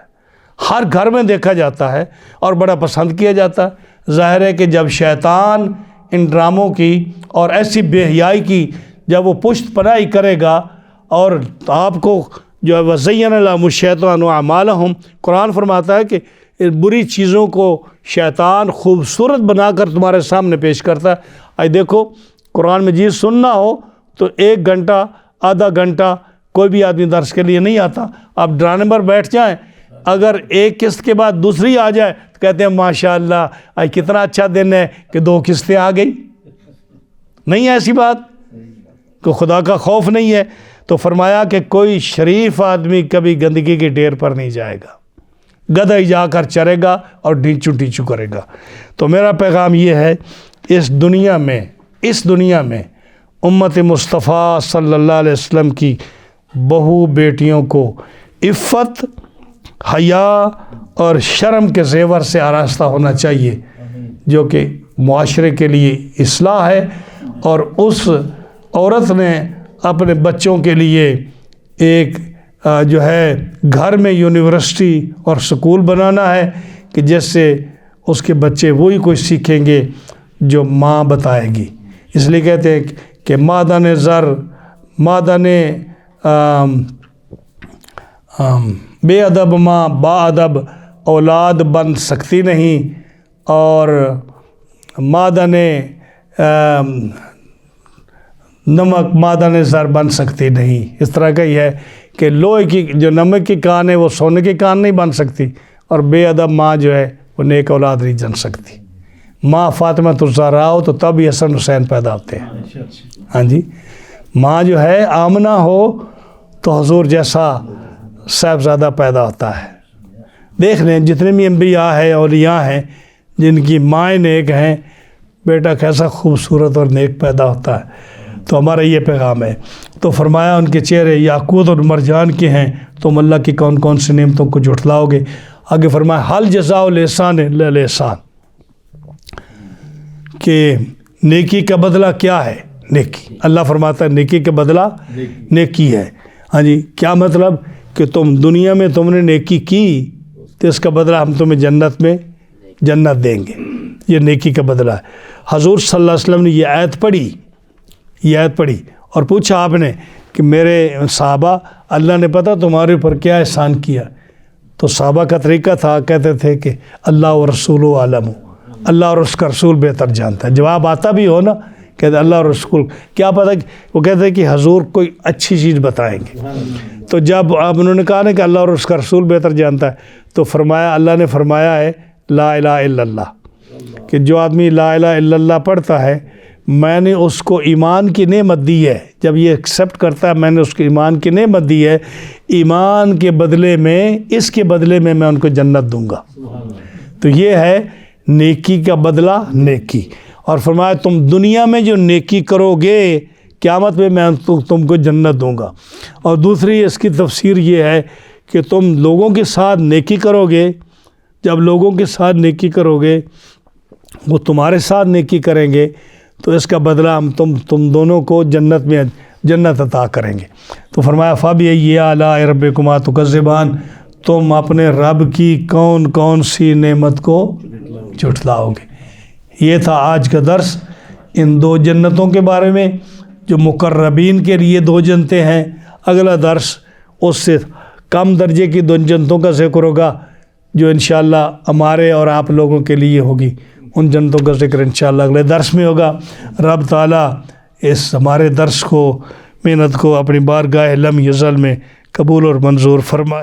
ہر گھر میں دیکھا جاتا ہے اور بڑا پسند کیا جاتا ہے. ظاہر ہے کہ جب شیطان ان ڈراموں کی اور ایسی بے حیائی کی جب وہ پشت پناہی کرے گا اور آپ کو جو ہے وَزَيَّنَ لَهُمُ الشَّيْطَانُ أَعْمَالَهُمْ، قرآن فرماتا ہے کہ ان بری چیزوں کو شیطان خوبصورت بنا کر تمہارے سامنے پیش کرتا ہے. آج دیکھو قرآن مجید سننا ہو تو 1 گھنٹہ آدھا گھنٹہ کوئی بھی آدمی درس کے لیے نہیں آتا. آپ ڈرانے پر بیٹھ جائیں، اگر ایک قسط کے بعد دوسری آ جائے تو کہتے ہیں ماشاءاللہ آج کتنا اچھا دن ہے کہ 2 قسطیں آ گئی. نہیں ہے ایسی بات کہ خدا کا خوف نہیں ہے. تو فرمایا کہ کوئی شریف آدمی کبھی گندگی کے ڈھیر پر نہیں جائے گا، گدھا ہی جا کر چرے گا اور ڈینچو کرے گا. تو میرا پیغام یہ ہے، اس دنیا میں امت مصطفیٰ صلی اللہ علیہ وسلم کی بہو بیٹیوں کو عفت، حیا اور شرم کے زیور سے آراستہ ہونا چاہیے، جو کہ معاشرے کے لیے اصلاح ہے. اور اس عورت نے اپنے بچوں کے لیے ایک جو ہے گھر میں یونیورسٹی اور سکول بنانا ہے کہ جس سے اس کے بچے وہی کچھ سیکھیں گے جو ماں بتائے گی. اس لیے کہتے ہیں کہ مادن زر مادن بے ادب ماں با ادب اولاد بن سکتی نہیں، اور مادن نمک مادن زر بن سکتی نہیں. اس طرح کا ہی ہے کہ لوہے کی جو نمک کی کان ہے وہ سونے کی کان نہیں بن سکتی، اور بے ادب ماں جو ہے وہ نیک اولاد نہیں جن سکتی. ماں فاطمہ الزہرا ہو تو تب ہی حسن حسین پیدا ہوتے ہیں. ہاں جی، ماں جو ہے آمنہ ہو تو حضور جیسا صاحبزادہ پیدا ہوتا ہے. دیکھ لیں جتنے بھی انبیاء ہیں اولیاء ہیں جن کی مائیں نیک ہیں، بیٹا کیسا خوبصورت اور نیک پیدا ہوتا ہے. تو ہمارا یہ پیغام ہے. تو فرمایا ان کے چہرے یاقوت اور مرجان کے ہیں، تم اللہ کی کون کون سی نعمتوں کو جھٹلاؤ گے. آگے فرمایا حل جزاء الاحسان الا الاحسان، کہ نیکی کا بدلہ کیا ہے؟ نیکی. اللہ فرماتا ہے نیکی کا بدلہ نیکی ہے. ہاں جی، کیا مطلب؟ کہ تم دنیا میں تم نے نیکی کی تو اس کا بدلہ ہم تمہیں جنت میں جنت دیں گے. یہ نیکی کا بدلہ ہے. حضور صلی اللہ علیہ وسلم نے یہ آیت پڑھی اور پوچھا آپ نے کہ میرے صحابہ اللہ نے پتہ تمہارے اوپر کیا احسان کیا؟ تو صحابہ کا طریقہ تھا، کہتے تھے کہ اللہ و رسول عالم، اللہ اور اس کا رسول بہتر جانتا ہے. جواب آتا بھی ہو نا، کہتے اللہ اور رسول کیا پتہ، وہ کہتے ہیں کہ حضور کوئی اچھی چیز بتائیں گے. تو جب آپ انہوں نے کہا نا کہ اللہ اور اس کا رسول بہتر جانتا ہے، تو فرمایا اللہ نے فرمایا ہے لا الہ الا اللہ، کہ جو آدمی لا الہ الا اللہ پڑھتا ہے میں نے اس کو ایمان کی نعمت دی ہے. جب یہ ایکسیپٹ کرتا ہے میں نے اس کو ایمان کی نعمت دی ہے، ایمان کے بدلے میں اس کے بدلے میں ان کو جنت دوں گا. تو یہ ہے نیکی کا بدلہ نیکی. اور فرمایا تم دنیا میں جو نیکی کرو گے قیامت میں تم کو جنت دوں گا. اور دوسری اس کی تفسیر یہ ہے کہ تم لوگوں کے ساتھ نیکی کرو گے، جب لوگوں کے ساتھ نیکی کرو گے وہ تمہارے ساتھ نیکی کریں گے تو اس کا بدلہ ہم تم دونوں کو جنت میں جنت عطا کریں گے. تو فرمایا فَبِأَيِّ آلَاءِ رَبِّكُمَا تُكَذِّبَانِ، تم اپنے رب کی کون کون سی نعمت کو جھٹلاؤ گے. یہ تھا آج کا درس ان دو جنتوں کے بارے میں جو مقربین کے لیے دو جنتیں ہیں. اگلا درس اس سے کم درجے کی دو جنتوں کا ذکر ہوگا جو انشاءاللہ ہمارے اور آپ لوگوں کے لیے ہوگی. ان جنتوں کا ذکر انشاءاللہ اگلے درس میں ہوگا. رب تعالیٰ اس ہمارے درس کو محنت کو اپنی بارگاہ لم یزل میں قبول اور منظور فرمائے.